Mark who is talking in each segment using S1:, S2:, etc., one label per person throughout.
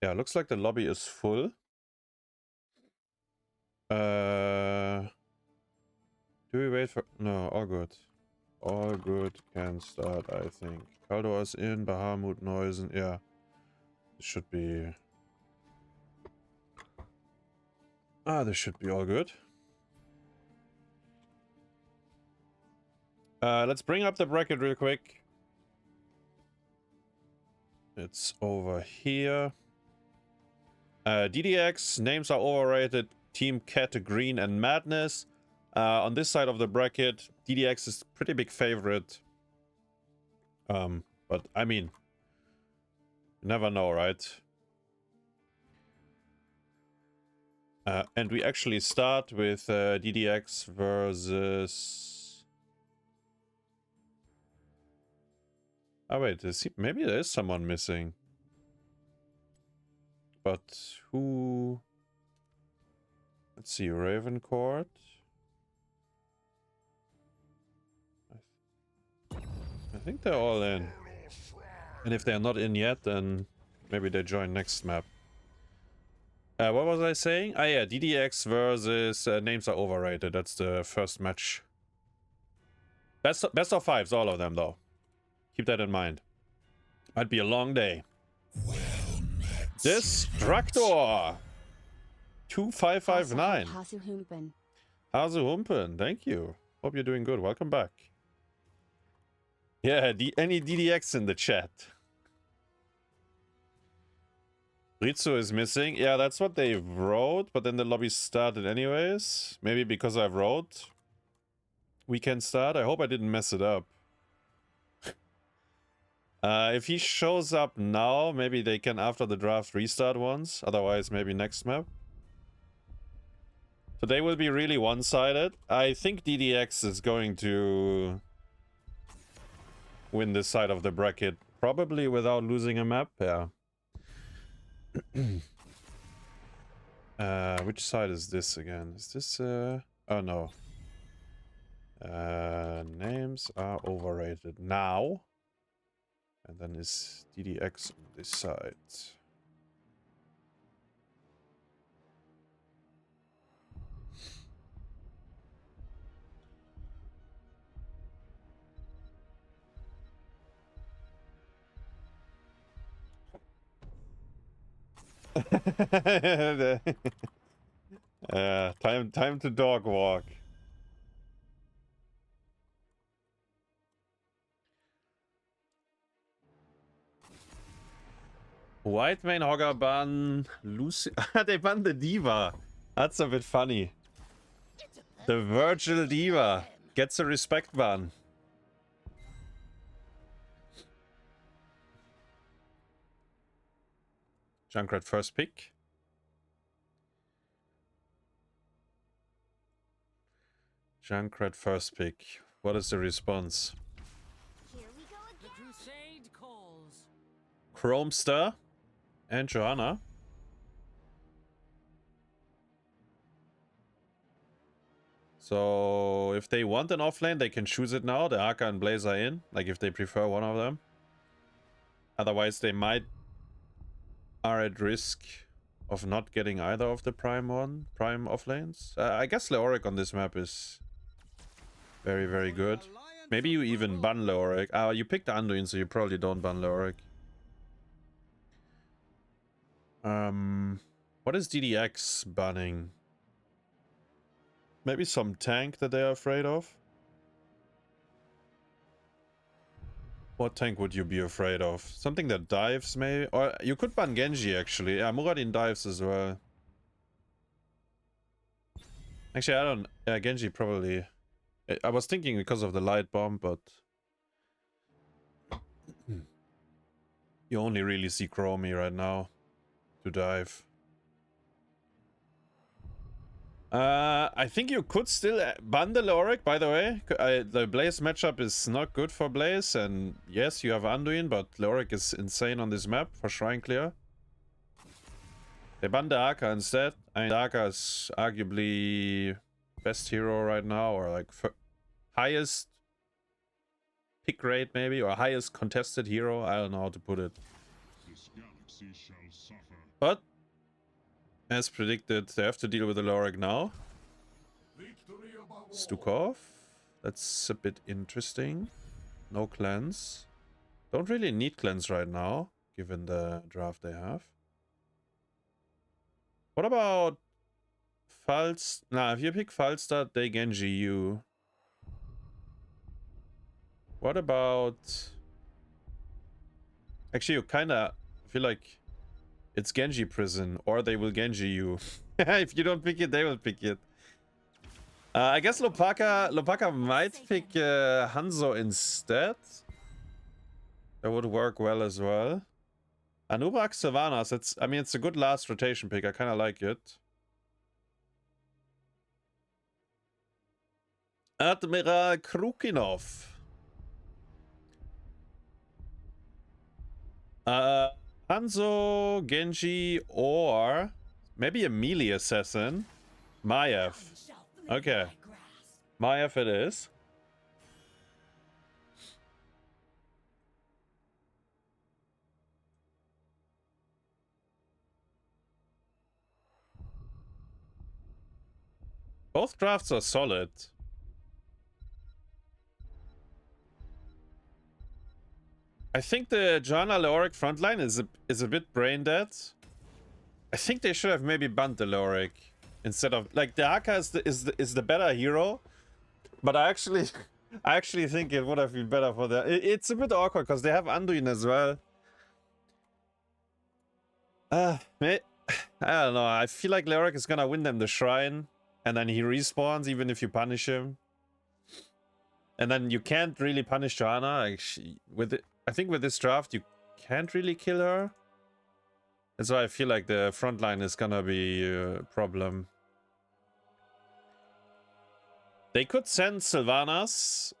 S1: Yeah, looks like the lobby is full. Do we wait for... No, all good. All good, can start, I think. Kaldor is in, Bahamut, Neusen, yeah. This should be... this should be all good. Let's bring up the bracket real quick. It's over here. DDX, names are overrated. Team Cat, Green, and Madness. On this side of the bracket, DDX is pretty big favorite. But I mean, you never know, right? And we actually start with DDX versus... Oh wait, maybe there is someone missing. But who... Let's see, ravencourt. I think they're all in. And if they're not in yet, then maybe they join next map. What was I saying? Ah yeah, DDX versus names are overrated. That's the first match. Best of fives, all of them though. Keep that in mind. Might be a long day. Well, Destructor 2559. hasuHumpen, thank you. Hope you're doing good. Welcome back. Yeah, any DDX in the chat. Ritsu is missing. Yeah, that's what they wrote, but then the lobby started anyways. Maybe because I wrote we can start. I hope I didn't mess it up. If he shows up now, maybe they can after the draft restart once. Otherwise, maybe next map. Today will be really one-sided. I think DDX is going to win this side of the bracket. Probably without losing a map, yeah. Which side is this again? Is this oh no. Names are overrated now. And then is DDX on this side. Time to dog walk. White main hogger ban Lucy. They banned the diva. That's a bit funny. The Vergil diva gets a respect ban. Junkrat first pick. Junkrat first pick. What is the response?
S2: Here we go again. The crusade calls.
S1: Chromester and Johanna. So if they want an offlane, they can choose it now. The Aka and Blaze are in. Like if they prefer one of them. Otherwise, they are at risk of not getting either of the prime offlanes. I guess Leoric on this map is very, very good. Maybe you even ban Leoric. You picked Anduin, so you probably don't ban Leoric. What is DDX banning? Maybe some tank that they are afraid of? What tank would you be afraid of? Something that dives, maybe? Or you could ban Genji, actually. Yeah, Muradin dives as well. Actually, I don't... Yeah, Genji probably... I was thinking because of the light bomb, but... You only really see Chromie right now to dive. I think you could still ban the Leoric, by the way. The Blaze matchup is not good for Blaze, and yes, you have Anduin, but Leoric is insane on this map for Shrine Clear. They ban the Aka instead. I mean, the Aka is arguably best hero right now, or like highest pick rate maybe, or highest contested hero. I don't know how to put it. But as predicted, they have to deal with the Lorik now. Stukov. That's a bit interesting. No cleanse. Don't really need cleanse right now, given the draft they have. What about Falstad? Nah, if you pick Falstad, they Genji you. What about... Actually, you kinda feel like it's Genji prison, or they will Genji you. If you don't pick it, they will pick it. I guess HlopakA might pick Hanzo instead. That would work well as well. Anubrak Sylvanas, it's a good last rotation pick. I kind of like it. Admiral Krukinov. Hanzo, Genji, or maybe a melee assassin. Maiev. Okay. Maiev it is. Both drafts are solid. I think the Johanna Leoric frontline is a bit brain dead. I think they should have maybe banned the Leoric instead of, like, the Haka is the better hero, but I actually think it would have been better for the. It's a bit awkward because they have Anduin as well. I don't know. I feel like Leoric is gonna win them the shrine, and then he respawns even if you punish him. And then you can't really punish Johanna. Actually, I think with this draft you can't really kill her. That's why I feel like the front line is gonna be a problem. They could send Sylvanas.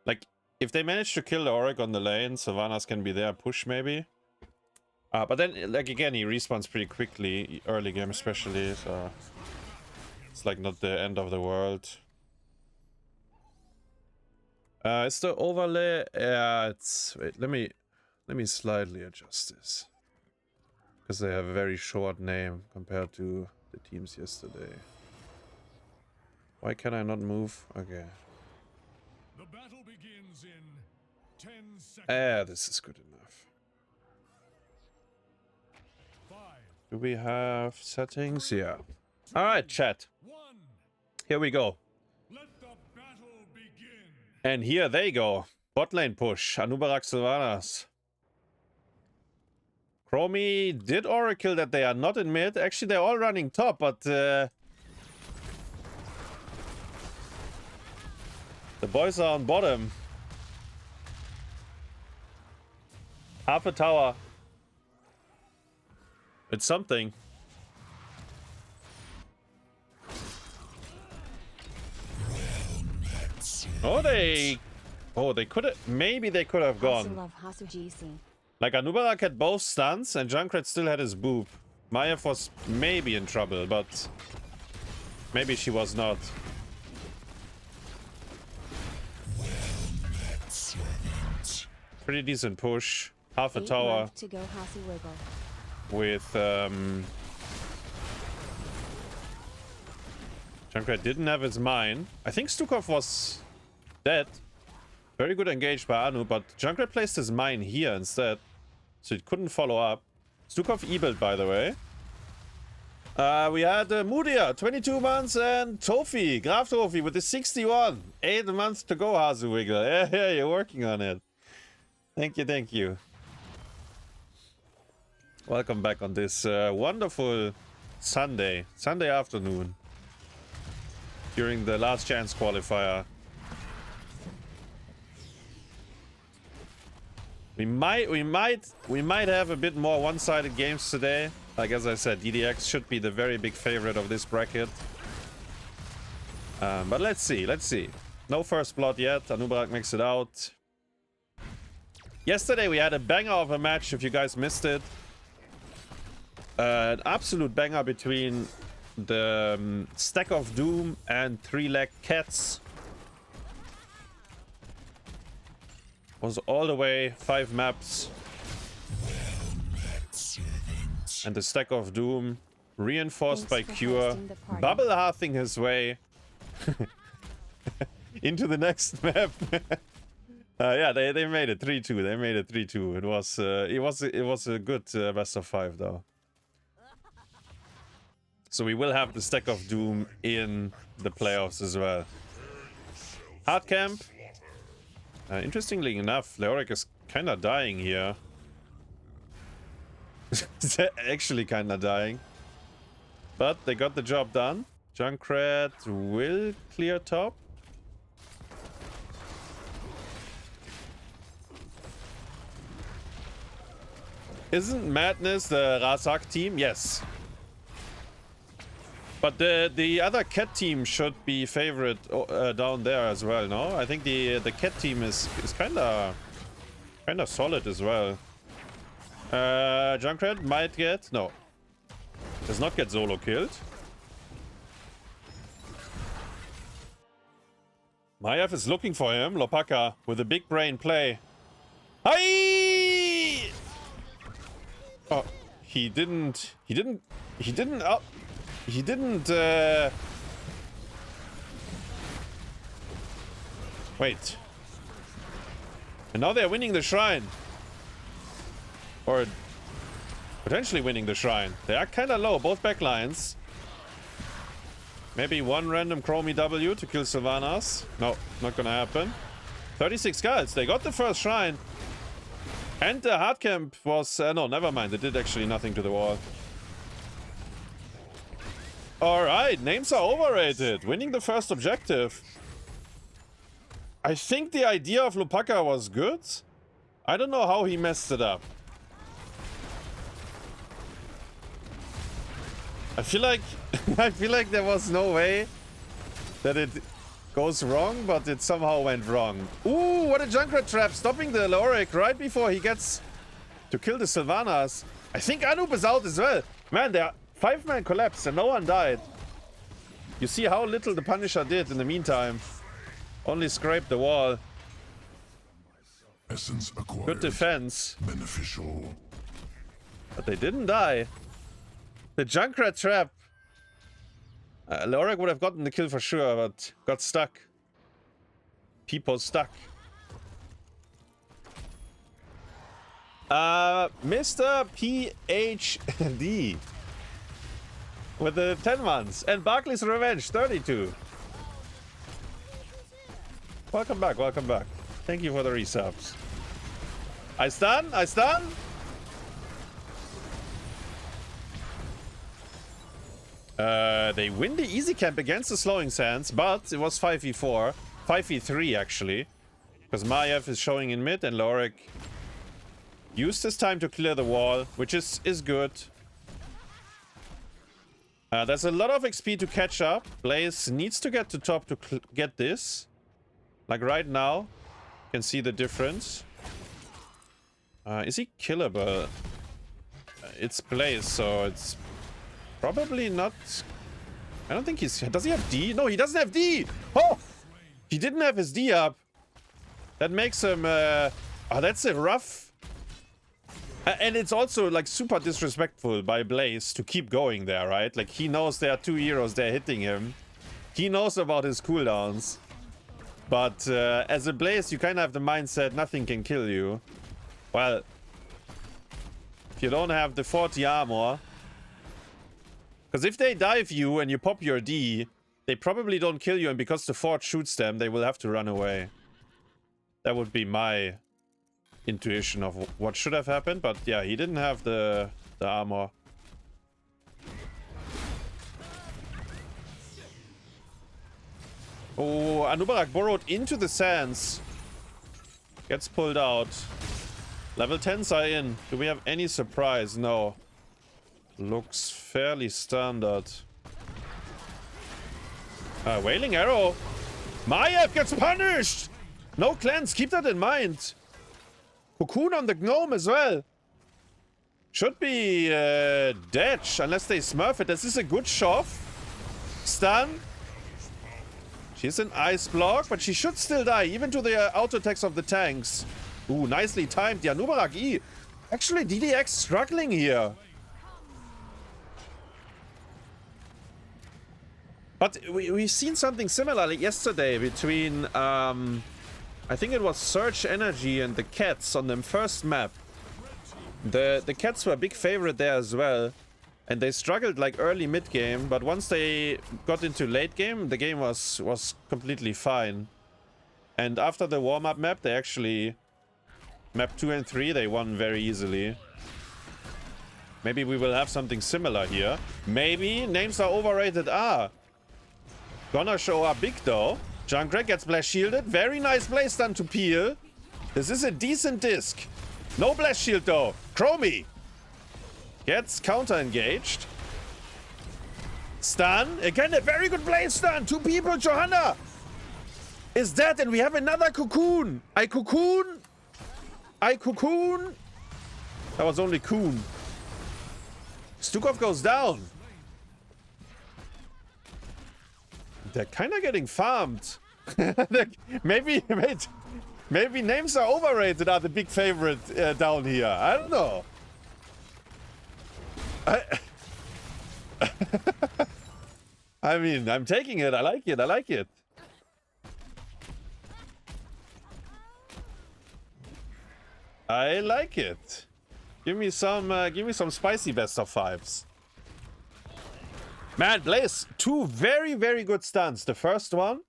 S1: Like, if they manage to kill the Auric on the lane, Sylvanas can be there, push maybe. But then, like, again, he respawns pretty quickly, early game especially, so it's like not the end of the world. It's the overlay. Yeah, it's. Wait, let me slightly adjust this, because they have a very short name compared to the teams yesterday. Why can I not move? Okay.
S3: The battle begins in 10 seconds.
S1: This is good enough.
S3: 5,
S1: Do we have settings? Yeah. All right, chat.
S3: 1.
S1: Here we go.
S3: Let the battle begin.
S1: And here they go. Bot lane push. Anubarak Sylvanas. Chromie did Oracle that they are not in mid. Actually, they're all running top, but the boys are on bottom. Half a tower. It's something. They could have. Maybe they could have gone. Like, Anubarak had both stuns and Junkrat still had his boob. Maiev was maybe in trouble, but maybe she was not. Pretty decent push. Half a tower
S4: to go
S1: with Junkrat didn't have his mine. I think Stukov was dead. Very good engaged by Anu, but Junkrat placed his mine here instead, so it couldn't follow up. Stukov e-built, by the way. We had Mudia, 22 months, and Tofi, Graf Tofi with the 61. 8 months to go, hasuHey. Yeah, you're working on it. Thank you, thank you. Welcome back on this wonderful Sunday afternoon during the last chance qualifier. We might have a bit more one-sided games today. Like, as I said, DDX should be the very big favorite of this bracket. But let's see. No first blood yet. Anubarak makes it out. Yesterday we had a banger of a match, if you guys missed it. An absolute banger between the Stack of Doom and 3 Leg Cats. was all the way 5 maps. And the stack of doom reinforced by Cure, bubble hearthing his way into the next map. Yeah, they made it 3-2. They made it 3-2. It was a good best of 5 though. So we will have the stack of doom in the playoffs as well. Hard camp. Interestingly enough, Leoric is kind of dying here. Actually kind of dying. But they got the job done. Junkrat will clear top. Isn't Madness the Razak team? Yes. But the other cat team should be favorite down there as well, no? I think the cat team is kind of solid as well. Junkrat might get... No. Does not get solo killed. Maiev is looking for him. HlopakA with a big brain play. Hi! Oh, he didn't... Wait. And now they're winning the shrine. Or potentially winning the shrine. They are kind of low, both backlines. Maybe one random Chromie W to kill Sylvanas. No, not gonna happen. 36 guards. They got the first shrine. And the hard camp was... no, never mind. They did actually nothing to the wall. Alright, names are overrated. Winning the first objective. I think the idea of HlopakA was good. I don't know how he messed it up. I feel like there was no way that it goes wrong, but it somehow went wrong. Ooh, what a Junkrat trap, stopping the Leoric right before he gets to kill the Sylvanas. I think Anup is out as well. Man, there are 5-man collapsed and no one died. You see how little the Punisher did in the meantime. Only scraped the wall.
S3: Essence acquired.
S1: Good defense.
S3: Beneficial.
S1: But they didn't die. The Junkrat trap. Leoric would have gotten the kill for sure, but got stuck. People stuck. Mr. PhD. With the 10 months. And Barclay's Revenge, 32. Welcome back, welcome back. Thank you for the resubs. I stun. They win the easy camp against the Slowing Sands, but it was 5v4. 5v3 actually. Because Maiev is showing in mid and Leoric used his time to clear the wall, which is good. There's a lot of XP to catch up. Blaze needs to get to top to get this. Like right now, you can see the difference. Is he killable? It's Blaze, so it's probably not... I don't think he's... Does he have D? No, he doesn't have D! Oh! He didn't have his D up. That makes him... Oh, that's a rough... And it's also like super disrespectful by Blaze to keep going there, right? Like he knows there are 2 heroes there hitting him. He knows about his cooldowns. But as a Blaze, you kind of have the mindset nothing can kill you. Well, if you don't have the 40 armor. Because if they dive you and you pop your D, they probably don't kill you. And because the fort shoots them, they will have to run away. That would be my intuition of what should have happened. But yeah, he didn't have the armor. Oh, Anubarak burrowed into the sands. Gets pulled out. Level 10s are in. Do we have any surprise? No. Looks fairly standard. Wailing Arrow. Maiev gets punished! No cleanse, keep that in mind. Cocoon on the gnome as well. Should be Detch, unless they smurf it. This is a good shove. Stun. She's an ice block, but she should still die, even to the auto attacks of the tanks. Ooh, nicely timed. The Anubarak E. Actually, DDX struggling here. But we've seen something similar like yesterday between, I think it was Surge Energy and the Cats on the first map. The Cats were a big favorite there as well. And they struggled like early mid game, but once they got into late game, the game was completely fine. And after the warm-up map, they actually... Map 2 and 3, they won very easily. Maybe we will have something similar here. Maybe names are overrated. Gonna show up big though. Junkrat gets blast shielded. Very nice play stun to peel. This is a decent disc. No blast shield though. Chromie gets counter engaged. Stun. Again, a very good play stun. 2 people. Johanna is dead, and we have another cocoon. I cocoon. That was only coon. Stukov goes down. They're kind of getting farmed. maybe names are overrated are the big favorite down here. I don't know. I mean, I'm taking it. I like it. I like it. I like it. Give me some spicy best of 5s. Man, Blaze, 2 very, very good stuns. The first one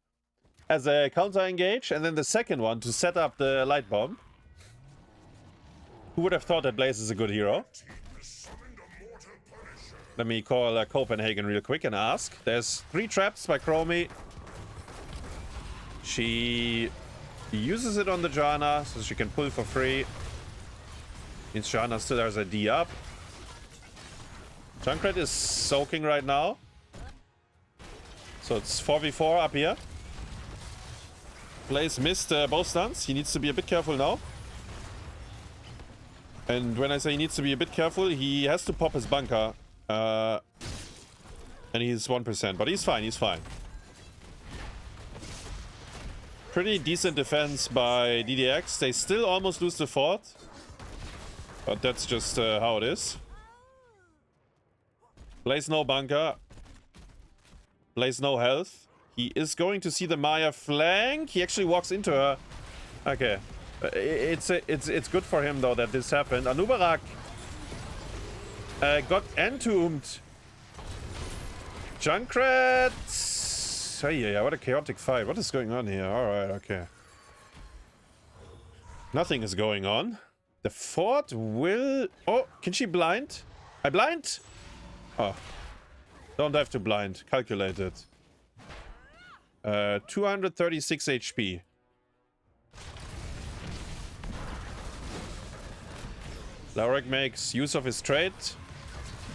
S1: as a counter engage, and then the second one to set up the light bomb. Who would have thought that Blaze is a good hero? Let me call Copenhagen real quick and ask. There's 3 traps by Chromie. She uses it on the Janna, so she can pull for free. Means Janna still has a D up. Junkrat is soaking right now. So it's 4v4 up here. Blaze missed both stuns. He needs to be a bit careful now. And when I say he needs to be a bit careful, he has to pop his bunker. And he's 1%, but he's fine, he's fine. Pretty decent defense by DDX. They still almost lose the fort. But that's just how it is. Blaze no bunker. Blaze no health. He is going to see the Maya flank. He actually walks into her. Okay. It's good for him though that this happened. Anubarak got entombed. Junkrat. Oh yeah, what a chaotic fight. What is going on here? Alright, okay. Nothing is going on. The fort will... Oh, can she blind? I blind? Oh. Don't have to blind. Calculate it. 236 HP. Laurek makes use of his trait.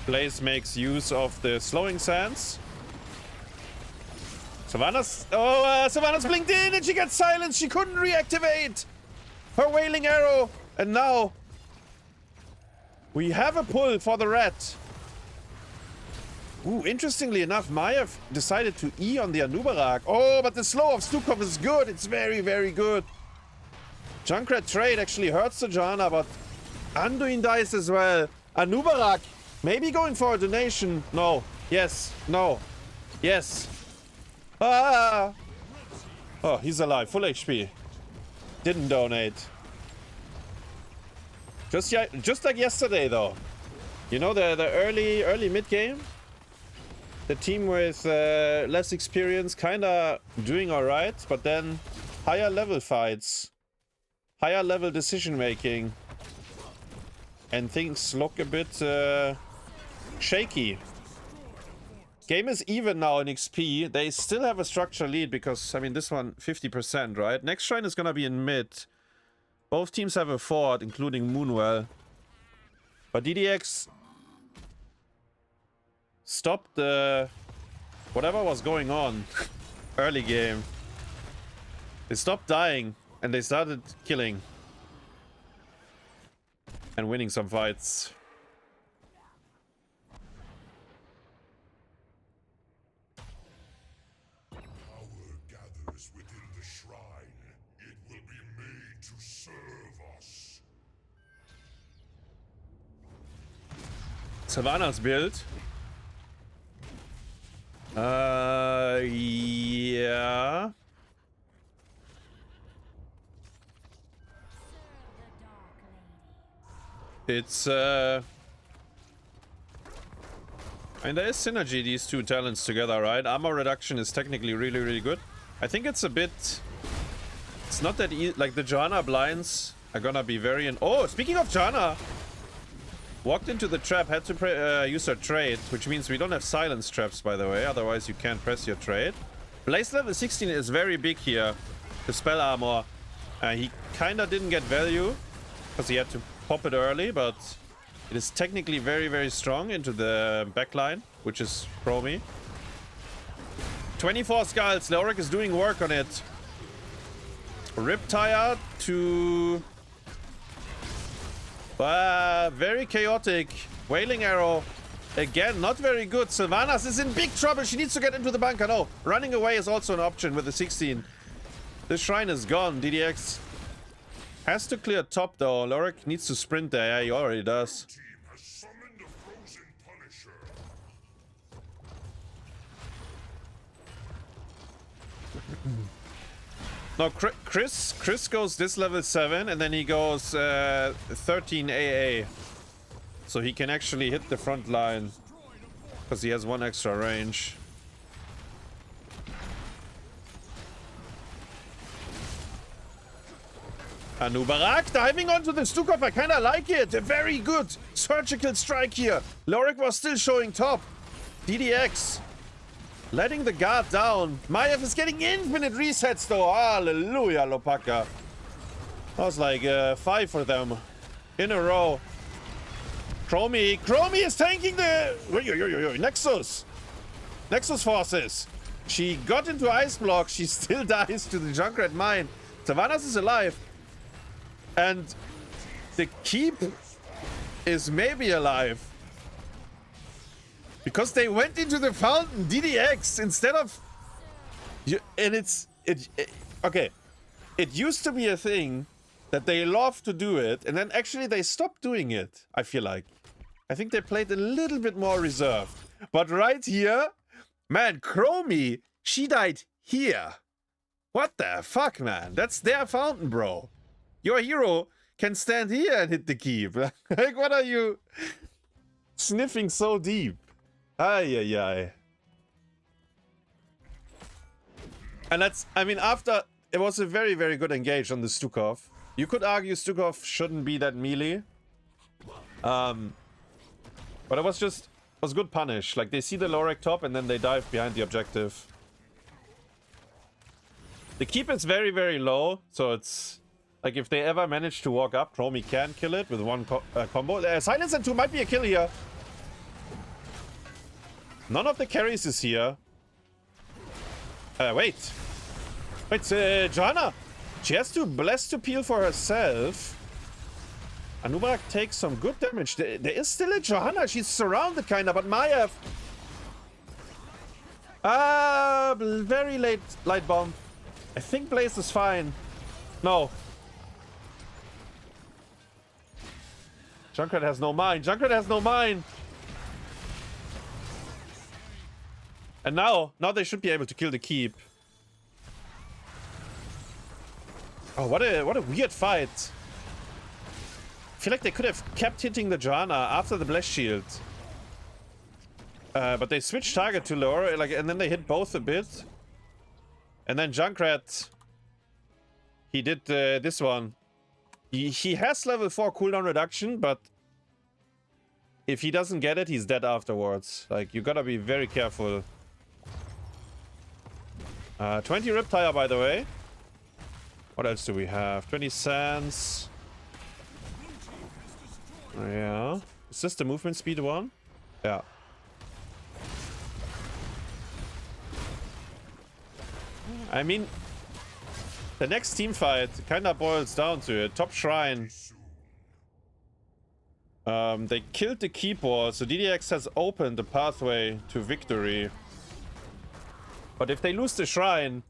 S1: Blaze makes use of the slowing sands. Savannah's... Oh, Savannah's blinked in and she gets silenced. She couldn't reactivate her wailing arrow. And now we have a pull for the rat. Ooh, interestingly enough, Maya decided to E on the Anubarak. Oh, but the slow of Stukov is good. It's very, very good. Junkrat trade actually hurts the Janna, but Anduin dies as well. Anubarak maybe going for a donation. No. Yes. No. Yes. Ah! Oh, he's alive. Full HP. Didn't donate. Just like yesterday, though. You know, the early mid game, the team with less experience kind of doing all right, but then higher level fights, higher level decision making, and things look a bit shaky. Game is even now in XP. They still have a structural lead because, I mean, this one 50%, right? Next shrine is gonna be in mid. Both teams have a fort, including Moonwell. But DDX stopped the... whatever was going on early game. They stopped dying and they started killing. And winning some fights.
S3: Power gathers within the shrine. It will be made to serve us.
S1: Savannah's build. Yeah. It's and there is synergy, these two talents together, right? Armor reduction is technically really, really good. I think it's a bit... It's not that easy. Like, the Johanna blinds are gonna be very... Oh, speaking of Johanna! Walked into the trap, had to use her trade, which means we don't have silence traps, by the way. Otherwise, you can't press your trade. Blaze level 16 is very big here. The spell armor. He kinda didn't get value, because he had to pop it early, but... It is technically very, very strong into the backline, which is Chromie. 24 skulls. Leoric is doing work on it. Riptire to... very chaotic. Wailing Arrow. Again, not very good. Sylvanas is in big trouble. She needs to get into the bunker. No, running away is also an option with the 16. This shrine is gone. DDX has to clear top though. Leoric needs to sprint there. Yeah, he already does. No, Chris goes this level 7 and then he goes 13 AA. So he can actually hit the front line because he has 1 extra range. Anubarak diving onto the Stukov. I kind of like it. A very good surgical strike here. Leoric was still showing top. DDX letting the guard down. Maiev is getting infinite resets though. Hallelujah, HlopakA. That was like 5 for them in a row. Chromie is tanking the Nexus. Nexus forces. She got into ice block. She still dies to the Junkrat mine. Savanas is alive. And the keep is maybe alive. Because they went into the fountain, DDX, instead of... Okay. It used to be a thing that they love to do it, and then actually they stopped doing it, I feel like. I think they played a little bit more reserved. But right here, man, Chromie, she died here. What the fuck, man? That's their fountain, bro. Your hero can stand here and hit the keep. Like, what are you sniffing so deep? Ay, ay, ay. And that's, I mean, after, it was a very, very good engage on the Stukov. You could argue Stukov shouldn't be that melee. But it was just, it was good punish. Like, they see the Leoric top and then they dive behind the objective. The keep is very, very low, so it's... Like, if they ever manage to walk up, Chromie can kill it with 1 combo. Silence and 2 might be a kill here. None of the carries is here. Wait. Wait, Johanna. She has to bless to peel for herself. Anubarak takes some good damage. There is still a Johanna. She's surrounded, kinda, but Maiev. Very late light bomb. I think Blaze is fine. No. Junkrat has no mind. Junkrat has no mind. And now they should be able to kill the keep. Oh, what a weird fight. I feel like they could have kept hitting the Johanna after the blast shield. But they switched target to Laura, like, and then they hit both a bit. And then Junkrat, he did this one. He has level 4 cooldown reduction, but if he doesn't get it, he's dead afterwards. Like, you gotta be very careful. 20 Riptire, by the way. What else do we have? 20 Sands. Oh, yeah. Is this the movement speed one? Yeah. I mean, the next team fight kind of boils down to it. Top shrine. They killed the keep wall, so DDX has opened the pathway to victory. But if they lose the shrine,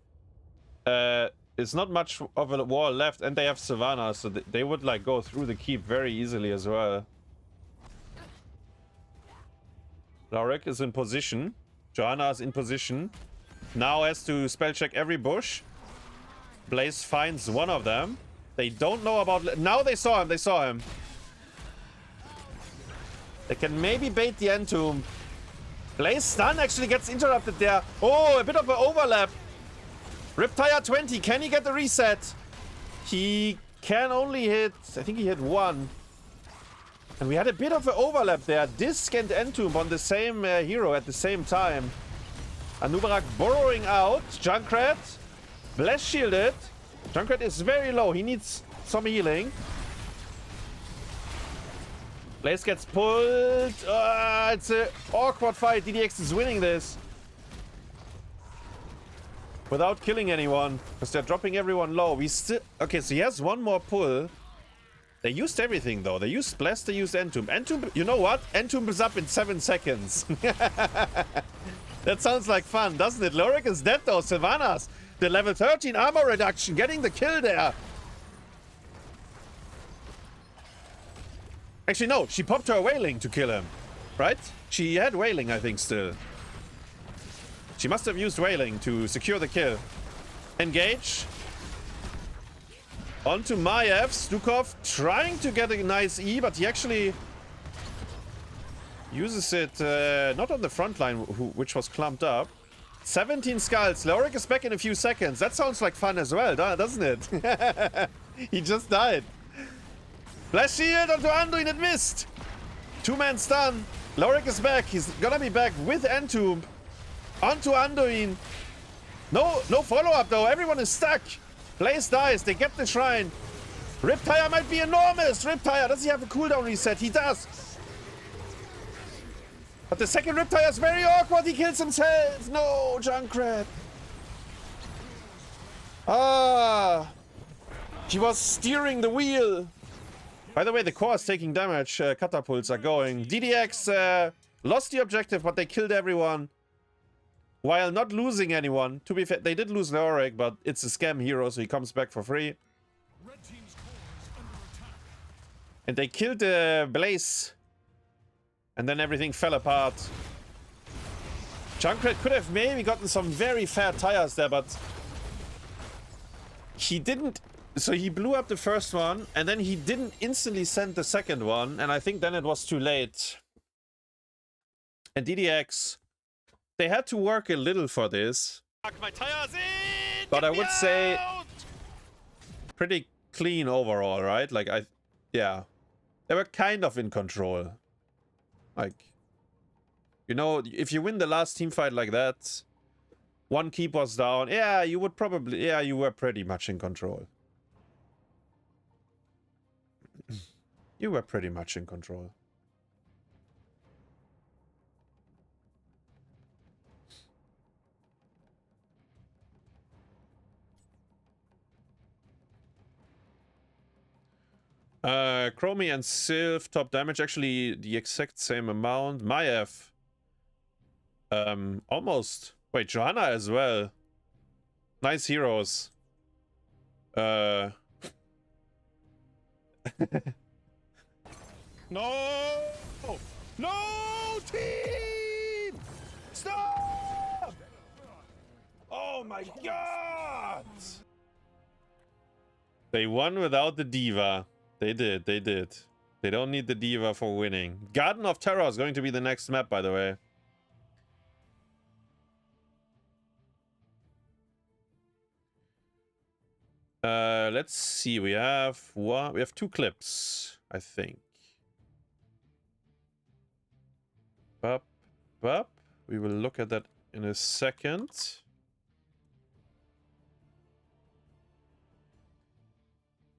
S1: it's not much of a wall left, and they have Savannah, so they would like go through the keep very easily as well. Lorik is in position. Johanna is in position. Now has to spell check every bush. Blaze finds one of them. They don't know about... Now they saw him. They saw him. They can maybe bait the end tomb. Blaze stun actually gets interrupted there. Oh, a bit of an overlap. Riptire 20. Can he get the reset? He can only hit... I think he hit one. And we had a bit of an overlap there. Disc and Entomb on the same hero at the same time. Anubarak burrowing out. Junkrat. Bless shielded. Junkrat is very low. He needs some healing. Blaze gets pulled. It's an awkward fight. DDX is winning this. Without killing anyone. Because they're dropping everyone low. We still... Okay, so he has one more pull. They used everything, though. They used Bless, they used Entomb. Entomb, you know what? Entomb is up in 7 seconds. That sounds like fun, doesn't it? Lorik is dead, though. Sylvanas, the level 13 armor reduction, getting the kill there. Actually, no. She popped her Wailing to kill him. Right? She had Wailing, I think, still. She must have used Wailing to secure the kill. Engage. Onto Maiev. Stukov trying to get a nice E, but he actually uses it not on the front line, which was clumped up. 17 skulls. Lorik is back in a few seconds. That sounds like fun as well, doesn't it? He just died. Flash shield onto Anduin. It missed. 2-man stun. Lorik is back. He's gonna be back with Entomb. Onto Anduin. No follow-up, though. Everyone is stuck. Blaze dies. They get the shrine. Riptire might be enormous. Riptire, does he have a cooldown reset? He does. But the second Riptire is very awkward. He kills himself. No, Junkrat. He was steering the wheel. By the way, the core is taking damage. Catapults are going. DDX lost the objective, but they killed everyone. While not losing anyone. To be fair, they did lose Lorik, but it's a scam hero, so he comes back for free.
S3: Red team's core is under attack.
S1: And they killed Blaze. And then everything fell apart. Junkrat could have maybe gotten some very fat tires there, but he didn't. So he blew up the first one, and then he didn't instantly send the second one, and I think then it was too late. And DDX... They had to work a little for this. My tires in! But I would say pretty clean overall, right? Like, yeah. They were kind of in control. Like, you know, if you win the last team fight like that, one keep was down, yeah, you would probably, yeah, you were pretty much in control. You were pretty much in control. Chromie and Sylph top damage, actually the exact same amount. Maiev almost. Wait, Johanna as well. Nice heroes. No! No, team! Stop! Oh my god! They won without the diva. They did, they did. They don't need the diva for winning. Garden of Terror is going to be the next map, by the way. Let's see. We have one. We have 2 clips, I think. Bup, bup. We will look at that in a second.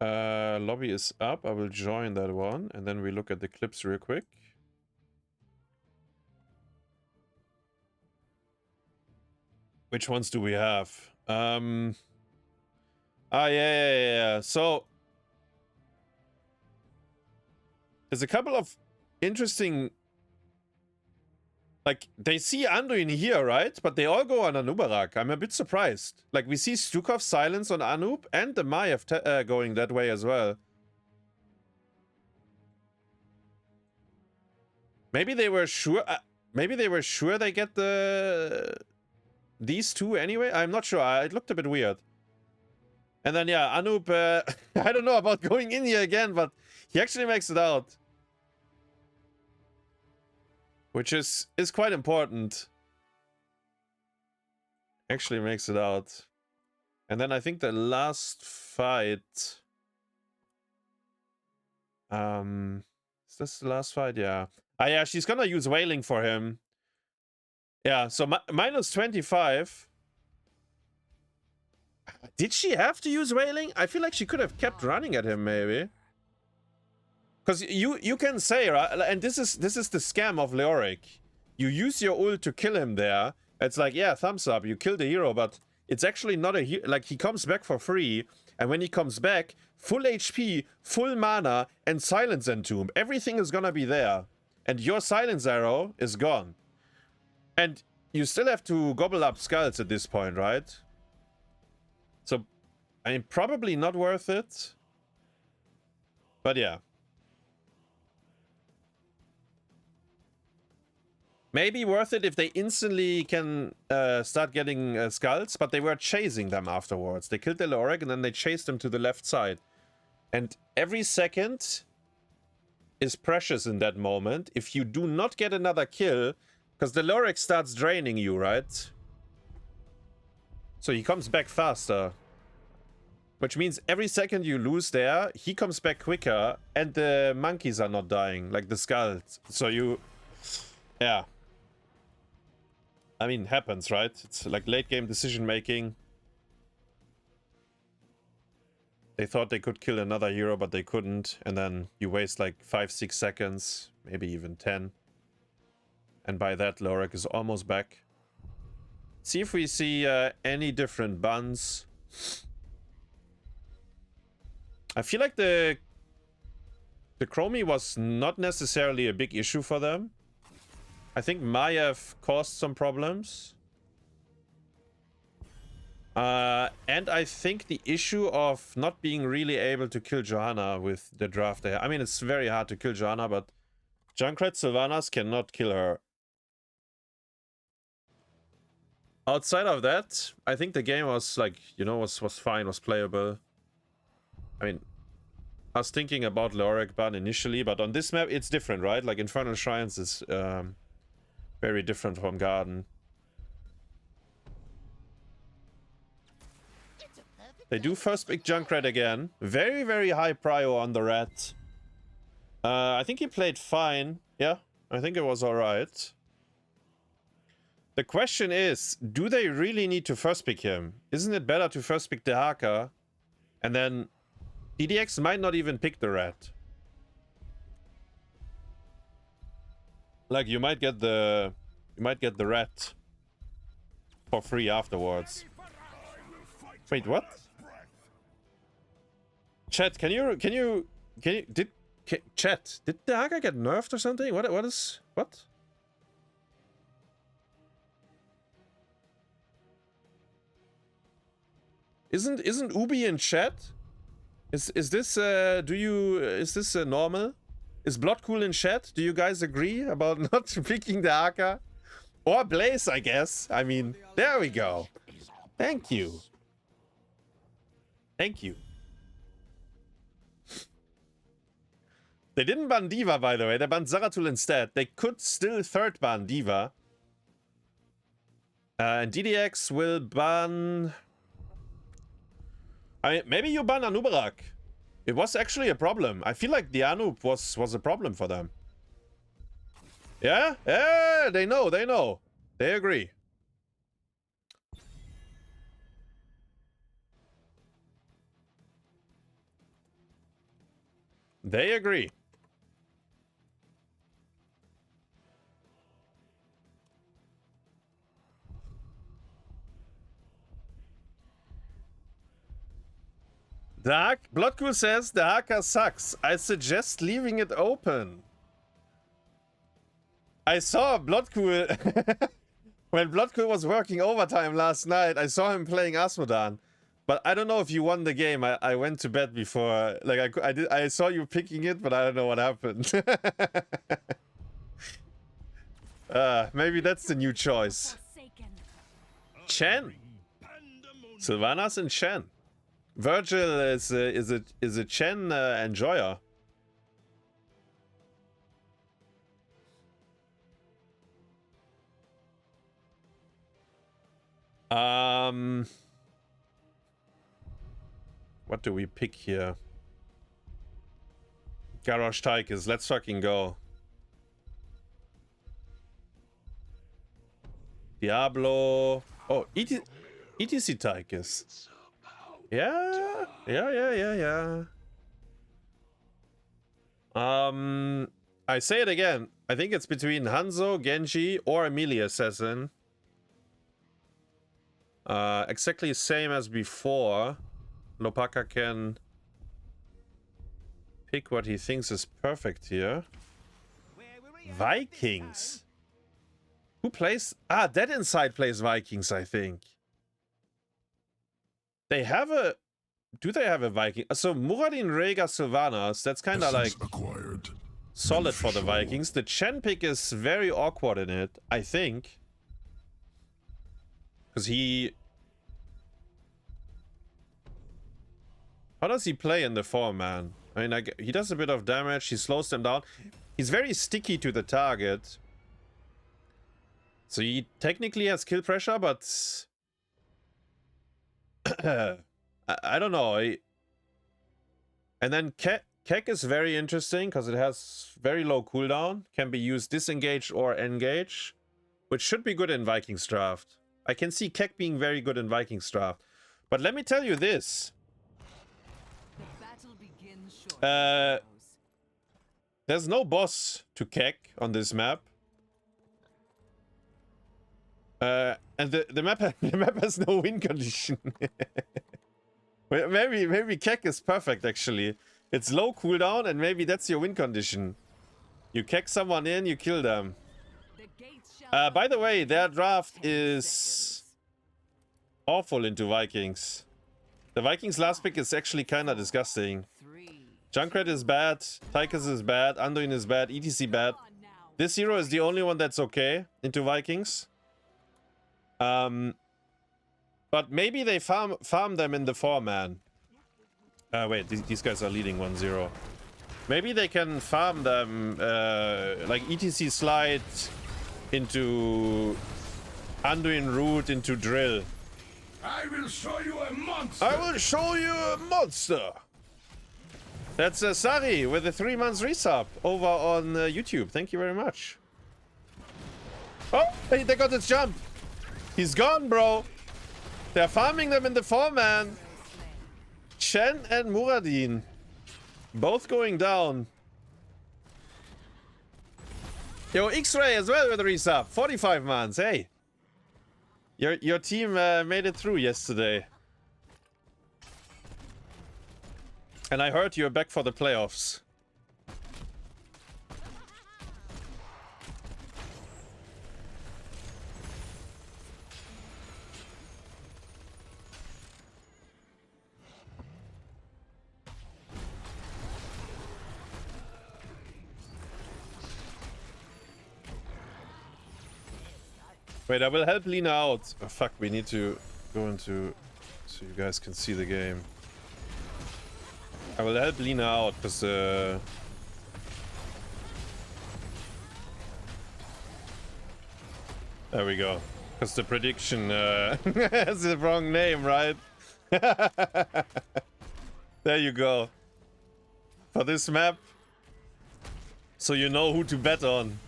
S1: Lobby is up. I will join that one, and then we look at the clips real quick. Which ones do we have? Yeah. So there's a couple of interesting. Like, they see Anduin here, right? But they all go on Anubarak. I'm a bit surprised. Like, we see Stukov silence on Anub and the Maiev going that way as well. Maybe they were sure... maybe they were sure they get these two anyway. I'm not sure. It looked a bit weird. And then yeah, Anoop. I don't know about going in here again, but he actually makes it out, which is quite important. Actually makes it out. And then I think the last fight. Is this the last fight? Yeah. Ah, yeah, she's gonna use Wailing for him. Yeah, so minus 25. Did she have to use Wailing? I feel like she could have kept running at him, maybe. Because you can say, right? And this is the scam of Leoric. You use your ult to kill him there. It's like, yeah, thumbs up, you killed the hero, but it's actually not a hero. Like, he comes back for free, and when he comes back, full HP, full mana, and Silence Entomb. Everything is gonna be there. And your Silence Arrow is gone. And you still have to gobble up skulls at this point, right? So, I mean, probably not worth it. But yeah. Maybe worth it if they instantly can start getting skulls, but they were chasing them afterwards. They killed the Leoric and then they chased them to the left side. And every second is precious in that moment. If you do not get another kill, because the Leoric starts draining you, right? So he comes back faster. Which means every second you lose there, he comes back quicker, and the monkeys are not dying, like the skulls. So you... Yeah. I mean, happens, right? It's like late game decision making. They thought they could kill another hero, but they couldn't. And then you waste like 5-6 seconds, maybe even 10. And by that, Leoric is almost back. See if we see any different buns. I feel like the Chromie was not necessarily a big issue for them. I think Maiev caused some problems. And I think the issue of not being really able to kill Johanna with the draft there. I mean, it's very hard to kill Johanna, but Junkrat Sylvanas cannot kill her. Outside of that, I think the game was like, you know, was fine, was playable. I mean, I was thinking about Leoric ban initially, but on this map it's different, right? Like Infernal Shrines is very different from Garden. They do first pick Junkrat again. Very, very high prio on the rat. I think he played fine. Yeah, I think it was alright. The question is, do they really need to first pick him? Isn't it better to first pick the Haka? And then DDX might not even pick the rat. Like, you might get the rat for free afterwards. Wait, what? Chat, Chat, did the Haka get nerfed or something? What? Isn't Ubi in chat? Is this normal? Is Bloodcool in chat? Do you guys agree about not picking the Haka? Or Blaze, I guess. I mean, there we go. Thank you. Thank you. They didn't ban Diva, by the way. They banned Zeratul instead. They could still third ban Diva. And DDX will ban... I mean, maybe you ban Anubarak. It was actually a problem. I feel like the Anub was a problem for them. Yeah? Yeah, they know. They agree. They agree. Bloodcool says the Haka sucks. I suggest leaving it open. I saw Bloodcool when Bloodcool was working overtime last night. I saw him playing Asmodan, but I don't know if you won the game. I went to bed before. Like I saw you picking it, but I don't know what happened. Maybe that's the new choice. Chen. Sylvanas and Chen. Vergil is a Chen enjoyer. What do we pick here? HotS, let's fucking go. Diablo. Oh, HTC. Yeah. I say it again. I think it's between Hanzo, Genji, or Amelie Assassin. Exactly same as before. HlopakA can pick what he thinks is perfect here. Vikings. Who plays? Ah, Dead Inside plays Vikings, I think. They have a... Do they have a Viking? So Muradin, Rhaegar, Sylvanas, that's kind of like solid for the Vikings. The Chen pick is very awkward in it, I think. Because he... How does he play in the 4-man? I mean, he does a bit of damage, he slows them down. He's very sticky to the target. So he technically has kill pressure, but... I don't know. And then Kek is very interesting because it has very low cooldown. Can be used disengage or engage, which should be good in Vikings draft. I can see Kek being very good in Vikings draft. But let me tell you this. There's no boss to Kek on this map. And the map has no win condition. maybe Kek is perfect actually. It's low cooldown and maybe that's your win condition. You Kek someone in, you kill them. By the way, their draft is awful into Vikings. The Vikings last pick is actually kinda disgusting. Junkrat is bad, Tychus is bad, Anduin is bad, ETC bad. This hero is the only one that's okay into Vikings. But maybe they farm them in the 4-man. Wait, these guys are leading 1-0. Maybe they can farm them, like ETC slide into Anduin root into drill.
S3: I will show you a monster.
S1: I will show you a monster. That's Sari with a 3 months resub over on YouTube. Thank you very much. Oh, they got his jump. He's gone, bro. They're farming them in the 4-man. Chen and Muradin. Both going down. Yo, X-Ray as well with a resub. 45 months. Hey. Your team made it through yesterday. And I heard you're back for the playoffs. Wait, I will help Lina out. Oh, fuck, we need to go into... so you guys can see the game. I will help Lina out, because... there we go. Because the prediction has the wrong name, right? There you go. For this map. So you know who to bet on.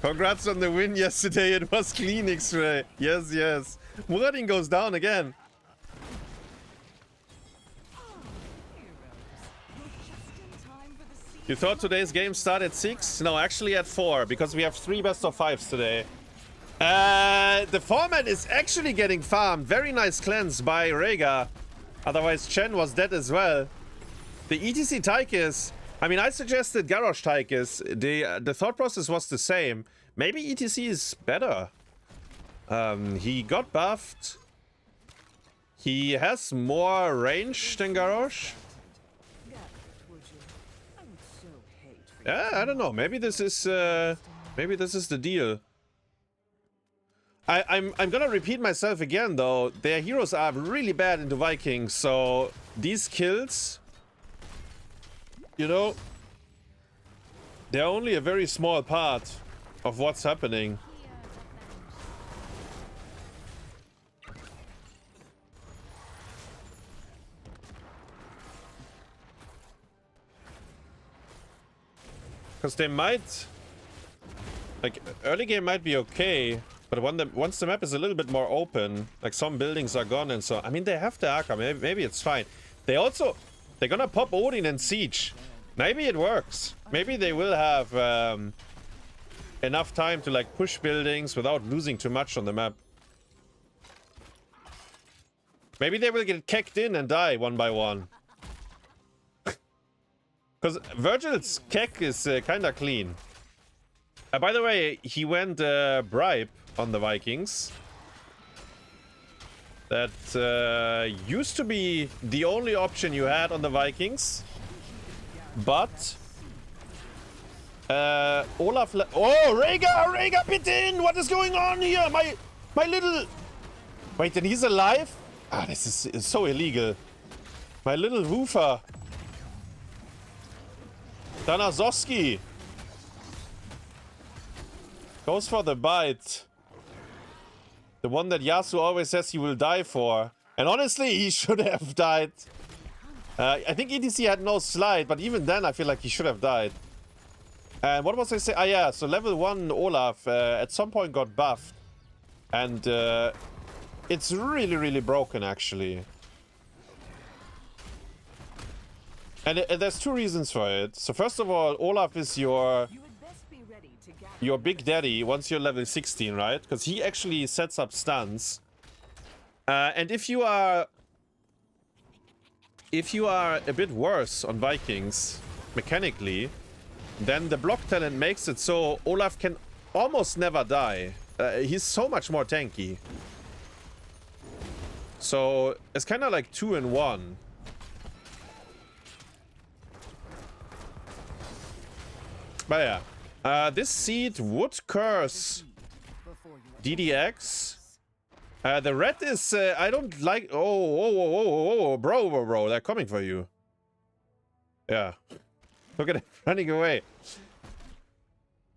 S1: Congrats on the win yesterday. It was clean, X-Ray. Yes, yes. Muradin goes down again. You thought today's game started at 6? No, actually at 4, because we have 3 best of 5s today. The format is actually getting farmed. Very nice cleanse by Rhaegar. Otherwise, Chen was dead as well. The ETC Tychus... I mean, I suggested Garrosh Tychus. The thought process was the same. Maybe ETC is better. He got buffed. He has more range than Garrosh. Yeah, I don't know. Maybe this is the deal. I'm gonna repeat myself again though. Their heroes are really bad into Vikings, so these kills, you know, they're only a very small part of what's happening. Because they might, like, early game might be okay, but once the map is a little bit more open, like some buildings are gone and so, I mean, they have the Arca, maybe it's fine. They're gonna pop Odin and Siege. Maybe it works. Maybe they will have enough time to like push buildings without losing too much on the map. Maybe they will get kicked in and die one by one. Because Vergil's keck is kind of clean. By the way, he went bribe on the Vikings. That used to be the only option you had on the Vikings. But Olaf... Oh, Rhaegar, pit in! What is going on here? My little... Wait, and he's alive? Ah, this is so illegal. My little woofer. Darnassovsky goes for the bite. The one that Yasu always says he will die for. And honestly, he should have died. I think ETC had no slide, but even then I feel like he should have died. And what was I saying? Ah yeah, so level 1 Olaf at some point got buffed. And it's really, really broken actually. And there's two reasons for it. So first of all, Olaf is your big daddy once you're level 16, right? Because he actually sets up stuns. And if you are a bit worse on Vikings mechanically, then the block talent makes it so Olaf can almost never die. He's so much more tanky. So it's kind of like 2 in 1. But yeah, this seed would curse DDX. The red is, I don't like, oh, bro, they're coming for you. Yeah. Look at it, running away.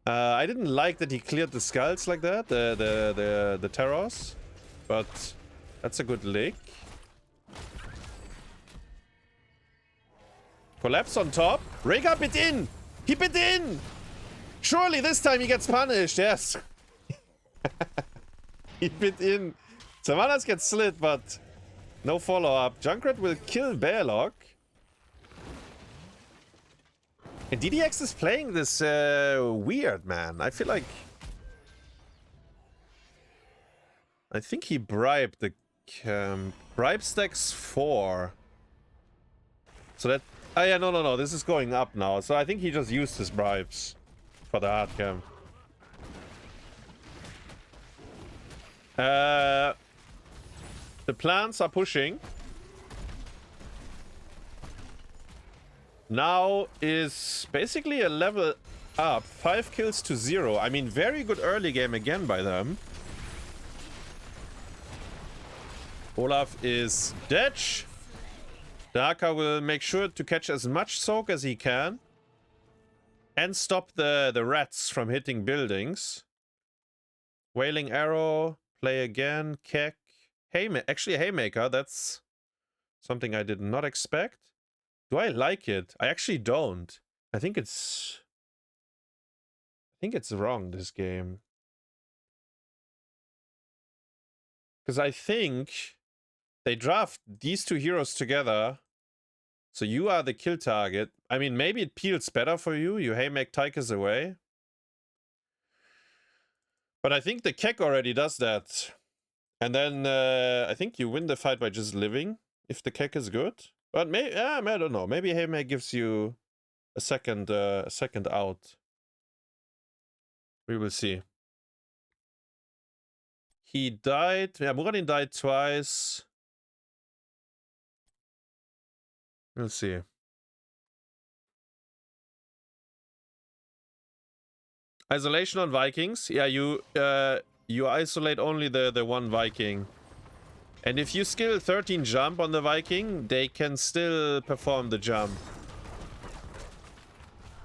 S1: I didn't like that he cleared the skulls like that, the terrors. But that's a good lick. Collapse on top. Rhaegar bit in! He bit in! Surely this time he gets punished, yes. He bit in. Some others get slit, but no follow-up. Junkrat will kill Bearlock. And DDX is playing this weird, man. I feel like... I think he bribed the... bribe stacks 4. So that... Oh yeah, no. This is going up now. So I think he just used his bribes for the hard cam. The plants are pushing. Now is basically a level up. 5 kills to 0. I mean, very good early game again by them. Olaf is dead. Daka will make sure to catch as much soak as he can. And stop the rats from hitting buildings. Wailing Arrow. Play again. Keck. Actually, Haymaker. That's something I did not expect. Do I like it? I actually don't. I think it's wrong, this game. Because I think they draft these two heroes together. So you are the kill target. I mean, maybe it peels better for you. You Haymak Tychus away. But I think the Keck already does that. And then I think you win the fight by just living if the Keck is good. But maybe, I don't know. Maybe Haymak gives you a second out. We will see. He died. Yeah, Muradin died twice. We'll see. Isolation on Vikings. Yeah, you isolate only the one Viking. And if you skill 13 jump on the Viking, they can still perform the jump.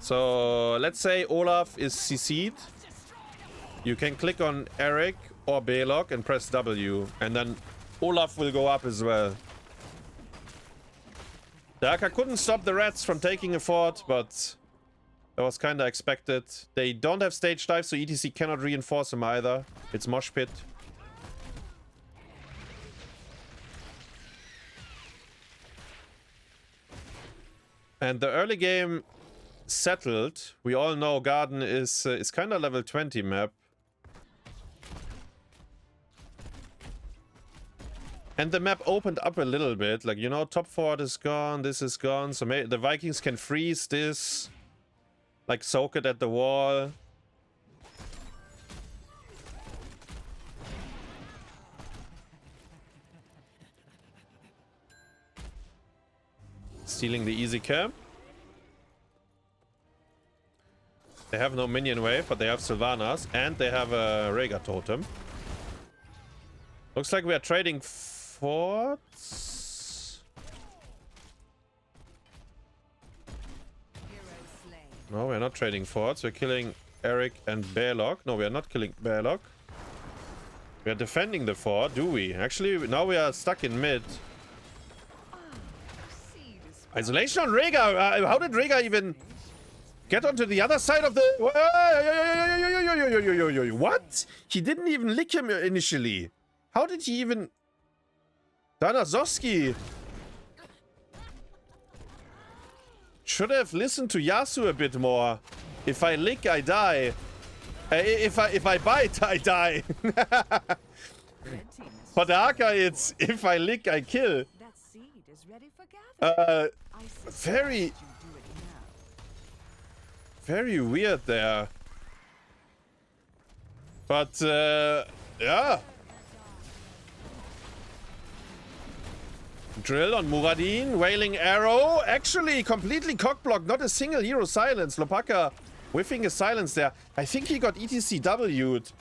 S1: So let's say Olaf is CC'd. You can click on Eric or Belok and press W, and then Olaf will go up as well. The Aka couldn't stop the rats from taking a fort, but that was kinda expected. They don't have stage dive, so ETC cannot reinforce them either. It's mosh pit. And the early game settled. We all know Garden is kinda level 20 map. And the map opened up a little bit. Like, you know, top fort is gone, this is gone. So maybe the Vikings can freeze this. Like, soak it at the wall. Stealing the easy camp. They have no minion wave, but they have Sylvanas. And they have a Rhaegar totem. Looks like we are trading forts. No, we're not trading forts. We're killing Eric and Belok. No, we are not killing Belok. We are defending the fort, do we? Actually, now we are stuck in mid. Isolation on Rhaegar. How did Rhaegar even get onto the other side of the... What? He didn't even lick him initially. How did he even... Darnassovsky should have listened to Yasu a bit more. If I lick, I die. If I bite, I die. For the Aka, it's if I lick, I kill. Very weird there. But yeah. Drill on Muradin, Wailing Arrow. Actually, completely cockblocked. Not a single hero silence. HlopakA whiffing a silence there. I think he got ETCW'd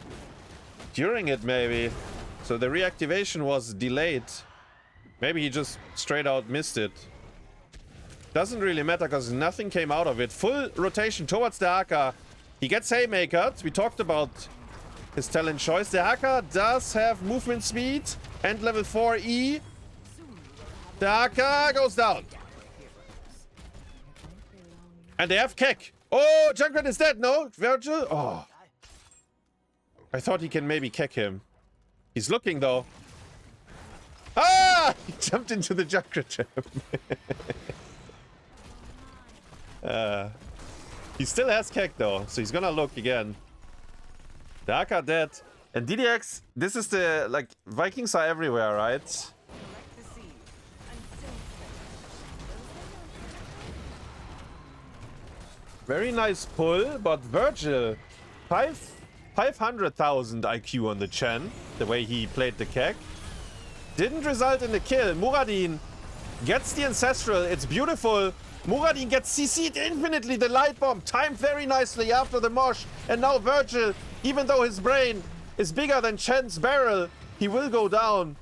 S1: during it, maybe. So the reactivation was delayed. Maybe he just straight out missed it. Doesn't really matter because nothing came out of it. Full rotation towards the Aka. He gets Haymakers. We talked about his talent choice. The Aka does have movement speed and level 4 E. The Aka goes down. And they have Keck. Oh, Junkrat is dead, no? Vergil? Oh. I thought he can maybe Keck him. He's looking, though. Ah! He jumped into the Junkrat trap. He still has Keck, though, so he's gonna look again. The Aka dead. And DDX, this is the... Like, Vikings are everywhere, right? Very nice pull, but Vergil, 500,000 IQ on the Chen, the way he played the Keck. Didn't result in a kill. Muradin gets the Ancestral, it's beautiful. Muradin gets CC'd infinitely, the Light Bomb, timed very nicely after the mosh. And now Vergil, even though his brain is bigger than Chen's barrel, he will go down.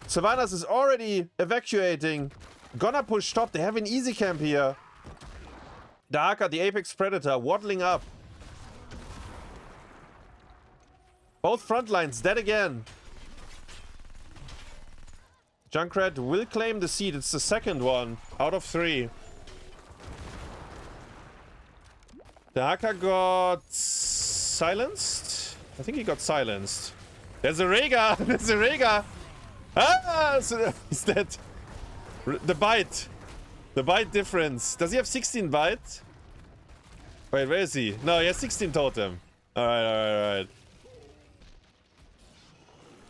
S1: Sylvanas is already evacuating. Gonna push top, they have an easy camp here. The Aka, the Apex Predator, waddling up. Both front lines dead again. Junkrat will claim the seat. It's the second one out of 3. The Aka got silenced. I think he got silenced. There's a Rhaegar. There's a Rhaegar. Ah, so he's dead. The bite. The bite difference. Does he have 16 bite? Wait, where is he? No, he has 16 totem. Alright.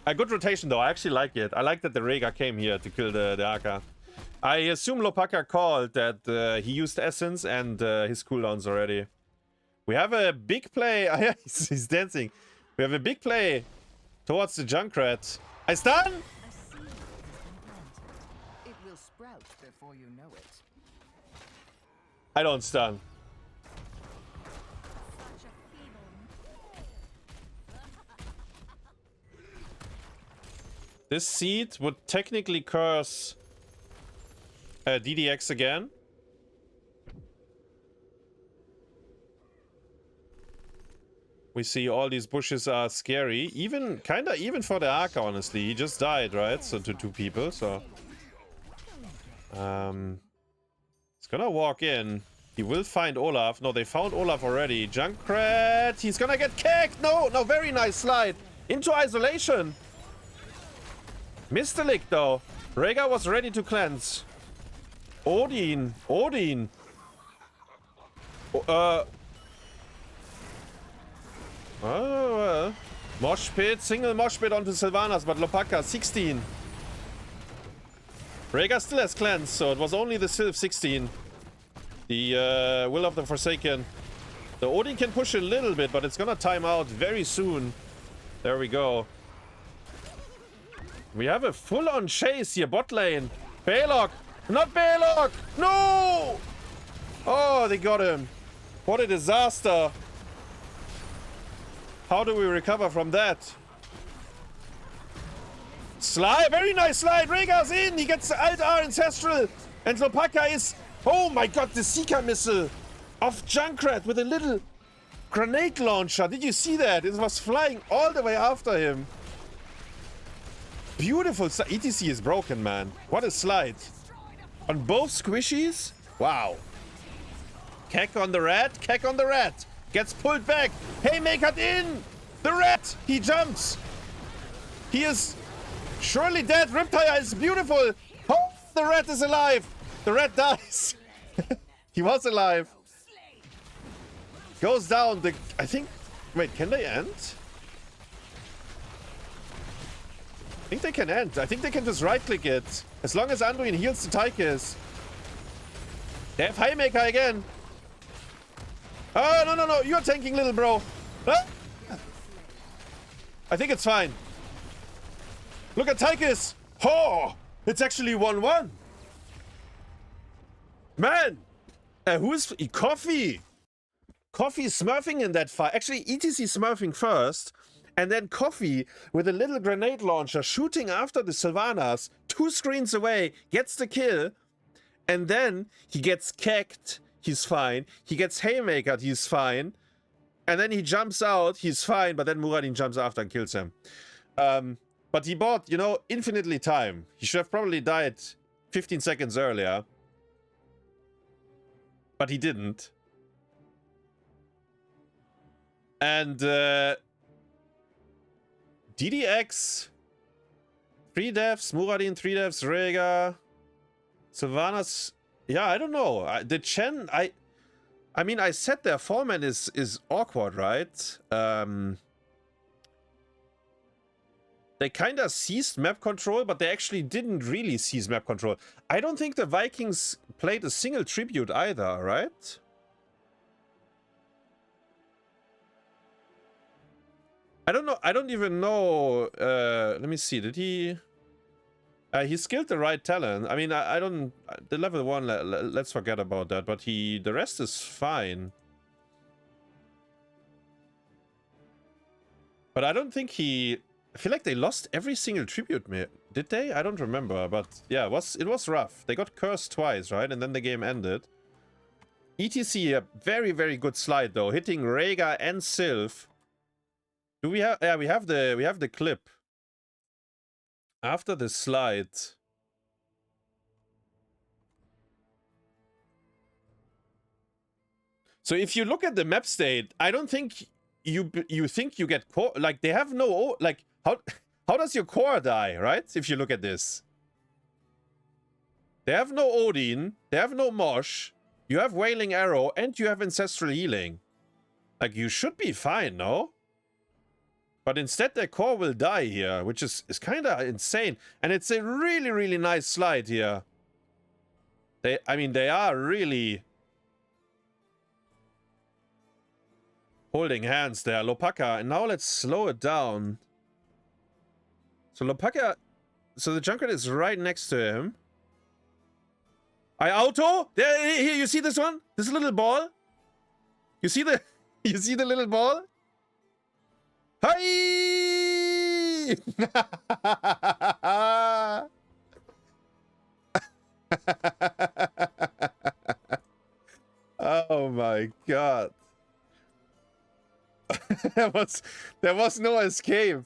S1: A good rotation though, I actually like it. I like that the Rhaegar came here to kill the Aka. I assume HlopakA called that he used Essence and his cooldowns already. We have a big play. He's dancing. We have a big play towards the Junkrat. I stun!
S4: It will sprout before you know it.
S1: I don't stun. This seed would technically curse DDX again. We see all these bushes are scary. Even for the Arca, honestly. He just died, right? So to 2 people, so. He's gonna walk in. He will find Olaf. No, they found Olaf already. Junkrat! He's gonna get kicked! No, no, very nice slide. Into isolation. Missed the lick though. Rhaegar was ready to cleanse. Odin. Odin. Oh, well. Mosh pit. Single mosh pit onto Sylvanas, but HlopakA 16. Rhaegar still has cleanse, so it was only the Sylph 16. The Will of the Forsaken. The Odin can push a little bit, but it's gonna time out very soon. There we go. We have a full-on chase here, bot lane. Balog! Not Balog! No! Oh, they got him. What a disaster. How do we recover from that? Slide, very nice slide. Rhaegar's in. He gets the Alt-R Ancestral. And HlopakA is... Oh my god, the Seeker missile of Junkrat with a little grenade launcher. Did you see that? It was flying all the way after him. Beautiful. ETC is broken, man. What a slide. On both squishies? Wow. Keck on the rat. Keck on the rat. Gets pulled back. Haymaker in. The rat. He jumps. He is surely dead. Riptire is beautiful. Oh, the rat is alive. The rat dies. He was alive. Goes down. I think... Wait, can they end? I think they can end. I think they can just right-click it. As long as Anduin heals the Tychus. They have Haymaker again. Oh, no, no, no. You're tanking, little bro. Ah! I think it's fine. Look at Tychus. Oh, it's actually 1-1. Man. Who's... Coffee. Coffee smurfing in that fight. Actually, ETC smurfing first. And then Coffee with a little grenade launcher shooting after the Sylvanas 2 screens away, gets the kill, and then he gets kecked, he's fine. He gets haymakered, he's fine. And then he jumps out, he's fine, but then Muradin jumps after and kills him. But he bought, you know, infinitely time. He should have probably died 15 seconds earlier. But he didn't. And, DDX, 3 devs, Muradin, 3 devs, Rhaegar, Sylvanas. Yeah, I don't know. The Chen, I mean, I said their format is awkward, right? They kind of seized map control, but they actually didn't really seize map control. I don't think the Vikings played a single tribute either, right? I don't know. I don't even know. Let me see. Did he... he skilled the right talent. I mean, I don't... The level 1, let's forget about that. But the rest is fine. But I don't think he... I feel like they lost every single tribute. Did they? I don't remember. But yeah, it was rough. They got cursed twice, right? And then the game ended. ETC, a very, very good slide, though. Hitting Rhaegar and Sylph. Do we have... Yeah, we have the clip. After the slide. So if you look at the map state, I don't think you think you get core... Like, they have no... Like, how does your core die, right? If you look at this. They have no Odin. They have no Mosh. You have Wailing Arrow. And you have Ancestral Healing. Like, you should be fine, no? But instead their core will die here, which is kind of insane. And it's a really, really nice slide here. I mean, they are really holding hands there. HlopakA. And now let's slow it down. So HlopakA... So the Junkrat is right next to him. I auto? There, here, you see this one? This little ball? You see the... You see the little ball? Hi! mean? Oh my god. there was no escape.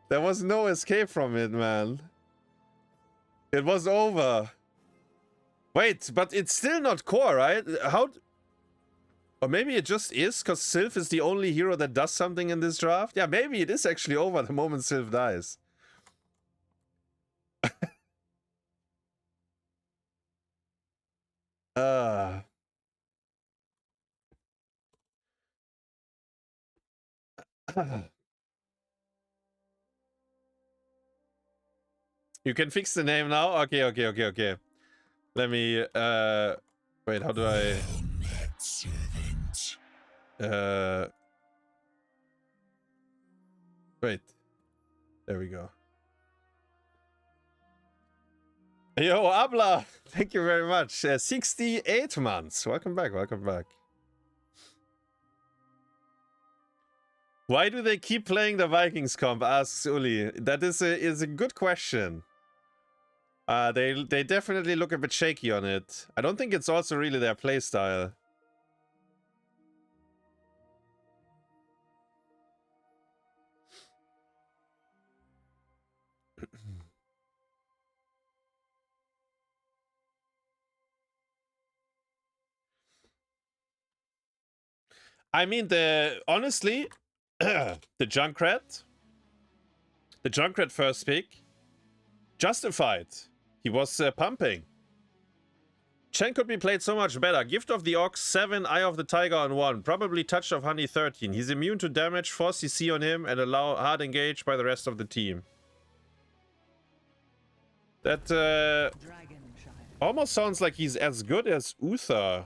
S1: There was no escape from it, man. It was over. Wait, but it's still not core, right? How? Or maybe it just is, because Sylph is the only hero that does something in this draft? Yeah, maybe it is actually over the moment Sylph dies. You can fix the name now? Okay. Let me, wait, how do I... Wait. There we go. Yo, Abla! Thank you very much. 68 months. Welcome back, welcome back. Why do they keep playing the Vikings comp? Asks Uli. That is a good question. They definitely look a bit shaky on it. I don't think it's also really their playstyle. I mean, honestly, the Junkrat first pick, justified. He was pumping. Chen could be played so much better. Gift of the Ox 7, Eye of the Tiger on 1. Probably Touch of Honey 13. He's immune to damage, force CC on him, and allow hard engage by the rest of the team. That almost sounds like he's as good as Uther.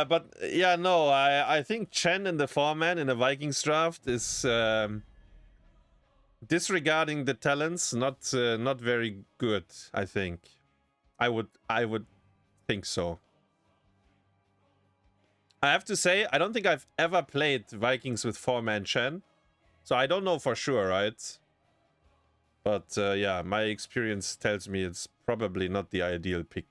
S1: But yeah, no, I think Chen in the 4-man in a Vikings draft is disregarding the talents, not very good. I think I would think so. I have to say, I don't think I've ever played Vikings with 4-man Chen, so I don't know for sure, right? But yeah, my experience tells me it's probably not the ideal pick.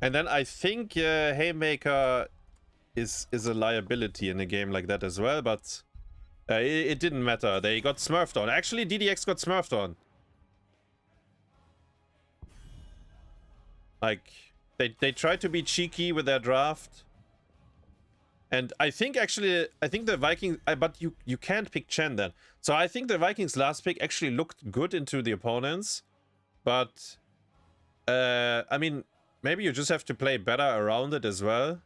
S1: And then I think Haymaker is a liability in a game like that as well, but it didn't matter. They got smurfed on. Actually, DDX got smurfed on. Like, they tried to be cheeky with their draft. And I think actually, the Vikings, but you can't pick Chen then. So I think the Vikings last pick actually looked good into the opponents. But, I mean, maybe you just have to play better around it as well.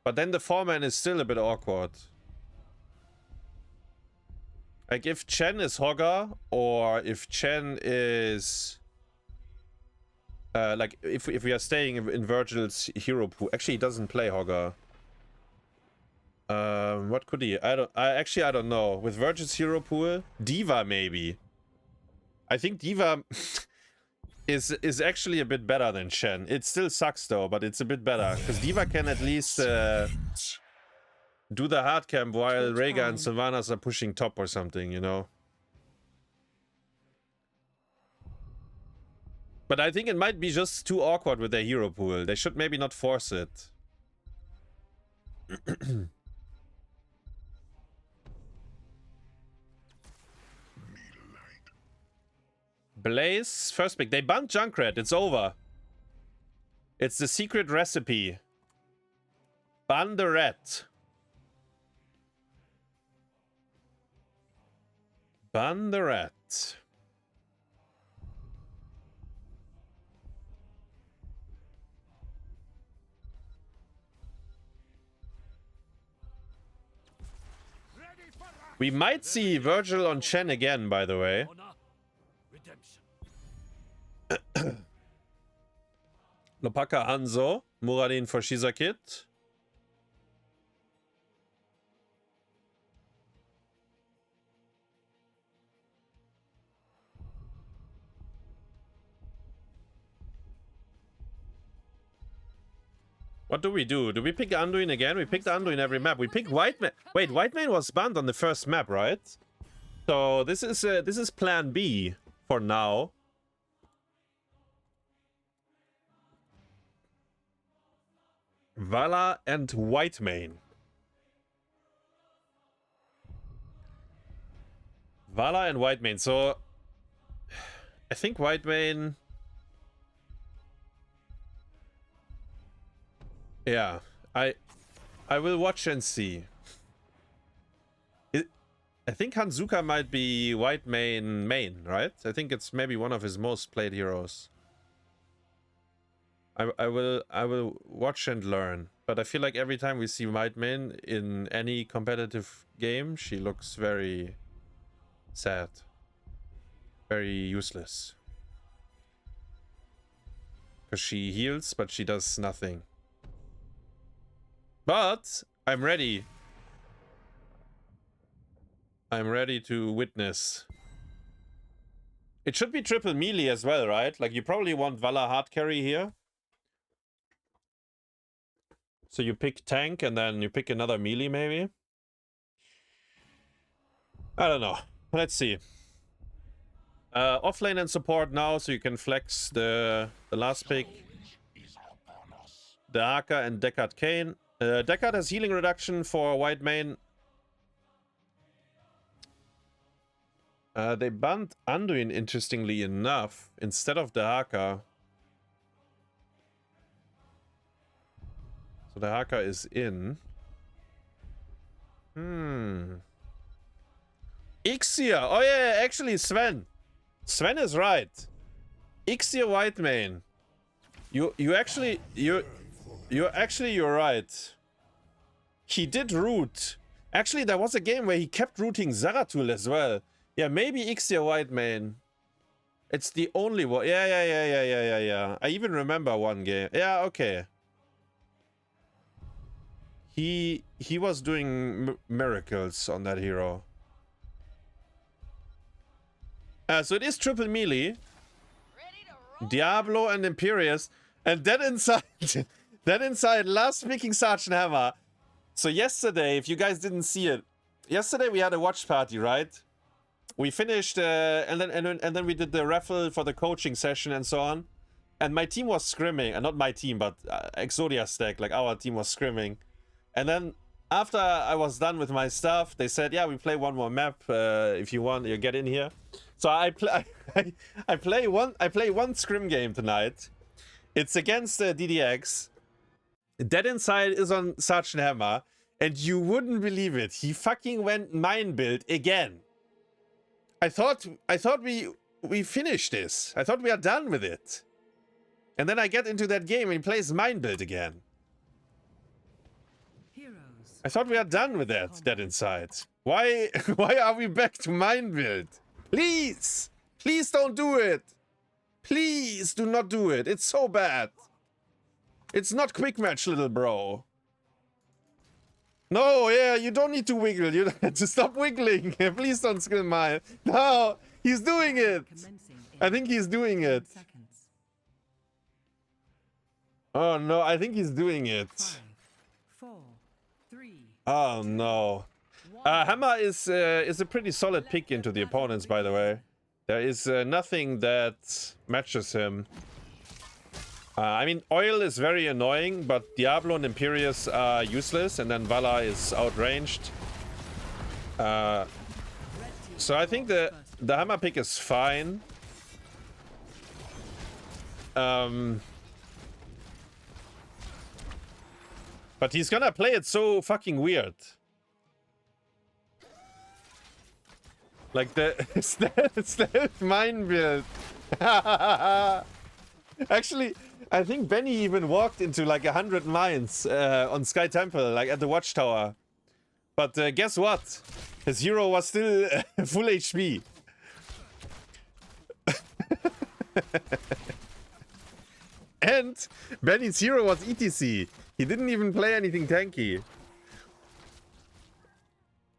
S1: But then the 4-man is still a bit awkward. Like, if Chen is Hogger, or if Chen is... like, if we are staying in Vergil's hero pool... Actually, he doesn't play Hogger. What could he? I don't know. With Vergil's hero pool? Diva, maybe. I think Diva... is actually a bit better than Chen. It still sucks though, but it's a bit better. Because Diva can at least do the hard camp while Rhaegar and Sylvanas are pushing top or something, you know? But I think it might be just too awkward with their hero pool. They should maybe not force it. Blaze, first pick. They banned Junkrat. It's over. It's the secret recipe. Ban the rat. Ban the rat. We might see Vergil on Chen again, by the way. HlopakA Hanzo, Muradin for Shiza. 。What do we do? Do we pick Anduin again? We picked Anduin every map. We pick Whitemane. Wait, Whitemane was banned on the first map, right? So this is plan B for now. Vala and Whitemane. Vala and Whitemane. So I think Whitemane. Yeah, I will watch and see. I think Hanzuka might be Whitemane main, right? I think it's maybe one of his most played heroes. I will watch and learn. But I feel like every time we see Whitemane in any competitive game, she looks very sad. Very useless. Because she heals, but she does nothing. But I'm ready. I'm ready to witness. It should be triple melee as well, right? Like you probably want Vala hard carry here. So you pick tank and then you pick another melee maybe. I don't know. Let's see. Offlane and support now, so you can flex the last pick. Darka and Deckard Kane. Deckard has healing reduction for Whitemane. They banned Anduin, interestingly enough, instead of Darka. So Darka is in. Ixia! Oh yeah, actually Sven. Sven is right. Ixia Whitemane. You're right. He did root. Actually, there was a game where he kept rooting Zeratul as well. Yeah, maybe Ixia Whitemane. It's the only one. Yeah. I even remember one game. Yeah, okay. He was doing miracles on that hero. So it is triple melee. Diablo and Imperius. And then inside, last picking Sergeant Hammer. So yesterday, if you guys didn't see it, yesterday we had a watch party, right? We finished, and then we did the raffle for the coaching session and so on. And my team was scrimming, and not my team, but Exodia stack, like our team was scrimming. And then after I was done with my stuff, they said, "Yeah, we play one more map. If you want, you get in here." So I play one scrim game tonight. It's against DDX. Dead Inside is on Sergeant Hammer, and you wouldn't believe it. He fucking went mine build again. I thought we finished this. I thought we are done with it. And then I get into that game and he plays mine build again. I thought we are done with that, Dead Inside. Why are we back to mine build? Please! Please don't do it! Please do not do it. It's so bad. It's not quick match, little bro. No, yeah, you don't need to wiggle. You have to stop wiggling. Please don't skill mine. No, he's doing it. I think he's doing it. Oh no, I think he's doing it.
S4: 5, 4, 3.
S1: Oh no. Hammer is a pretty solid pick into the opponents, by the way. There is nothing that matches him. I mean, Oil is very annoying, but Diablo and Imperius are useless, and then Vala is outranged. So I think the Hammer pick is fine. But he's gonna play it so fucking weird. Like the stealth mine build. Actually, I think Benny even walked into like 100 mines on Sky Temple, like at the watchtower. But guess what? His hero was still full HP. And Benny's hero was ETC. He didn't even play anything tanky.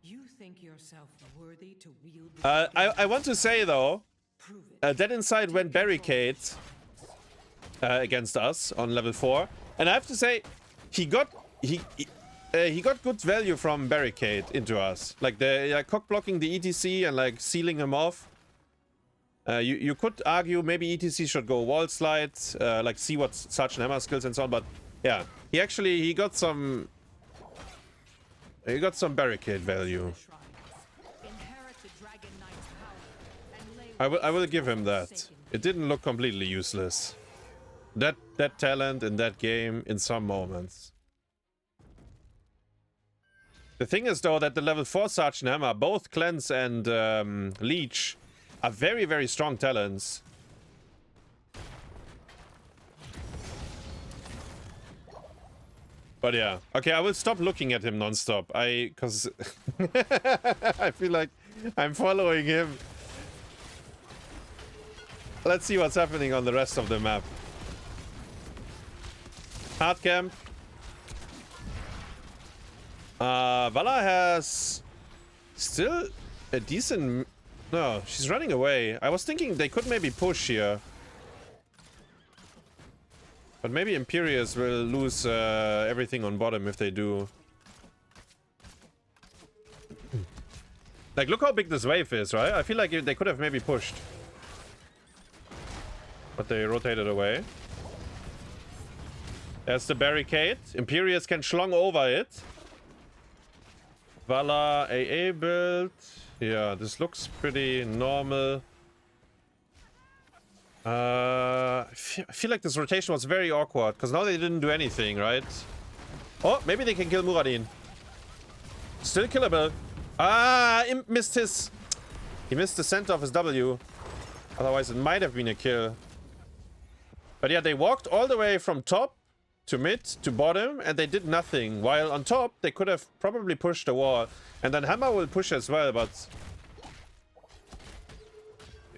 S4: You think yourself worthy to wield the
S1: I want to say though, Dead Inside went barricade against us on level 4. And I have to say, he got good value from barricade into us. Like the cock blocking the ETC and like sealing him off. You could argue maybe ETC should go wall slide, like see what such and hammer skills and so on. But yeah, he got some barricade value. I will give him that. It didn't look completely useless. That talent in that game in some moments. The thing is though that the level 4 Sergeant Hammer, both Cleanse and Leech, are very, very strong talents. But yeah. Okay, I will stop looking at him non-stop. Cause I feel like I'm following him. Let's see what's happening on the rest of the map. Hard camp. Vala has still a decent... No, she's running away. I was thinking they could maybe push here. But maybe Imperius will lose everything on bottom if they do. Like, look how big this wave is, right? I feel like they could have maybe pushed. But they rotated away. There's the barricade. Imperius can schlong over it. Vala AA build. Yeah, this looks pretty normal. I feel like this rotation was very awkward, because now they didn't do anything, right? Oh, maybe they can kill Muradin. Still killable. Ah, Imp missed his... He missed the center of his W. Otherwise, it might have been a kill. But yeah, they walked all the way from top to mid to bottom, and they did nothing. While on top, they could have probably pushed the wall. And then Hammer will push as well, but...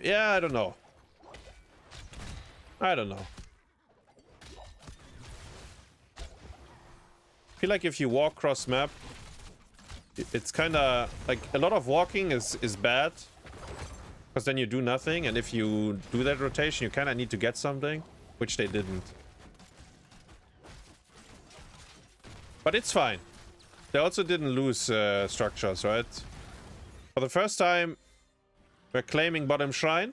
S1: Yeah, I don't know. I don't know. I feel like if you walk cross map, it's kind of like a lot of walking is bad, because then you do nothing, and if you do that rotation, you kind of need to get something, which they didn't. But it's fine. They also didn't lose structures, right? For the first time, we're claiming bottom shrine.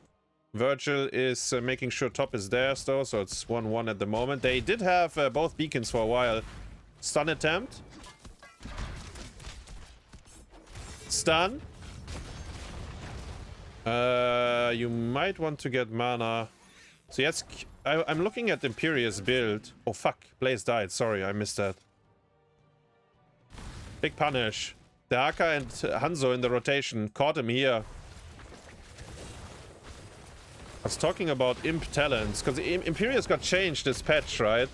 S1: Vergil is making sure top is theirs though, so it's 1-1 at the moment. They did have both beacons for a while. Stun attempt. Stun. You might want to get mana. So yes, I'm looking at Imperius build. Oh fuck, Blaze died. Sorry, I missed that. Big punish. DeHaka and Hanzo in the rotation. Caught him here. I was talking about Imp talents, because Imperius got changed this patch, right?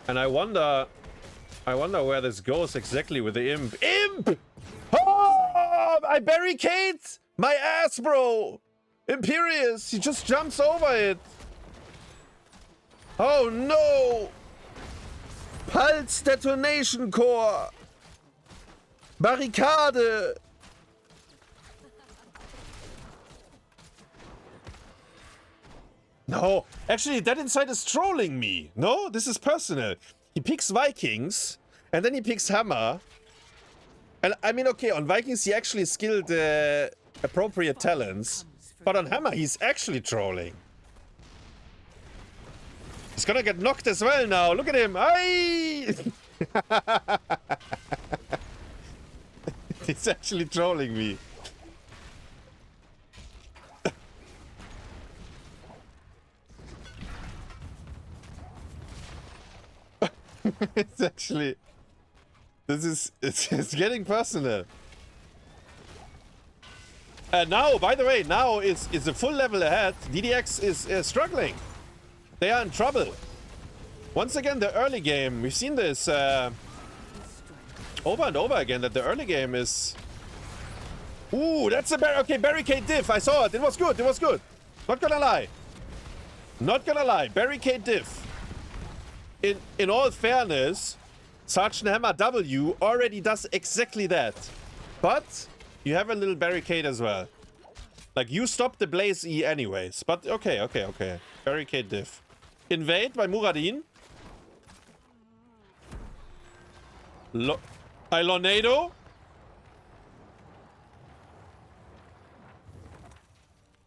S1: And I wonder where this goes exactly with the Imp. Imp! Oh, I barricade my ass, bro! Imperius, he just jumps over it. Oh no! Pulse Detonation Core! Barricade! No, actually, that inside is trolling me. No, this is personal. He picks Vikings, and then he picks Hammer. And I mean, okay, on Vikings he actually skilled appropriate talents. But on Hammer, he's actually trolling. He's gonna get knocked as well now. Look at him. Aye! He's actually trolling me. It's actually... It's getting personal. Now, by the way, now is a full level ahead. DDX is struggling. They are in trouble. Once again, the early game. We've seen this over and over again, that the early game is... Ooh, that's a okay, barricade diff. I saw it. It was good. It was good. Not gonna lie. Not gonna lie. Barricade diff. In all fairness, Sergeant Hammer W already does exactly that. But you have a little barricade as well. Like, you stop the Blaze E anyways. But okay. Barricade diff. Invade by Muradin. Ilonado?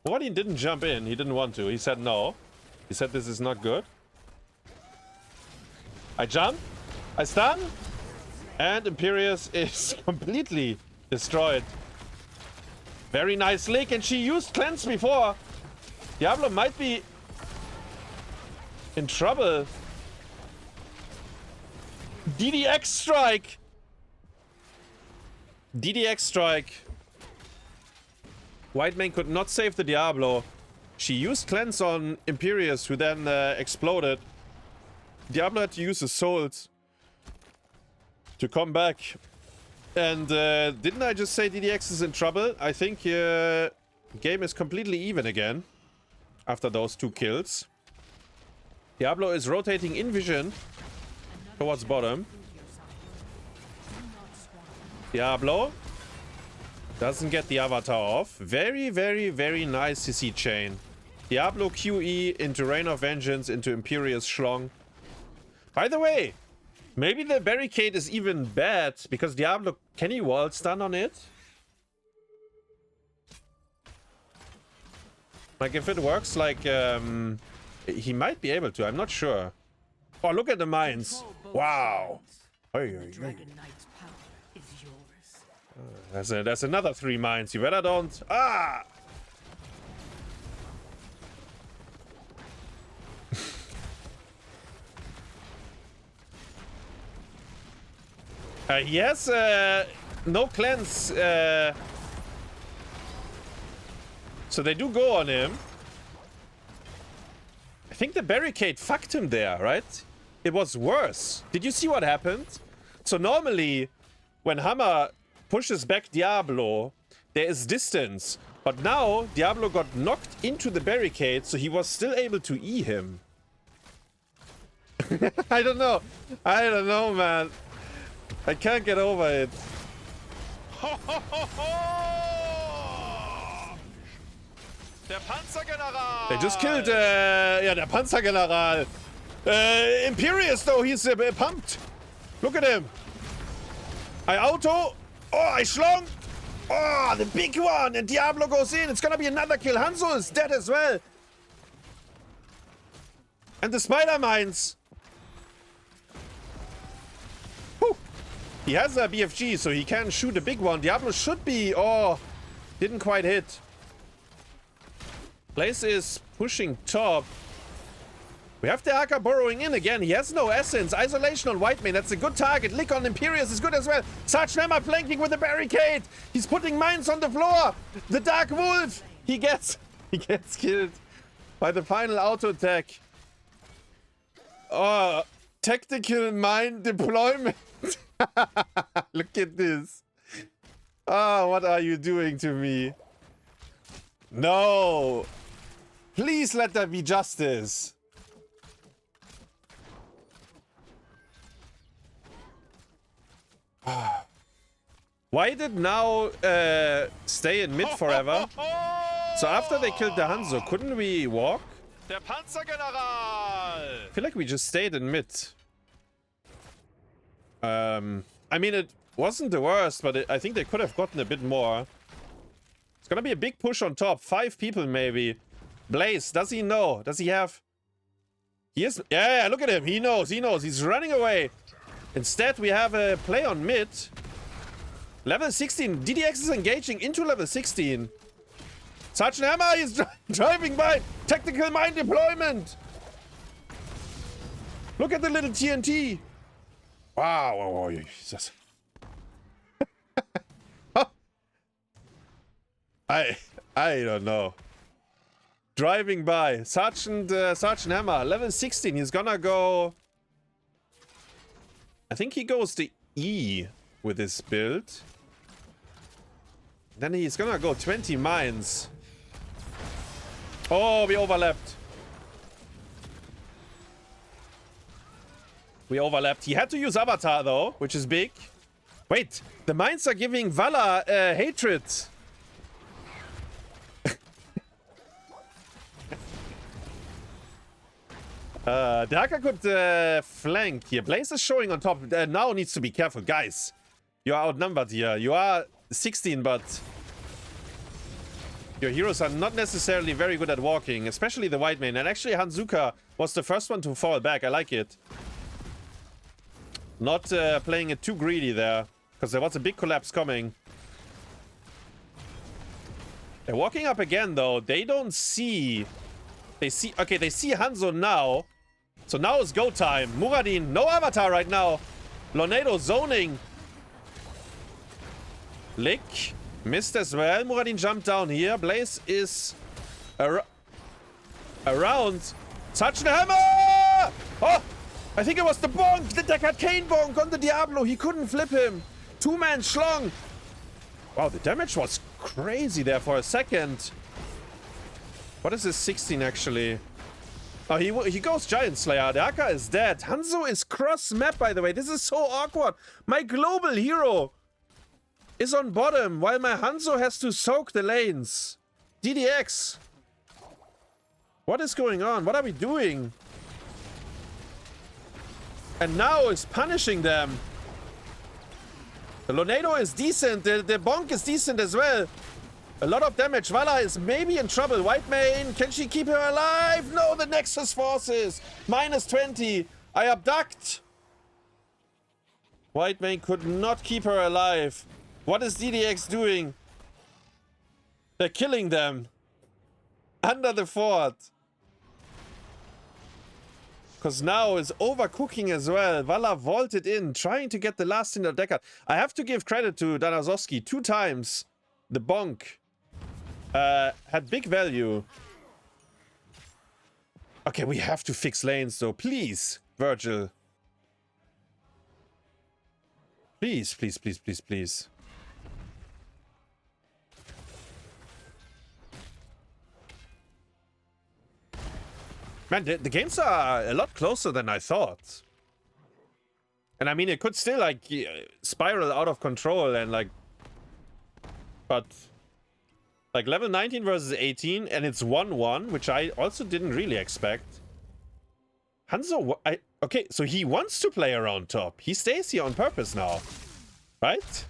S1: What? He didn't jump in. He didn't want to. He said no. He said this is not good. I jump. I stun. And Imperius is completely destroyed. Very nice lick. And she used cleanse before. Diablo might be in trouble. DDX strike. DDX strike. White man could not save the Diablo. She used cleanse on Imperius, who then exploded. Diablo had to use his souls to come back. And didn't I just say DDX is in trouble? I think game is completely even again after those 2 kills. Diablo is rotating in vision towards bottom. Diablo doesn't get the avatar off. Very, very, very nice CC chain. Diablo QE into Reign of Vengeance into Imperius Schlong. By the way, maybe the barricade is even bad because Diablo, can he wall stun on it? Like if it works, like he might be able to. I'm not sure. Oh, look at the mines. Wow.
S4: Dragon Knight's power is yours.
S1: That's another 3 mines. You better don't. Ah! He has no cleanse. So they do go on him. I think the barricade fucked him there, right? It was worse. Did you see what happened? So normally, when Hammer pushes back Diablo, there is distance. But now, Diablo got knocked into the barricade, so he was still able to E him. I don't know. I don't know, man. I can't get over it.
S5: Der Panzergeneral!
S1: They just killed, yeah, der Panzergeneral. Imperius, though, he's pumped. Look at him. I auto. Oh, I schlong. Oh, the big one. And Diablo goes in. It's gonna be another kill. Hanzo is dead as well. And the spider mines. Whew. He has a BFG, so he can shoot a big one. Diablo should be... Oh, didn't quite hit. Blaze is pushing top. We have the Aka burrowing in again. He has no essence. Isolation on White Mane. That's a good target. Lick on Imperius is good as well. Sergeant Hammer flanking with the barricade. He's putting mines on the floor. The Dark Wolf. He gets killed by the final auto attack. Oh, tactical mine deployment. Look at this. Oh, what are you doing to me? No. Please let there be justice. Why did NAO stay in mid forever? So after they killed the Hanzo, couldn't we walk?
S5: Der Panzergeneral!
S1: I feel like we just stayed in mid. I mean, it wasn't the worst, but I think they could have gotten a bit more. It's gonna be a big push on top. 5 people maybe. Blaze, does he know? Does he have... He is... Yeah, look at him. He knows. He knows. He's running away. Instead, we have a play on mid. Level 16. DDX is engaging into level 16. Sergeant Hammer is driving by. Tactical mine deployment. Look at the little TNT. Wow. Oh, Jesus. I don't know. Driving by. Sergeant Hammer, level 16. He's gonna go... I think he goes to E with this build. Then he's gonna go 20 mines. Oh, we overlapped. We overlapped. He had to use Avatar, though, which is big. Wait, the mines are giving Vala hatred. DeHaka could flank here. Blaze is showing on top. Now needs to be careful. Guys, you are outnumbered here. You are 16, but your heroes are not necessarily very good at walking, especially the white main. And actually, Hanzuka was the first one to fall back. I like it. Not playing it too greedy there, because there was a big collapse coming. They're walking up again, though. They don't see... They see... Okay, they see Hanzo now. So now is go time. Muradin, no avatar right now. Lonedo zoning. Lick. Missed as well. Muradin jumped down here. Blaze is... around. Touch the hammer! Oh! I think it was the bonk. The Decade bonk on the Diablo. He couldn't flip him. Two-man schlong. Wow, the damage was crazy there for a second. What is this 16 actually? Oh, he goes Giant Slayer. The Akka is dead. Hanzo is cross map, by the way. This is so awkward. My global hero is on bottom while my Hanzo has to soak the lanes. DDX. What is going on? What are we doing? And now is punishing them. The Lonedo is decent. The bonk is decent as well. A lot of damage. Vala is maybe in trouble. White main, can she keep her alive? No, the Nexus forces. Minus 20. I abduct. White main could not keep her alive. What is DDX doing? They're killing them. Under the fort. Because now is overcooking as well. Vala vaulted in, trying to get the last in the decker. I have to give credit to Darnassovsky. 2 times. The bonk. Had big value. Okay, we have to fix lanes though. Please, Vergil. Please, please, please, please, please. Man, the games are a lot closer than I thought. And I mean, it could still like spiral out of control and like... But... Like level 19 versus 18 and it's 1-1, which I also didn't really expect. Hanzo, okay, so he wants to play around top. He stays here on purpose now, right?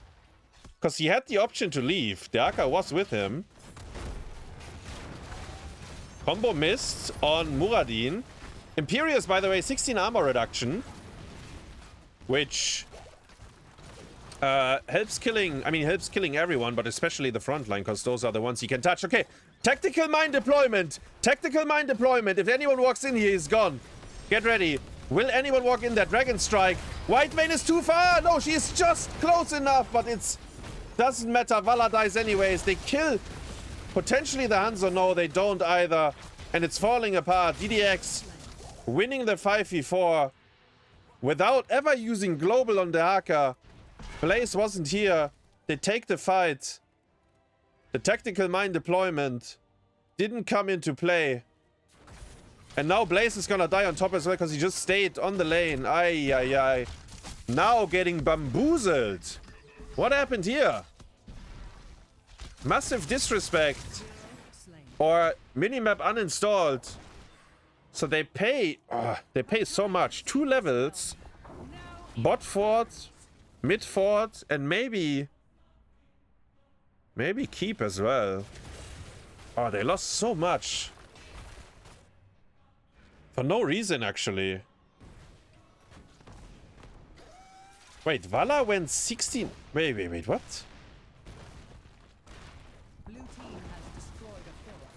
S1: Because he had the option to leave. The Akka was with him. Combo missed on Muradin. Imperious, by the way, 16 armor reduction. Which... helps killing everyone, but especially the front line, because those are the ones he can touch. Okay, tactical mine deployment. Tactical mine deployment. If anyone walks in here, he's gone. Get ready. Will anyone walk in there? Dragon Strike. White main is too far. No, she is just close enough, but it's... Doesn't matter. Vala dies anyways. They kill potentially the Hanzo. No, they don't either. And it's falling apart. DDX winning the 5v4 without ever using global on the Haka. Blaze wasn't here. They take the fight. The tactical mine deployment didn't come into play. And now Blaze is gonna die on top as well because he just stayed on the lane. Ay, ay, ay. Now getting bamboozled. What happened here? Massive disrespect. Or minimap uninstalled. So they pay so much. 2 levels. Bot fort. Mid fort and maybe keep as well. Oh, they lost so much. For no reason, actually. Wait, Vala went 16... Wait, what?
S4: Blue team has destroyed a fort.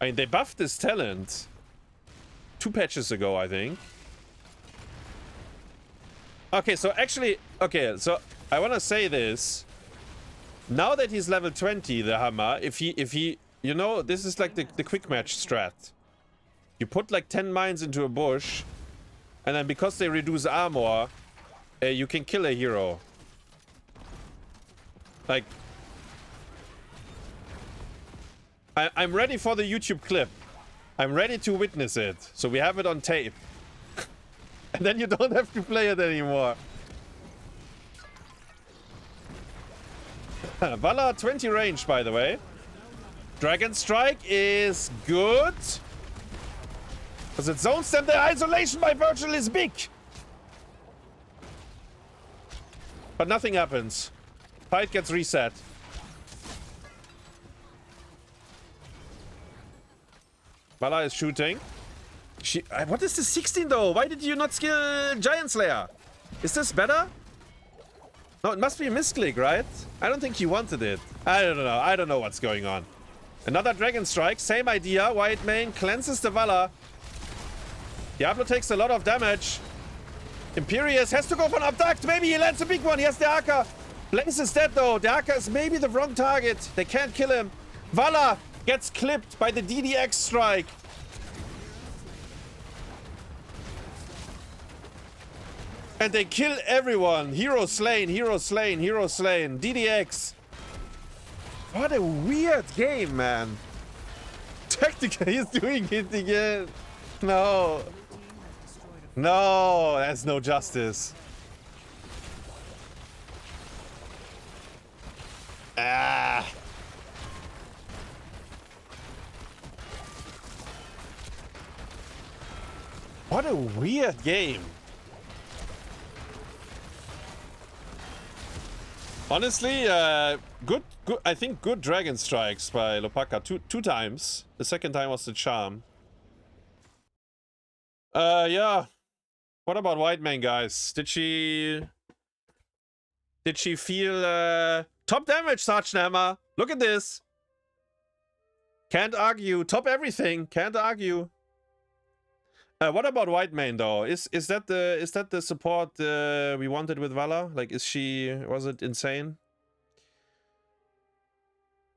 S1: I mean, they buffed this talent 2 patches ago, I think. Okay, so actually... Okay, so I want to say this. Now that he's level 20, the Hammer, if he... You know, this is like the quick match strat. You put like 10 mines into a bush, and then because they reduce armor, you can kill a hero. Like... I'm ready for the YouTube clip. I'm ready to witness it. So we have it on tape. And then you don't have to play it anymore. Vala 20 range, by the way. Dragon Strike is good. Because it zones them, the isolation by Vergil is big. But nothing happens. Fight gets reset. Vala is shooting. What is the 16 though? Why did you not skill Giant Slayer? Is this better? No, it must be a misclick, right? I don't think he wanted it. I don't know. I don't know what's going on. Another Dragon Strike. Same idea. White Mane cleanses the Vala. Diablo takes a lot of damage. Imperius has to go for an abduct. Maybe he lands a big one. He has the Arca. Blaze is dead though. The Arca is maybe the wrong target. They can't kill him. Vala gets clipped by the DDX strike. And they kill everyone. Hero slain, hero slain, hero slain. DDX. What a weird game, man. Technically, he's doing it again. No. No, that's no justice. Ah. What a weird game. Honestly, good. I think good Dragon Strikes by HlopakA two times. The second time was the charm. Yeah. What about White Mane, guys? Did she feel top damage, Sarchnammer? Look at this. Can't argue. Top everything. Can't argue. What about White Mane though? Is that the support we wanted with Vala? Like, was it insane?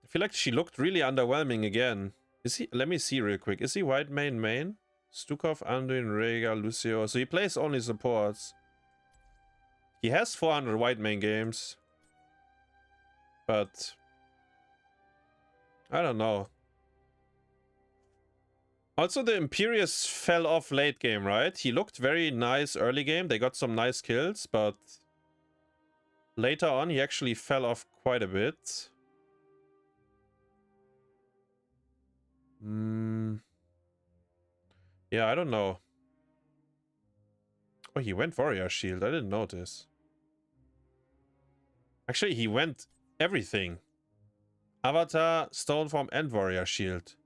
S1: I feel like she looked really underwhelming again. Is he? Let me see real quick. Is he White Mane main? Stukov, Anduin, Rhaegar, Lucio. So he plays only supports. He has 400 White Mane games, but I don't know. Also, the Imperius fell off late game, right? He looked very nice early game. They got some nice kills, but later on, he actually fell off quite a bit. Yeah, I don't know. Oh, he went Warrior Shield. I didn't notice. Actually, he went everything. Avatar, Stoneform, and Warrior Shield.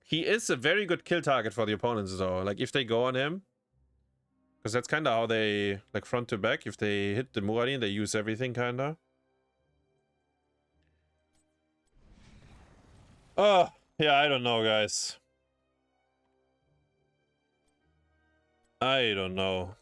S1: He is a very good kill target for the opponents, though. Like, if they go on him. Because that's kind of how they, like, front to back. If they hit the Muradin, they use everything, kind of. Oh, yeah, I don't know, guys. I don't know.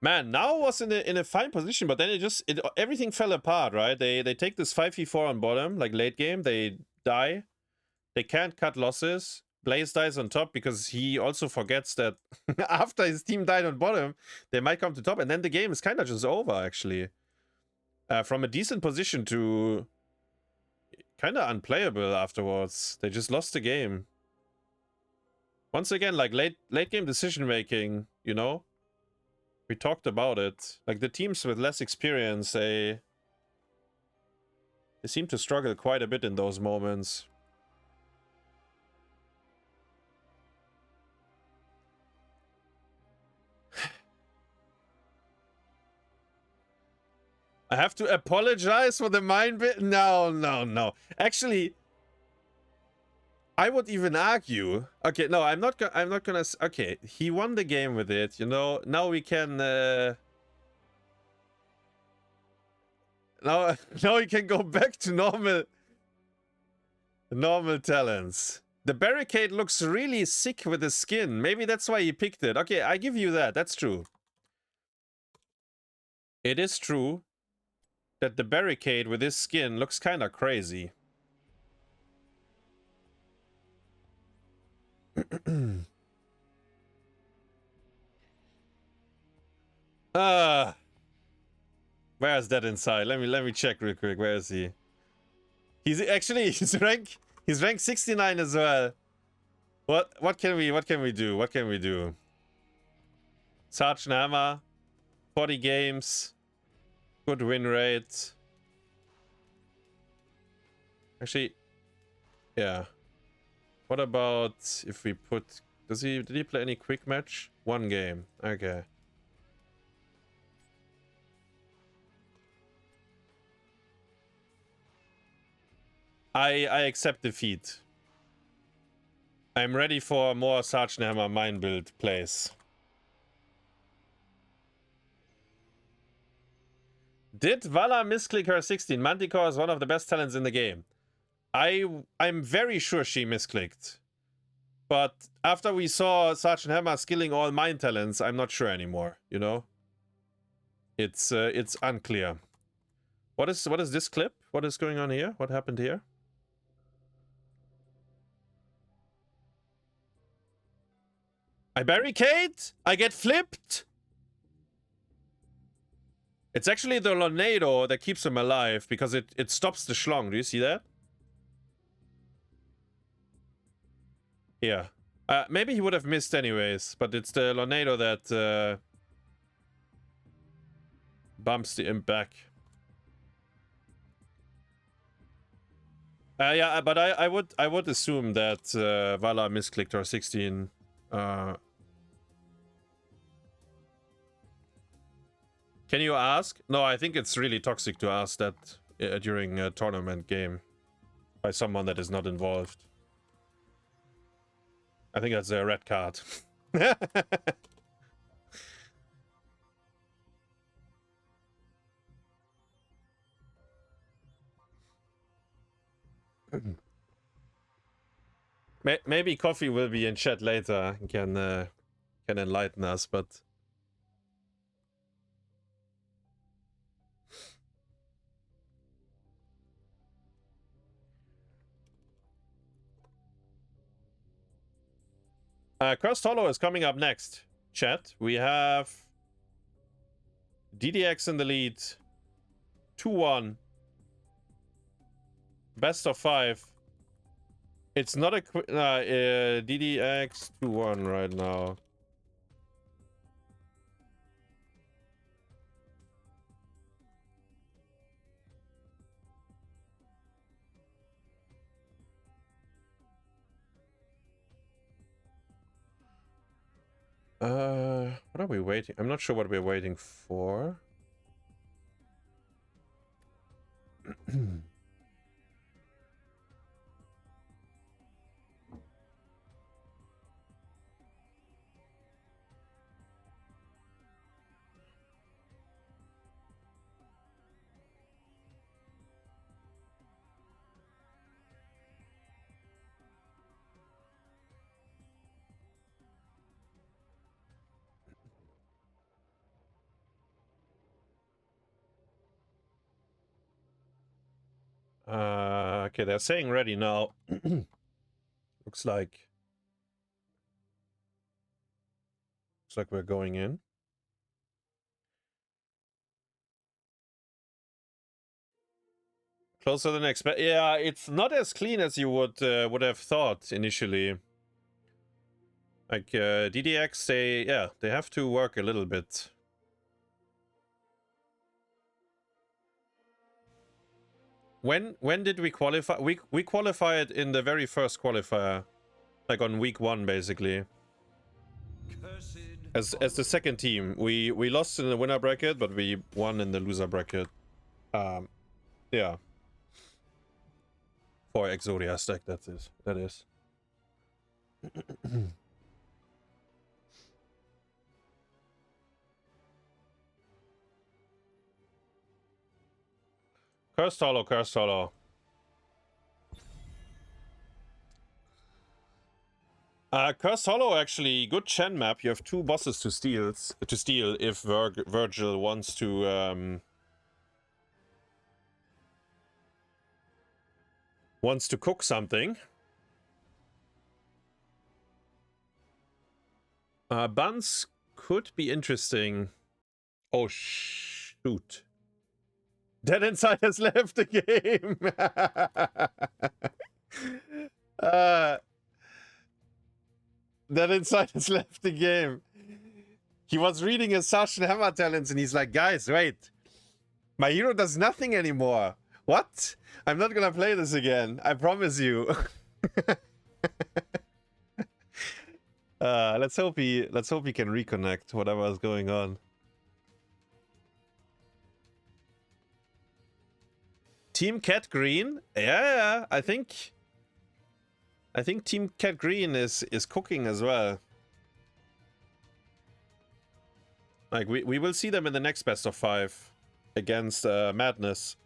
S1: Man, now was in a fine position, but then everything fell apart, right? They take this 5v4 on bottom, like late game, they die. They can't cut losses. Blaze dies on top because he also forgets that after his team died on bottom, they might come to top, and then the game is kind of just over, actually. From a decent position to kind of unplayable afterwards. They just lost the game. Once again, like late game decision making, you know? We talked about it. Like the teams with less experience, they seem to struggle quite a bit in those moments. I have to apologize for the mind bit? No, no, no. Actually, I would even argue. Okay, no, I'm not gonna. Okay, he won the game with it. You know, now we can. Now we can go back to normal talents. The barricade looks really sick with the skin. Maybe that's why he picked it. Okay, I give you that. That's true. It is true that the barricade with his skin looks kind of crazy. Where is that inside? Let me check real quick. Where is he? He's actually his rank He's ranked 69 as well. What can we do? What can we do? Sergeant Hammer, 40 games, good win rate. Actually, yeah. What about if we put... did he play any quick match? One game. Okay. I accept defeat. I'm ready for more Sergeant Hammer mine build plays. Did Vala misclick her 16? MrTyCo is one of the best talents in the game. I'm very sure she misclicked. But after we saw Sergeant Hammer skilling all mine talents, I'm not sure anymore, you know? It's unclear. What is this clip? What is going on here? What happened here? I barricade? I get flipped? It's actually the Tornado that keeps him alive because it stops the schlong. Do you see that? Yeah. Maybe he would have missed anyways, but it's the Tornado that bumps the imp back. Yeah, but I would assume that Vala misclicked her 16. Can you ask? No, I think it's really toxic to ask that during a tournament game by someone that is not involved. I think that's a red card. Maybe Coffee will be in chat later and can enlighten us, but... Cursed Hollow is coming up next. Chat, we have DDX in the lead. 2-1. Best of 5. It's not a DDX 2-1 right now. What are we waiting? I'm not sure what we're waiting for. Okay, they're saying ready now. Looks like we're going in. Closer than expected. Yeah, it's not as clean as you would have thought initially. Like DDX, they have to work a little bit. When did we qualify? We qualified in the very first qualifier, like on week 1 basically. As the second team, we lost in the winner bracket, but we won in the loser bracket. Yeah. For Exodia stack, that is. Cursed Hollow, Cursed Hollow. Cursed Hollow, actually, good Chen map. You have 2 bosses to steal if Vergil wants to cook something. Buns could be interesting. Oh shoot. Dead Inside has left the game. That inside has left the game. He was reading his Sasha Hammer talents and he's like, guys, wait. My hero does nothing anymore. What? I'm not gonna play this again. I promise you. Let's hope he can reconnect whatever is going on. Team Cat Green? Yeah, I think Team Cat Green is cooking as well. Like we will see them in the next best of 5 against Madness.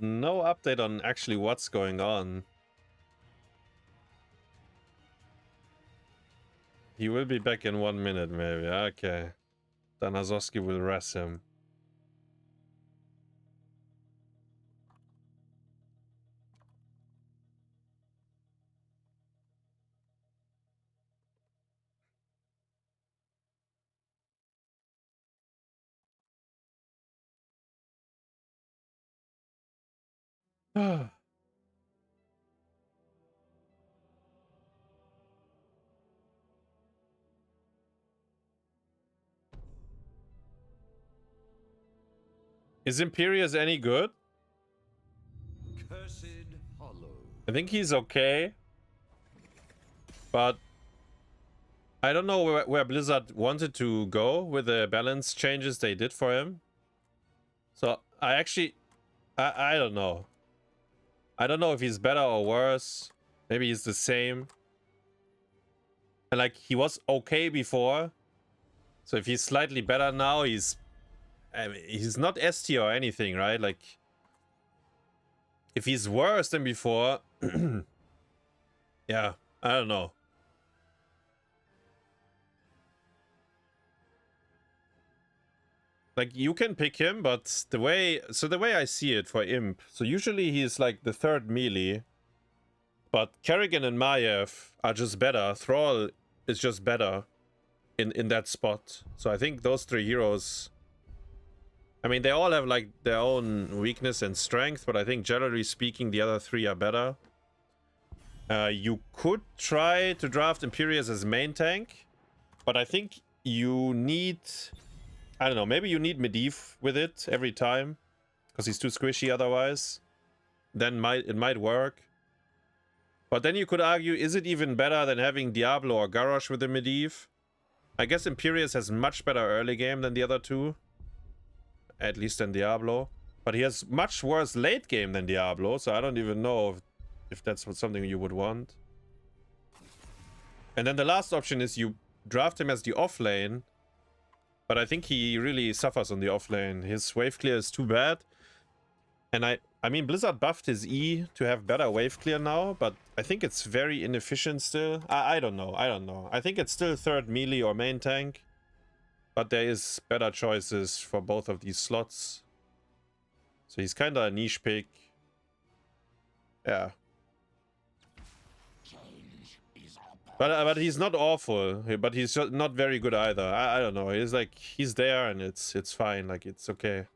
S1: No update on actually what's going on. He will be back in 1 minute, maybe. Okay. Darnassovsky will rest him. Is Imperius any good?
S3: Cursed hollow.
S1: I think he's okay. But I don't know where Blizzard wanted to go with the balance changes they did for him. So I don't know. I don't know if he's better or worse. Maybe he's the same. And like he was okay before. So if he's slightly better now, I mean, he's not S tier or anything, right? Like if he's worse than before, yeah, I don't know. Like you can pick him, but the way I see it for Imp, so usually he's like the 3rd melee, but Kerrigan and Maiev are just better. Thrall is just better in that spot. So I think those 3 heroes, I mean, they all have like their own weakness and strength, but I think generally speaking the other 3 are better. You could try to draft Imperius as main tank, but I think you need, I don't know, maybe you need Medivh with it every time, because he's too squishy otherwise. Then it might work. But then you could argue, is it even better than having Diablo or Garrosh with the Medivh? I guess Imperius has much better early game than the other 2. At least than Diablo. But he has much worse late game than Diablo, so I don't even know if that's something you would want. And then the last option is you draft him as the off lane. But I think he really suffers on the off lane. His wave clear is too bad. And I mean, Blizzard buffed his E to have better wave clear now, but I think it's very inefficient still. I don't know. I think it's still 3rd melee or main tank. But there is better choices for both of these slots. So he's kind of a niche pick. Yeah. But he's not awful. But he's not very good either. I don't know. He's there and it's fine. Like it's okay.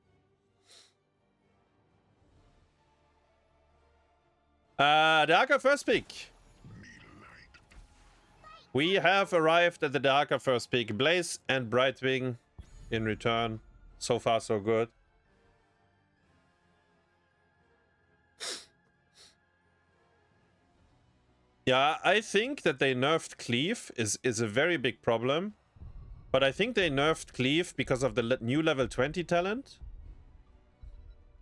S1: The Arca first pick. We have arrived at the Darker first pick. Blaze and Brightwing in return. So far, so good. Yeah, I think that they nerfed Cleave is a very big problem. But I think they nerfed Cleave because of the new level 20 talent.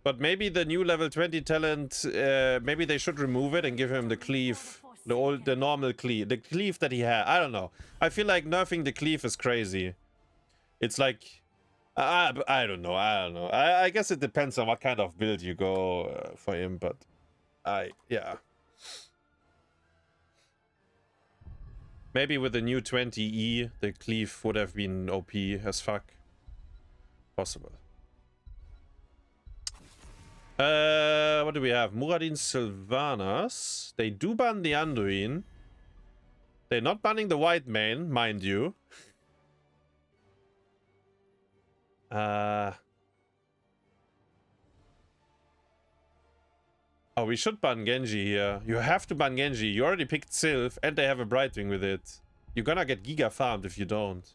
S1: But maybe the new level 20 talent, maybe they should remove it and give him the Cleave. The normal cleave, the cleave that he had. I don't know. I feel like nerfing the cleave is crazy. It's like, I don't know. I guess it depends on what kind of build you go for him, but yeah. Maybe with the new 20E, the cleave would have been OP as fuck. Possible. What do we have? Muradin Sylvanas. They do ban the Anduin. They're not banning the white main, mind you. Oh, we should ban Genji here. You have to ban Genji. You already picked Sylph, and they have a Brightwing with it. You're gonna get Giga farmed if you don't.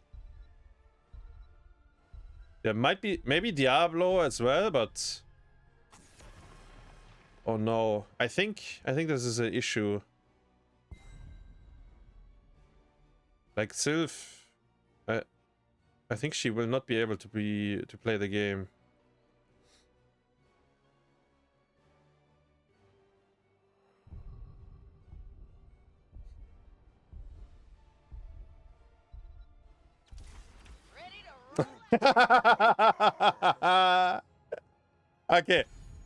S1: There might be maybe Diablo as well, but oh no, I think this is an issue. Like Sylph, I think she will not be able to play the game. Okay,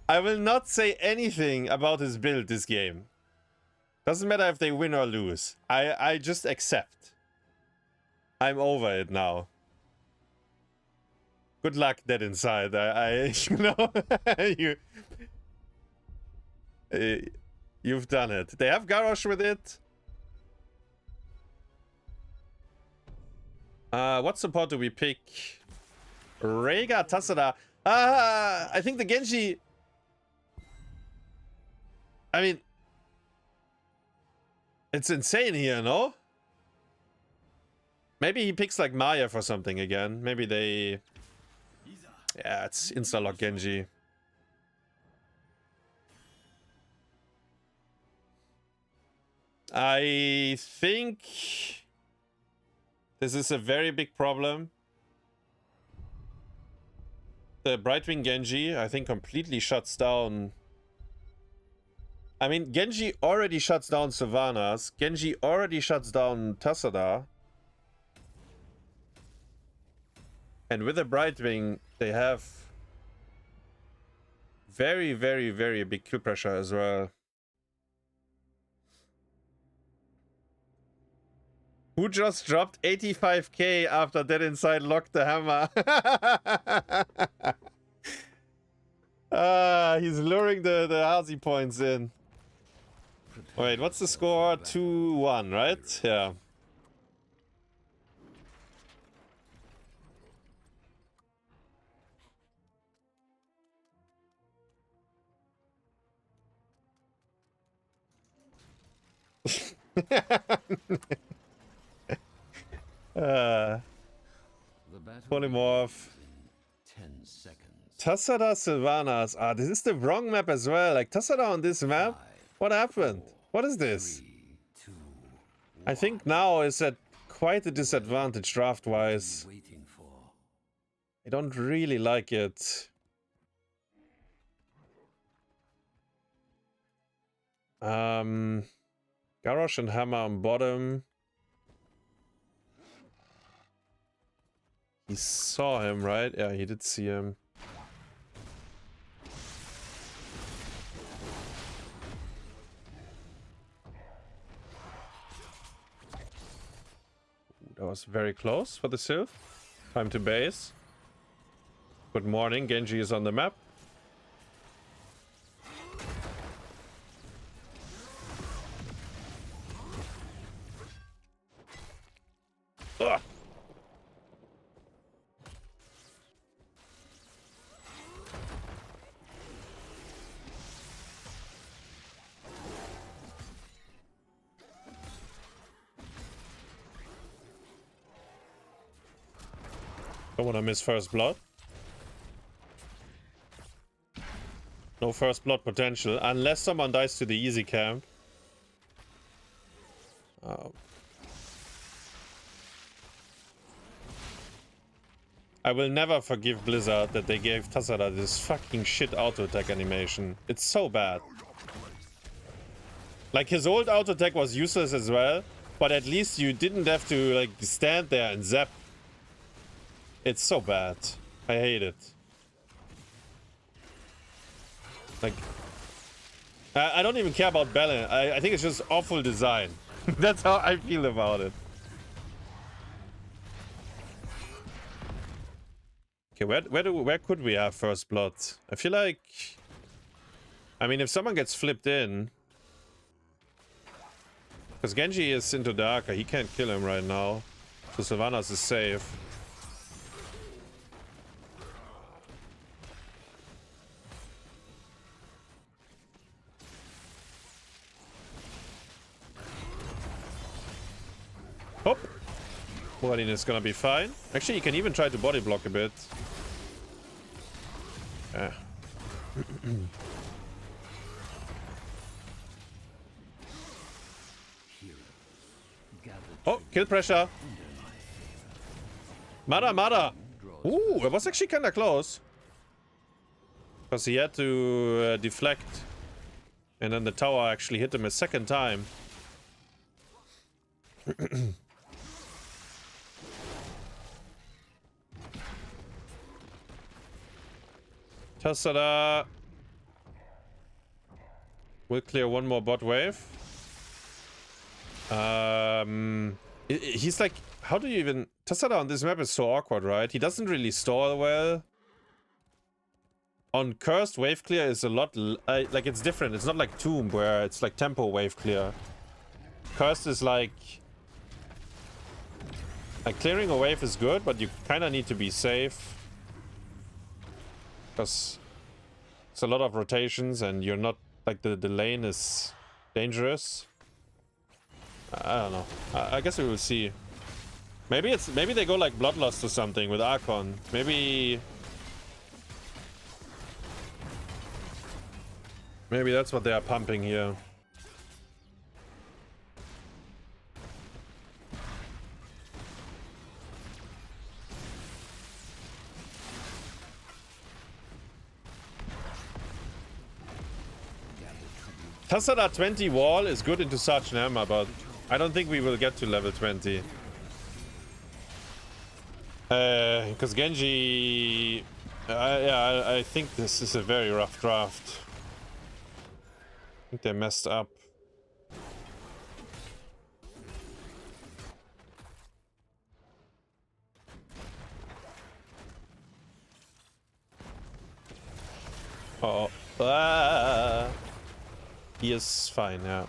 S1: I will not say anything about his build this game. Doesn't matter if they win or lose. I just accept. I'm over it now. Good luck, Dead Inside. You know, you've done it. They have Garrosh with it. What support do we pick? Rhaegar, Tassadar. I think the Genji... I mean... It's insane here, no? Maybe he picks like Maya for something again. Maybe they... Yeah, it's insta-lock Genji. I think... This is a very big problem. The Brightwing Genji, I think, completely shuts down... I mean, Genji already shuts down Sylvanas. Genji already shuts down Tassadar. And with the Brightwing, they have very, very, very big kill pressure as well. Who just dropped 85k after Dead Inside locked the hammer? He's luring the Hazi points in. Wait, what's the score? 2-1, right? Yeah. Polymorph.
S3: 10 seconds.
S1: Tassadar Sylvanas. Ah, this is the wrong map as well. Like, Tassadar on this map? What happened? What is this?
S3: 3, 2,
S1: I think now is at quite a disadvantage draft-wise.
S3: waiting for.
S1: I don't really like it. Garrosh and Hammer on bottom. He saw him, right? Yeah, he did see him. That was very close for the Sylph. Time to base. Good morning, Genji is on the map. Ugh. Don't want to miss first blood. No first blood potential unless someone dies to the easy camp. I will never forgive Blizzard that they gave Tassadar this fucking shit auto attack animation. It's so bad. Like, his old auto attack was useless as well, but at least you didn't have to like stand there and zap. It's so bad. I hate it. Like, I don't even care about balance. I think it's just awful design. That's how I feel about it. Okay, where could we have first blood? I feel like I mean, if someone gets flipped in... Because Genji is into Darker, he can't kill him right now. So Sylvanas is safe. Hop! Muradin is gonna be fine. Actually, you can even try to body block a bit. Yeah. Oh, kill pressure. Mada. Ooh, it was actually kind of close. Because he had to deflect. And then the tower actually hit him a second time. Tassada will clear one more bot wave. He's like, how do you even... Tassada on this map is so awkward, right? He doesn't really stall well. On Cursed, wave clear is a lot... like, it's different. It's not like Tomb, where it's like tempo wave clear. Cursed is like... Like, clearing a wave is good, but you kind of need to be safe. Because it's a lot of rotations and you're not... Like, the lane is dangerous. I don't know. I guess we will see. Maybe they go like Bloodlust or something with Archon. Maybe that's what they are pumping here. Tassada 20 wall is good into such Nama, but I don't think we will get to level 20. Because Genji... yeah, I think this is a very rough draft. I think they messed up. Uh-oh. Ah! He is fine, yeah.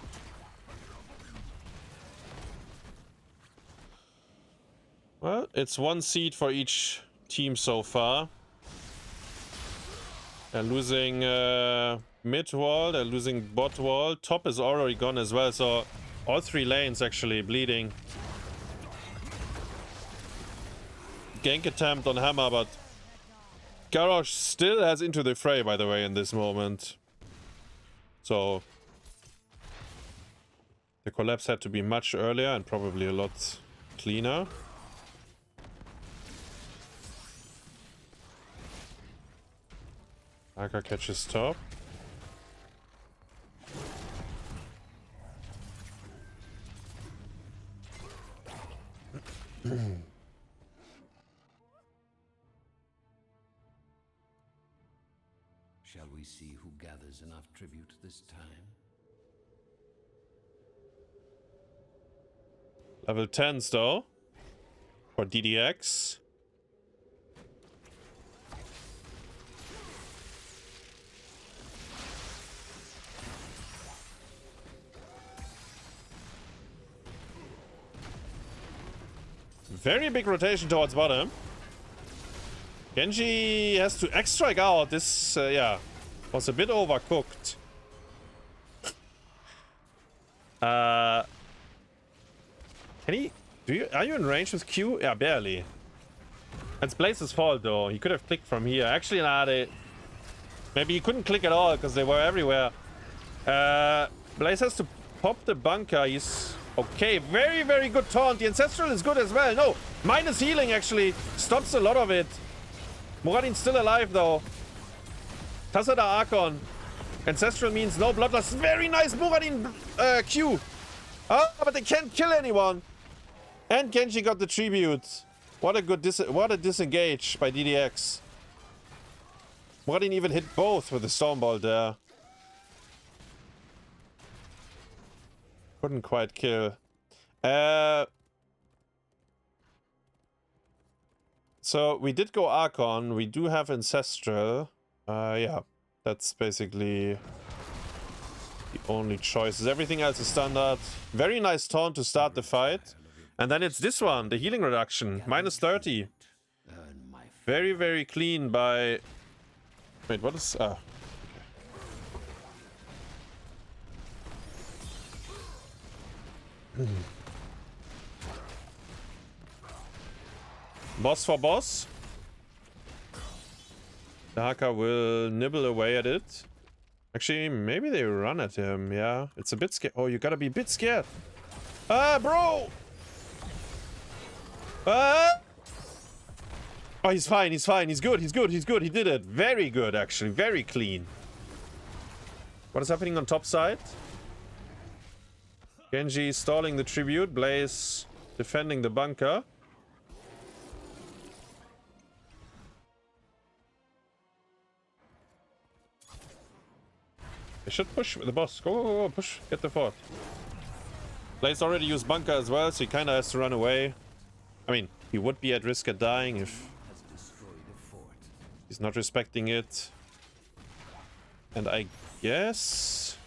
S1: Well, it's one seed for each team so far. They're losing mid wall, they're losing bot wall. Top is already gone as well, so all three lanes actually bleeding. Gank attempt on Hammer, but DeDDX still has into the fray, by the way, in this moment. So the collapse had to be much earlier and probably a lot cleaner. Aka catches top.
S3: Shall we see who gathers enough tribute this time?
S1: Level 10s though. For DDX. Very big rotation towards bottom. Genji has to X-strike out. This, yeah, was a bit overcooked. Can he... Are you in range with Q? Yeah, barely. It's Blaze's fault, though. He could have clicked from here. Actually, nah, maybe he couldn't click at all, because they were everywhere. Blaze has to pop the bunker. He's... Okay, very, very good taunt. The Ancestral is good as well. No, minus healing actually stops a lot of it. Muradin's still alive though. Tassada Archon. Ancestral means no Bloodlust. Very nice Muradin Q. Ah, but they can't kill anyone. And Genji got the tribute. What a good disengage by DDX. Muradin even hit both with the Stormbolt there. Couldn't quite kill. So we did go Archon. We do have Ancestral. Yeah, that's basically only choices. Everything else is standard. Very nice taunt to start the fight. And then it's this one, the healing reduction. Minus 30. Very, very clean by... Wait, what is... Ah. Boss for boss. The Haka will nibble away at it. Actually, maybe they run at him. Yeah, it's a bit scared. Oh, you gotta be a bit scared. Ah, bro! Ah! Oh, he's fine. He's fine. He's good. He's good. He's good. He did it. Very good, actually. Very clean. What is happening on top side? Genji stalling the tribute. Blaze defending the bunker. They should push the boss. Go, go, go, push. Get the fort. Blaze already used bunker as well, so he kind of has to run away. I mean, he would be at risk of dying if he's not respecting it. And I guess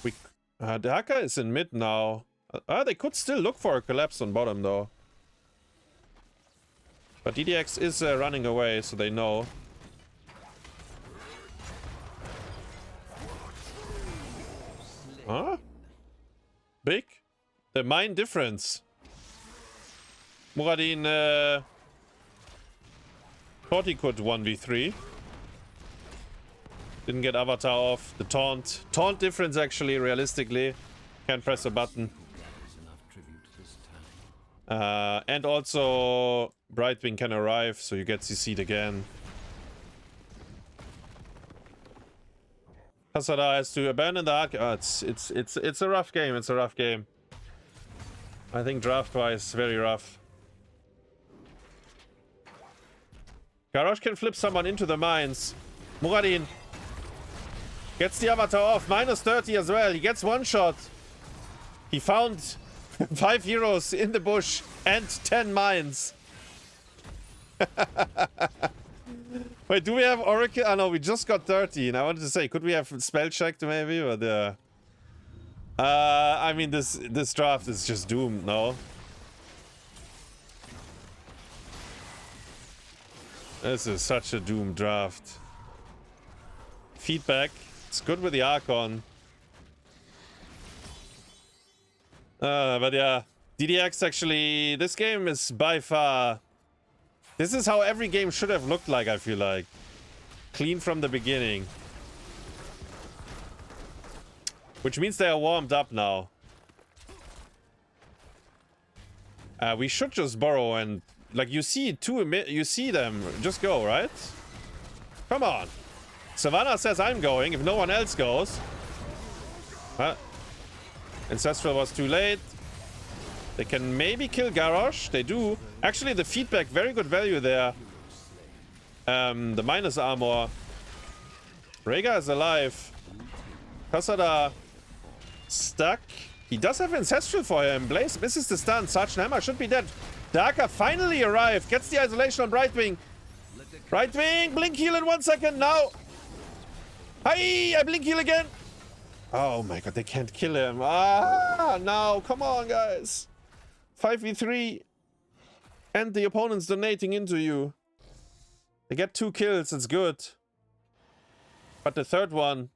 S1: we... the Haka is in mid now. They could still look for a collapse on bottom though. But DDX is running away, so they know. Huh? Big? The mine difference. Muradin thought he could 1v3. Didn't get Avatar off. The taunt. Taunt difference actually, realistically. Can't press a button. And also Brightwing can arrive, so you get CC'd again. Hasada has to abandon the arc. Oh, it's a rough game. It's a rough game. I think draft-wise, very rough. Garrosh can flip someone into the mines. Muradin gets the Avatar off. Minus 30 as well. He gets one shot. He found 5 heroes in the bush and 10 mines. Wait, do we have Oracle? Oh no, we just got 13. I wanted to say, could we have spell checked maybe? But I mean, this draft is just doomed, no? This is such a doomed draft. Feedback. It's good with the Archon. But yeah, DDX actually, this game is by far... This is how every game should have looked like, I feel like. Clean from the beginning. Which means they are warmed up now. We should just borrow and... Like, you see you see them. Just go, right? Come on. Savannah says I'm going if no one else goes. Huh? Ancestral was too late. They can maybe kill Garrosh. They do. Actually, the feedback, very good value there. The minus armor. Rhaegar is alive. Kasada stuck. He does have Ancestral for him. Blaze misses the stun. Sergeant Hammer should be dead. Darker finally arrived. Gets the isolation on Brightwing. Brightwing, blink heal in 1 second. Now. Hi, I blink heal again. Oh my god, they can't kill him. Ah, now. Come on, guys. 5v3. And the opponent's donating into you. They get 2 kills. It's good. But the third one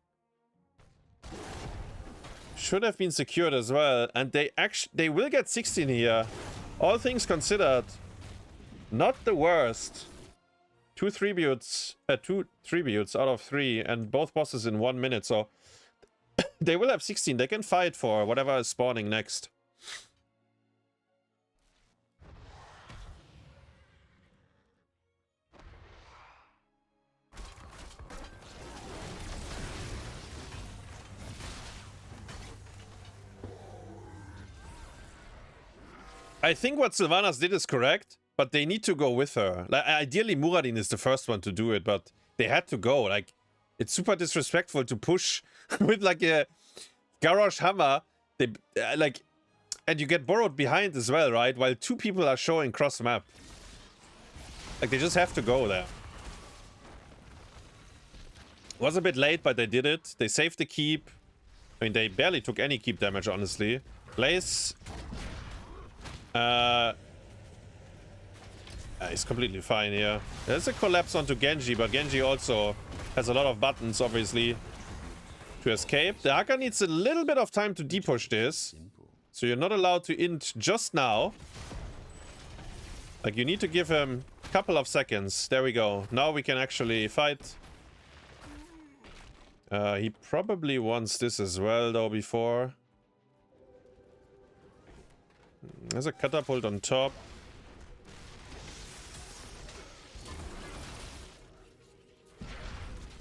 S1: should have been secured as well. And they will get 16 here. All things considered, not the worst. 2 tributes out of 3, and both bosses in 1 minute. So they will have 16. They can fight for whatever is spawning next. I think what Sylvanas did is correct, but they need to go with her. Like, ideally, Muradin is the first one to do it, but they had to go. Like, it's super disrespectful to push with like a Garrosh hammer. They like, and you get borrowed behind as well, right? While 2 people are showing cross map. Like, they just have to go there. Was a bit late, but they did it. They saved the keep. I mean, they barely took any keep damage, honestly. Blaze... he's completely fine here. There's a collapse onto Genji, but Genji also has a lot of buttons, obviously, to escape. The Haka needs a little bit of time to depush this. So you're not allowed to int just now. Like, you need to give him a couple of seconds. There we go. Now we can actually fight. He probably wants this as well, though, before. There's a catapult on top.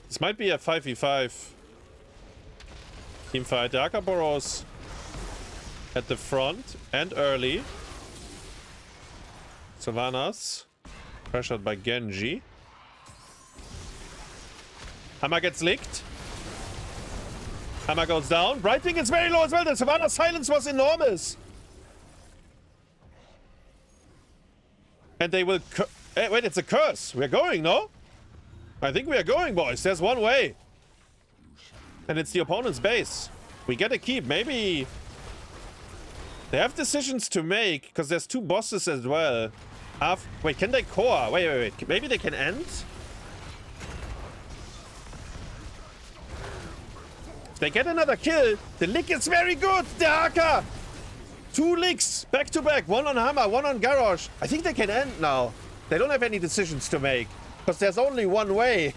S1: This might be a 5v5 team fight. The Akaboros at the front and early. Sylvanas pressured by Genji. Hammer gets licked. Hammer goes down. Brightwing is very low as well. The Sylvanas silence was enormous. And they will... Hey, wait, it's a curse. We're going, no? I think we are going, boys. There's one way. And it's the opponent's base. We get a keep. Maybe... They have decisions to make, because there's two bosses as well. Wait, can they core? Wait. Maybe they can end? If they get another kill, the lick is very good. The Haka! 2 licks back to back. One on Hammer, one on GaRoche. I think they can end now. They don't have any decisions to make. Because there's only one way.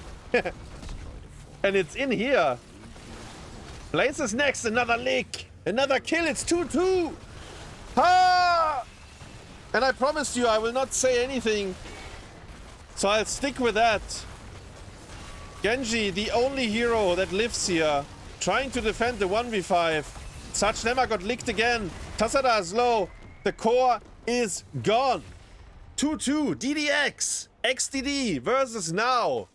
S1: And it's in here. Blaze is next. Another lick. Another kill. It's 2-2. Ah! And I promised you I will not say anything. So I'll stick with that. Genji, the only hero that lives here. Trying to defend the 1v5. Sachnema got licked again. Tasada is low. The core is gone. 2-2. DDX. XDD versus NAO.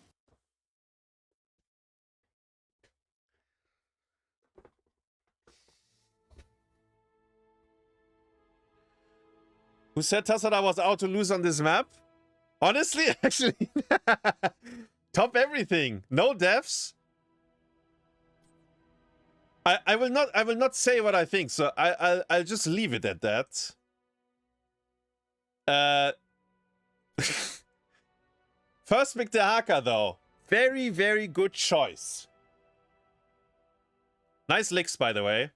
S1: Who said Tasada was out to lose on this map? Honestly, actually. Top everything. No deaths. I will not say what I think, so I'll just leave it at that. First pick the Haka, though. Very, very good choice. Nice licks, by the way.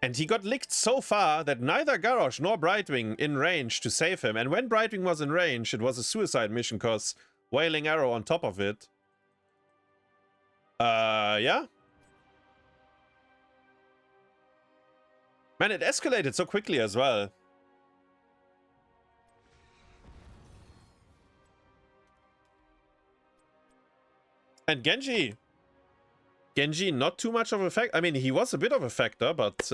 S1: And he got licked so far that neither GaRoche nor Brightwing in range to save him. And when Brightwing was in range, it was a suicide mission because Wailing Arrow on top of it. Yeah. Man, it escalated so quickly as well. And Genji, not too much of a factor. I mean, he was a bit of a factor, but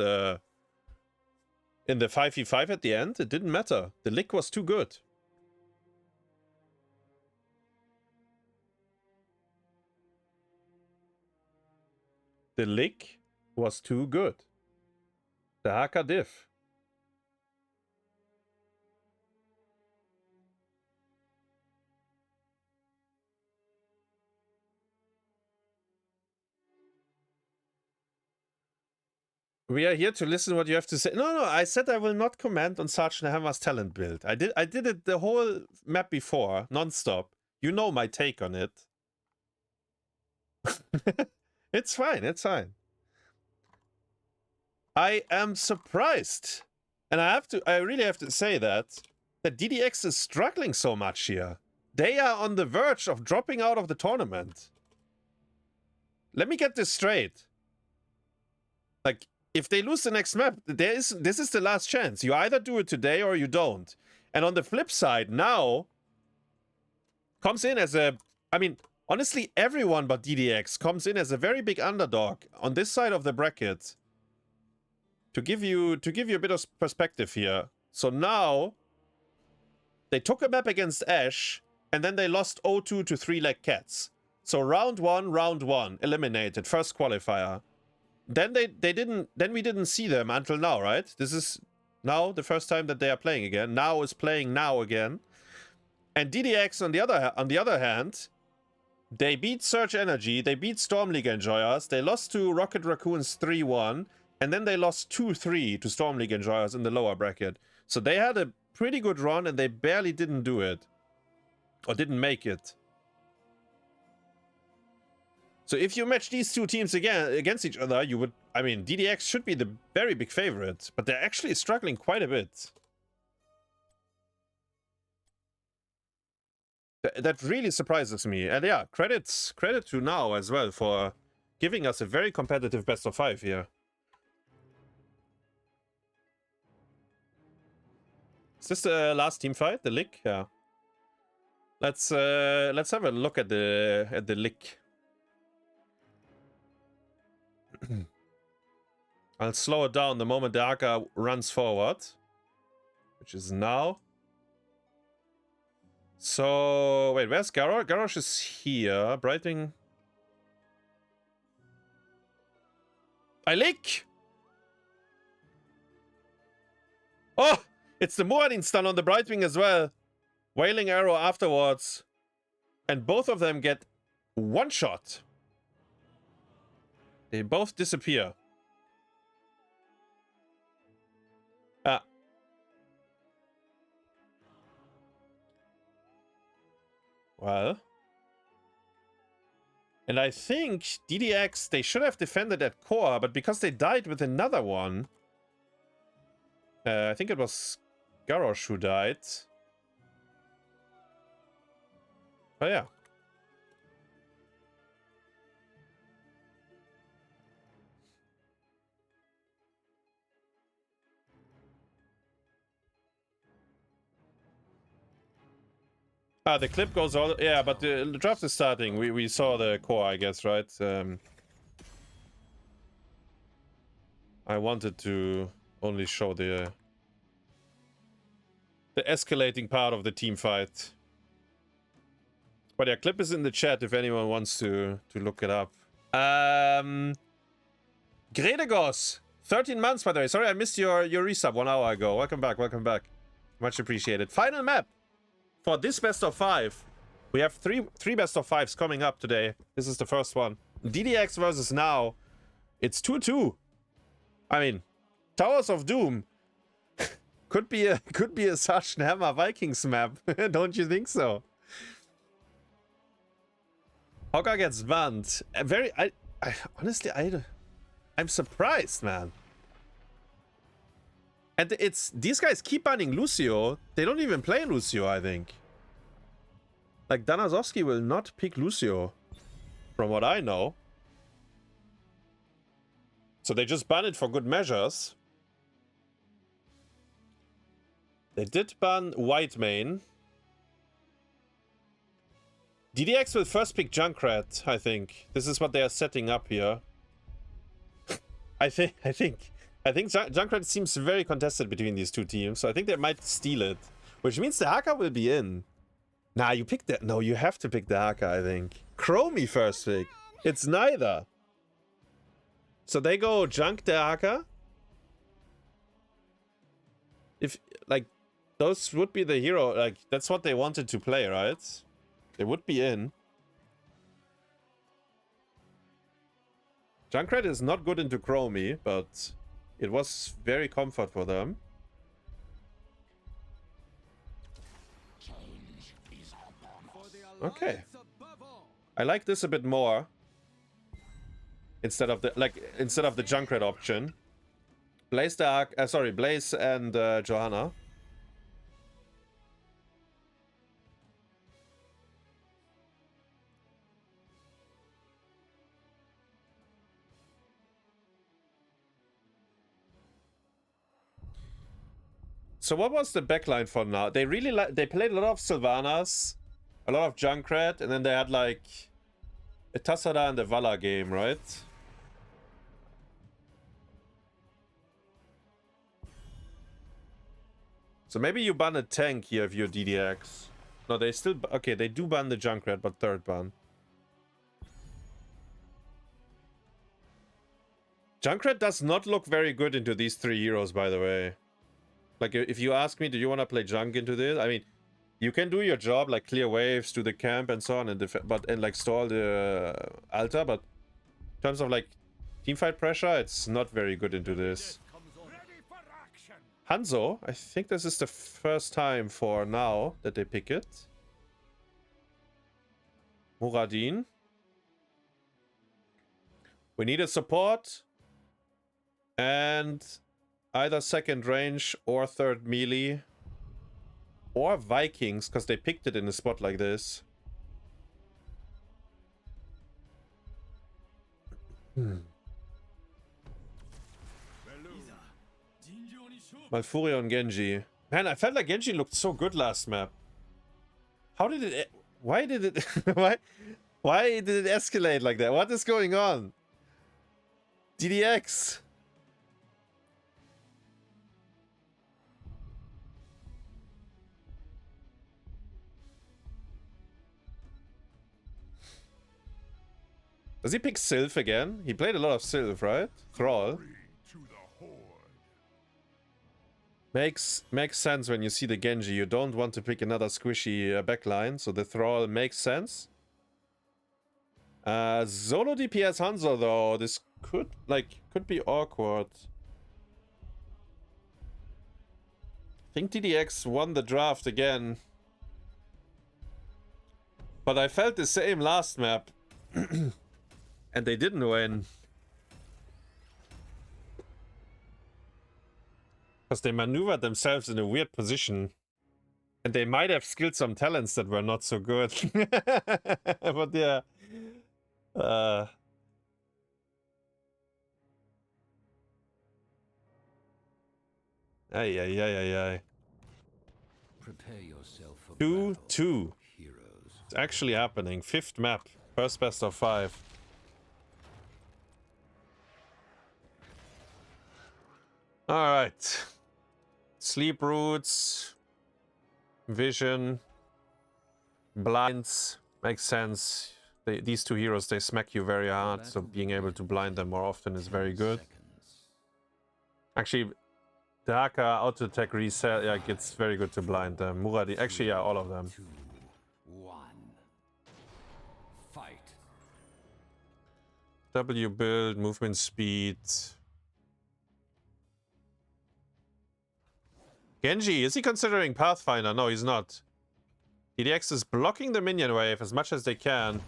S1: in the 5v5 at the end, it didn't matter. The lick was too good. The lick was too good. The Haka diff. We are here to listen what you have to say. No, I said I will not comment on Sergeant Hammer's talent build. I did it the whole map before, non-stop. You know my take on it. It's fine, it's fine. I am surprised. And I really have to say that DDX is struggling so much here. They are on the verge of dropping out of the tournament. Let me get this straight. Like, if they lose the next map, this is the last chance. You either do it today or you don't. And on the flip side, NAO comes in as a... I mean, honestly, everyone but DDX comes in as a very big underdog on this side of the bracket. To give you a bit of perspective here. So now, they took a map against Ashe, and then they lost 0-2 to 3-leg Cats. So round one, eliminated, first qualifier. Then we didn't see them until now, right? This is now the first time that they are playing again. NAO is playing now again. And DDX on the other hand They beat Surge Energy, they beat Storm League Enjoyers, they lost to Rocket Raccoons 3-1, and then they lost 2-3 to Storm League Enjoyers in the lower bracket. So they had a pretty good run and they barely didn't do it. Or didn't make it. So if you match these two teams again against each other, you would... I mean, DDX should be the very big favorite, but they're actually struggling quite a bit. That really surprises me. And yeah, credit to NAO as well for giving us a very competitive best of 5 here. Is this the last team fight? The lick? Yeah. Let's have a look at the lick. I'll slow it down the moment the Aka runs forward, which is now. So wait, where's Garrosh? Garrosh is here. Brightwing. I lick. Oh, it's the Muad'Din stun on the Brightwing as well. Wailing Arrow afterwards. And both of them get one shot. They both disappear. Ah. Well. And I think DDX, they should have defended that core, but because they died with another one. I think it was Garrosh who died. Oh yeah. Ah, the clip goes all... Yeah, but the draft is starting. We saw the core, I guess, right? I wanted to only show the escalating part of the team fight. But yeah, clip is in the chat if anyone wants to look it up. DeDX, 13 months, by the way. Sorry, I missed your resub 1 hour ago. Welcome back, welcome back. Much appreciated. Final map for this best of 5. We have three best of 5s coming up today. This is the first one. DDX versus NAO. It's 2-2. I mean, Towers of Doom could be a Sashnhammer Vikings map. Don't you think so? HlopakA gets banned. Honestly, I'm surprised, man. And these guys keep banning Lucio. They don't even play Lucio, I think. Like, Darnassovsky will not pick Lucio, from what I know. So they just ban it for good measures. They did ban White Main. DDX will first pick Junkrat, I think. This is what they are setting up here. I think Junkrat seems very contested between these two teams, so I think they might steal it. Which means the Haka will be in. Nah, you pick that. No, you have to pick the Haka, I think. Chromie first pick. It's neither. So they go Junk the Haka. If, like, those would be the hero. Like, that's what they wanted to play, right? They would be in. Junkrat is not good into Chromie, but it was very comfort for them. Okay. I like this a bit more. Instead of the Junkrat option. Blaze Blaze and Johanna. So what was the backline for now? They really they played a lot of Sylvanas, a lot of Junkrat, and then they had like a Tassada and a Vala game, right? So maybe you ban a tank here if you're DDX. No, they still... Okay, they do ban the Junkrat, but third ban. Junkrat does not look very good into these 3 heroes, by the way. Like, if you ask me, do you want to play Junk into this? I mean, You can do your job, like clear waves, do the camp and so on, and like stall the altar, but in terms of like teamfight pressure, it's not very good into this. Hanzo, I think this is the first time for now that they pick it. Muradin. We need a support and either second range or third melee or Vikings, because they picked it in a spot like this. Malfurion Genji. Man, I felt like Genji looked so good last map. How did it... Why did it... why did it escalate like that? What is going on? DDX. Does he pick Sylph again? He played a lot of Sylph, right? Thrall. Makes sense when you see the Genji. You don't want to pick another squishy backline, so the Thrall makes sense. Solo DPS Hanzo though, this could be awkward. I think DDX won the draft again. But I felt the same last map. And they didn't win. Because they maneuvered themselves in a weird position. And they might have skilled some talents that were not so good. But yeah. Ay.
S3: Prepare yourself for
S1: 2-2.
S3: heroes.
S1: It's actually happening. 5th map. First best of 5. Alright. Sleep roots. Vision. Blinds. Makes sense. These two heroes, they smack you very hard, so being able to blind them more often is very good. Actually, Daka, auto attack reset, yeah, it's very good to blind them. Muradi, actually, yeah, all of them.
S3: 2, 1. Fight.
S1: W build, movement speed. Genji, is he considering Pathfinder? No, he's not. DDX is blocking the minion wave as much as they can.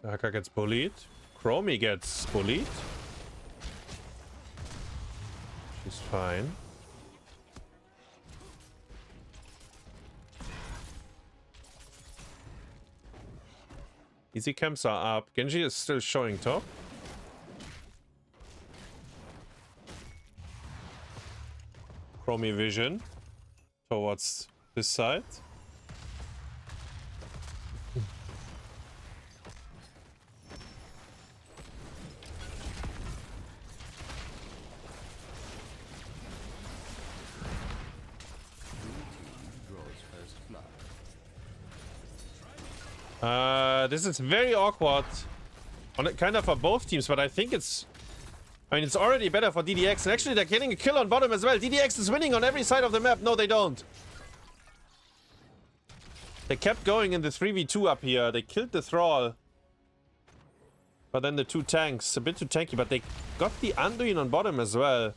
S1: Haka gets bullied. Chromie gets bullied. She's fine. Easy camps are up. Genji is still showing top. Chromie vision towards this side. This is very awkward on it, kind of for both teams, but I think it's... I mean, it's already better for DDX, and actually they're getting a kill on bottom as well. DDX is winning on every side of the map. No, they don't. They kept going in the 3v2 up here. They killed the Thrall. But then the 2 tanks, a bit too tanky, but they got the Anduin on bottom as well.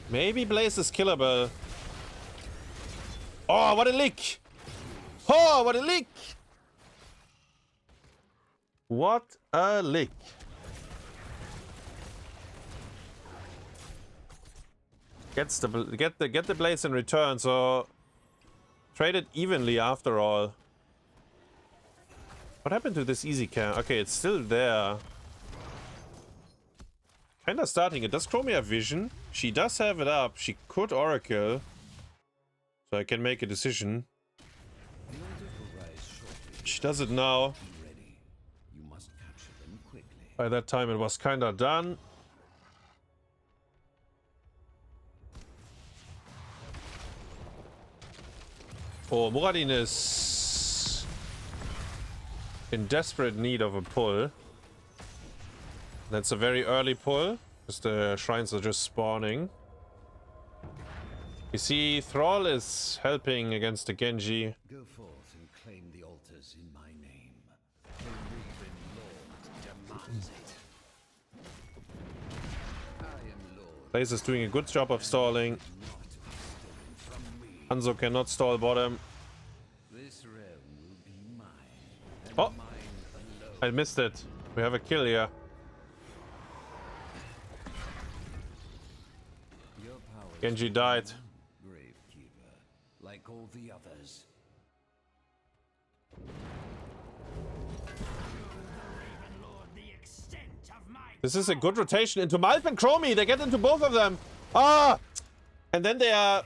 S1: Maybe Blaze is killable. Oh, what a lick! Oh, what a lick! What a lick. Get the blades in return, so trade it evenly after all. What happened to this easy cam? Okay, it's still there. Kinda starting it. Does Chromie have vision? She does have it up. She could Oracle. So I can make a decision. She does it now.
S3: Ready. You must capture them quickly.
S1: By that time it was kinda done. Oh, Muradin is in desperate need of a pull. That's a very early pull, because the shrines are just spawning. You see, Thrall is helping against the Genji.
S3: Go forth and claim the altars in my name. The Raven Lord demands it. I am Lord.
S1: Blaze is doing a good job of stalling.
S3: Not stolen from me.
S1: Hanzo cannot stall bottom.
S3: This realm will be mine. And
S1: Oh!
S3: mine alone.
S1: I missed it. We have a kill here.
S3: Your power is
S1: Genji died.
S3: Gravekeeper, like all the others.
S1: This is a good rotation into Malf and Chromie. They get into both of them. Ah! And then they are...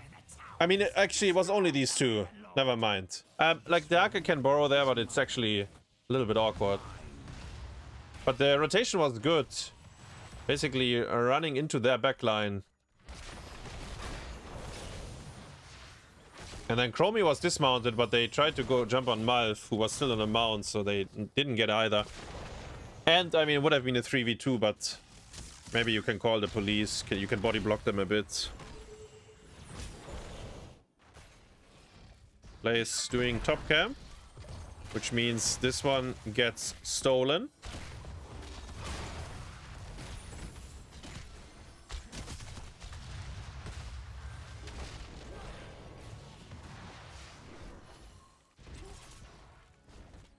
S1: I mean, actually, it was only these two. Never mind. Like, the Arca can borrow there, but it's actually a little bit awkward. But the rotation was good. Basically, running into their backline. And then Chromie was dismounted, but they tried to go jump on Malf, who was still on a mount, so they didn't get either. And, I mean, it would have been a 3v2, but maybe you can call the police. You can body block them a bit. Blaze doing top camp, which means this one gets stolen.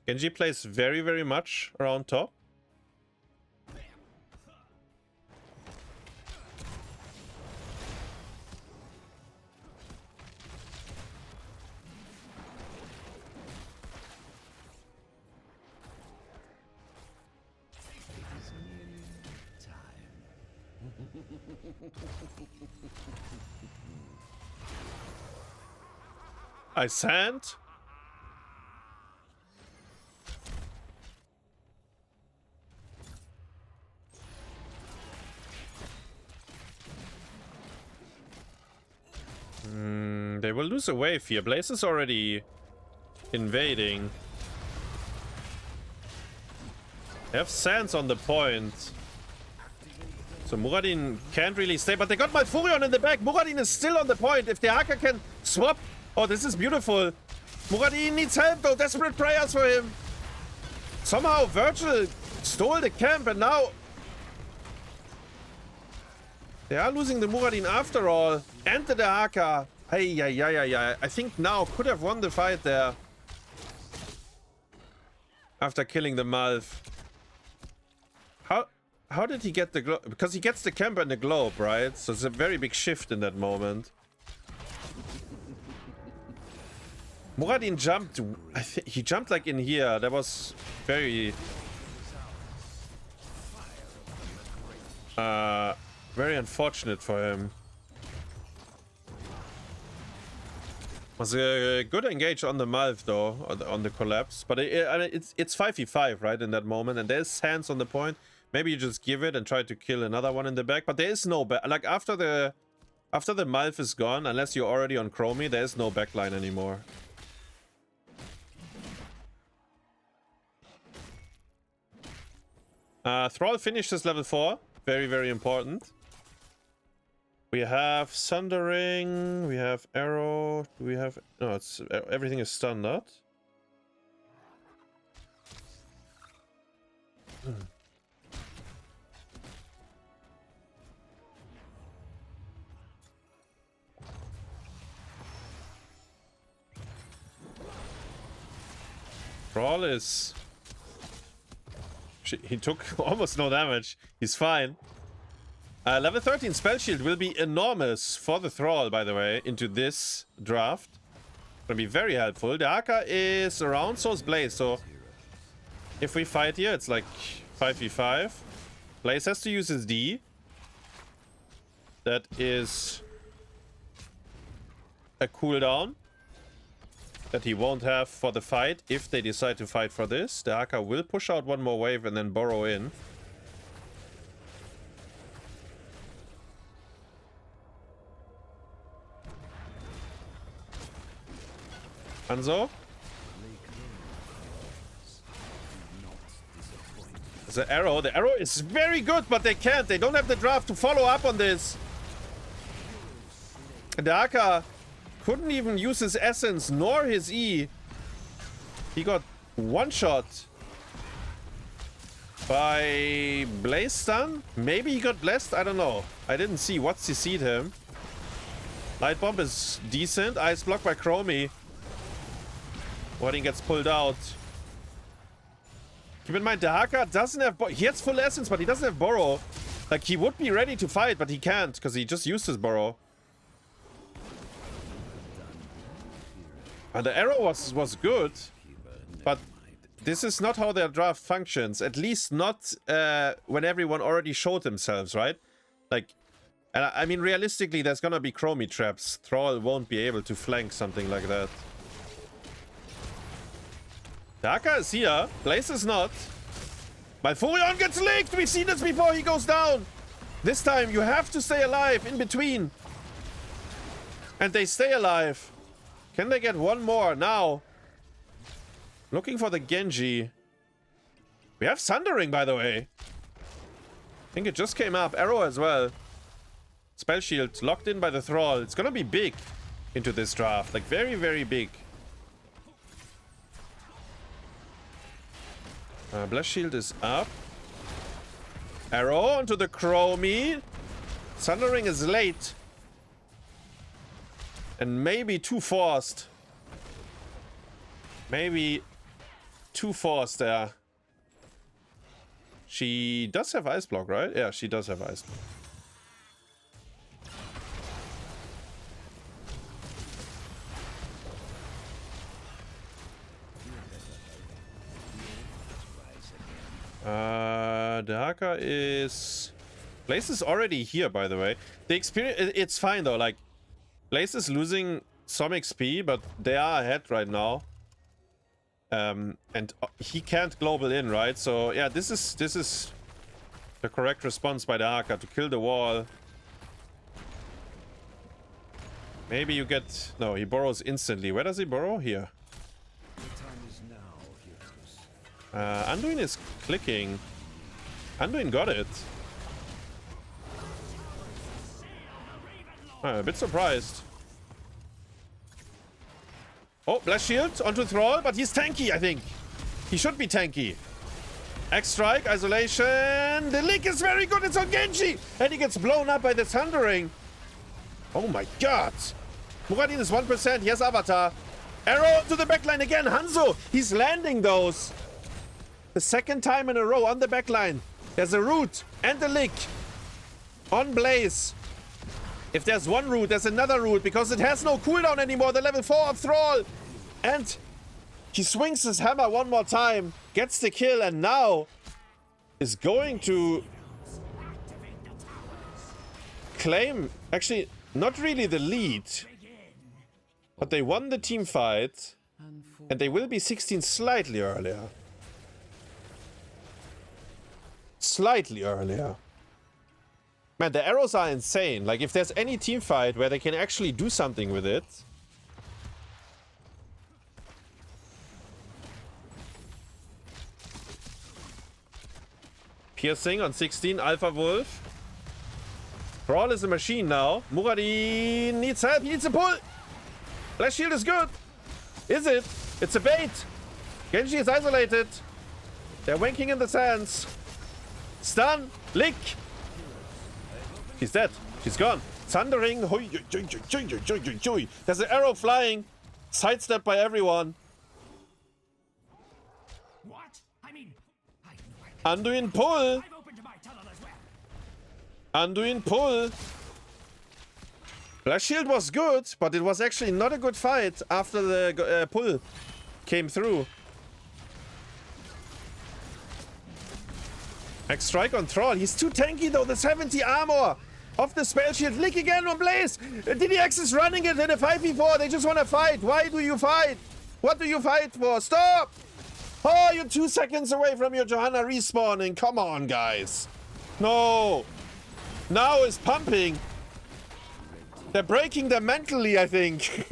S1: Genji plays very, very much around top. I sand. They will lose a wave here. Blaze is already invading. They have sands on the point. So Muradin can't really stay, but they got Malfurion in the back. Muradin is still on the point. If the Haka can swap... Oh, this is beautiful. Muradin needs help though. Desperate prayers for him. Somehow Vergil stole the camp and now... They are losing the Muradin after all. And the Haka. Hey. I think now could have won the fight there. After killing the Malf. How did he get the globe? Because he gets the camp and the globe, right? So it's a very big shift in that moment. Muradin jumped. I think he jumped like in here. That was very... very unfortunate for him. Was a good engage on the Malf though, on the collapse. But it's 5v5, right, in that moment. And there's hands on the point. Maybe you just give it and try to kill another one in the back. But there is no back. Like after the Malf is gone, unless you're already on Chromie, there is no backline anymore. Thrall finished his level 4. Very, very important. We have Sundering. We have Arrow. Do we have... No, it's everything is standard. Thrall is... He took almost no damage. He's fine. Level 13 Spell Shield will be enormous for the Thrall, by the way, into this draft. Gonna be very helpful. The Haka is around, so is Blaze. So if we fight here, it's like 5v5. Blaze has to use his D. That is a cooldown. that he won't have for the fight if they decide to fight for this. The Haka will push out one more wave and then burrow in. Hanzo? The arrow is very good, but they can't. They don't have the draft to follow up on this. The Haka couldn't even use his essence nor his E. He got one shot by Blaze Stun. Maybe he got blessed. I don't know. I didn't see what CC'd him. Light Bomb is decent. Ice Block by Chromie. Warding gets pulled out. Keep in mind, the Haka doesn't have... He has full essence, but he doesn't have Burrow. Like, he would be ready to fight, but he can't, because he just used his Burrow. And the arrow was good, but this is not how their draft functions. At least not when everyone already showed themselves, right? Like, and I mean, realistically, there's gonna be Chromie traps. Thrall won't be able to flank something like that. Haka is here. Blaze is not. Malfurion gets licked. We've seen this before. He goes down. This time, you have to stay alive in between. And they stay alive. Can they get one more now? Looking for the Genji. We have Sundering, by the way. I think it just came up. Arrow as well. Spell Shield locked in by the Thrall. It's gonna be big into this draft. Like, very, very big. Blast Shield is up. Arrow onto the Chromie. Sundering is late. And maybe too forced. Maybe too forced there. She does have Ice Block, right? Yeah, she does have Ice Block. The Haka is... Blaze is already here, by the way. The experience... It's fine, though. Like, Blaze is losing some XP, but they are ahead right now. And he can't global in, right? So, yeah, this is the correct response by the Haka to kill the wall. Maybe you get... No, he burrows instantly. Where does he burrow? Here. Anduin is clicking. Anduin got it. I'm a bit surprised. Oh, Blast Shield onto Thrall, but he's tanky, I think. He should be tanky. X-Strike, Isolation. The leak is very good. It's on Genji. And he gets blown up by the Thundering. Oh my god. Muradin is 1%. He has Avatar. Arrow to the backline again. Hanzo. He's landing those. The second time in a row on the backline. There's a root and a lick on Blaze. If there's one root, there's another root because it has no cooldown anymore. The level 4 of Thrall. And he swings his hammer one more time, gets the kill, and now is going to claim, actually, not really the lead, but they won the team fight, and they will be 16 slightly earlier. Slightly earlier. Man, the arrows are insane. Like, if there's any team fight where they can actually do something with it. Piercing on 16, Alpha Wolf. Brawl is a machine now. Muradin needs help. He needs a pull. Blast Shield is good. Is it? It's a bait. Genji is isolated. They're wanking in the sands. Stun. Lick. She's dead. She's gone. Thundering. There's an arrow flying. Sidestep by everyone.
S3: What? I mean,
S1: Anduin pull.
S3: I'm open to my tunnel as well.
S1: Anduin pull. Blast Shield was good, but it was actually not a good fight after the pull came through. X-Strike on Thrall. He's too tanky though. The 70 armor of the spell shield. Lick again on Blaze. DDX is running it in a 5v4. They just want to fight. Why do you fight? What do you fight for? Stop! Oh, you're 2 seconds away from your Johanna respawning. Come on, guys. No. Now is pumping. They're breaking them mentally, I think.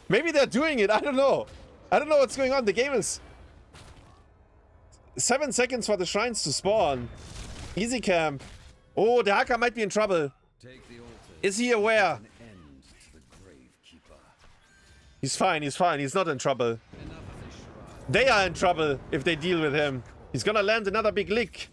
S1: Maybe they're doing it. I don't know. I don't know what's going on. The game is 7 seconds for the shrines to spawn. Easy camp. Oh, the hacker might be in trouble. Is he aware? He's fine. He's fine. He's not in trouble. They are in trouble if they deal with him. He's gonna land another big lick.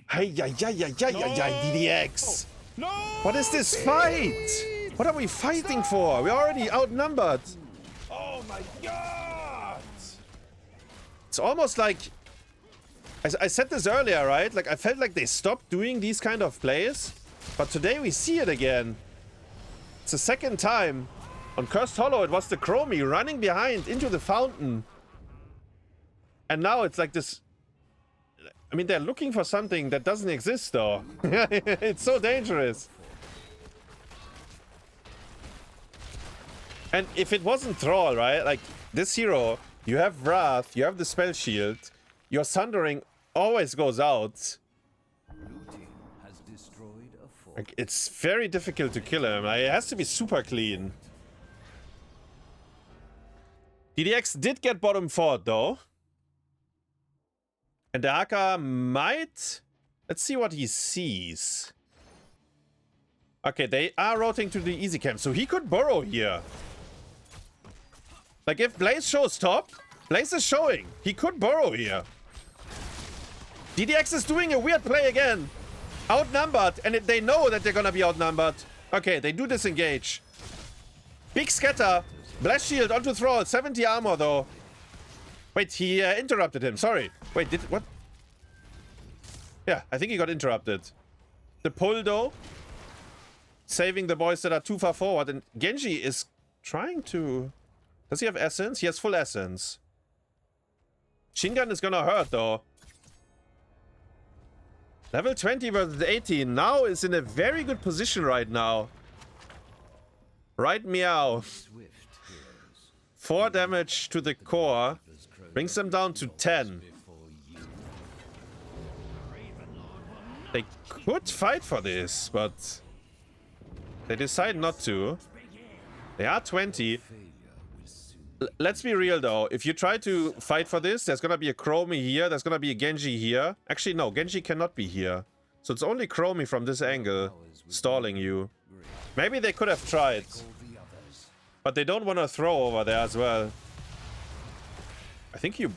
S1: Hey, DDX.
S5: No!
S1: What is this fight? What are we fighting for? We're already outnumbered.
S5: Oh my god!
S1: It's almost like... I said this earlier, right? Like, I felt like they stopped doing these kind of plays. But today we see it again. It's the second time. On Cursed Hollow, it was the Chromie running behind into the fountain. And now it's like this... I mean, they're looking for something that doesn't exist, though. It's so dangerous. And if it wasn't Thrall, right? Like, this hero, you have Wrath, you have the Spell Shield, your Sundering always goes out. Like, it's very difficult to kill him. Like, it has to be super clean. DDX did get bottom fort, though. And the Haka might... Let's see what he sees. Okay, they are rotating to the easy camp, so he could burrow here. Like, if Blaze shows top, Blaze is showing. He could burrow here. DDX is doing a weird play again. Outnumbered, and they know that they're gonna be outnumbered. Okay, they do disengage. Big scatter. Blast shield onto Thrall. 70 armor, though. Wait, he interrupted him. Sorry. Wait, what? Yeah, I think he got interrupted. The pull, though. Saving the boys that are too far forward. And Genji is trying to... Does he have essence? He has full essence. Shingun is gonna hurt, though. Level 20 versus 18. Now is in a very good position right now. Right meow. 4 damage to the core. Brings them down to 10. They could fight for this, but they decide not to. They are 20. Let's be real, though. If you try to fight for this, there's gonna be a Chromie here. There's gonna be a Genji here. Actually, no. Genji cannot be here. So it's only Chromie from this angle stalling you. Maybe they could have tried. But they don't want to throw over there as well. I think you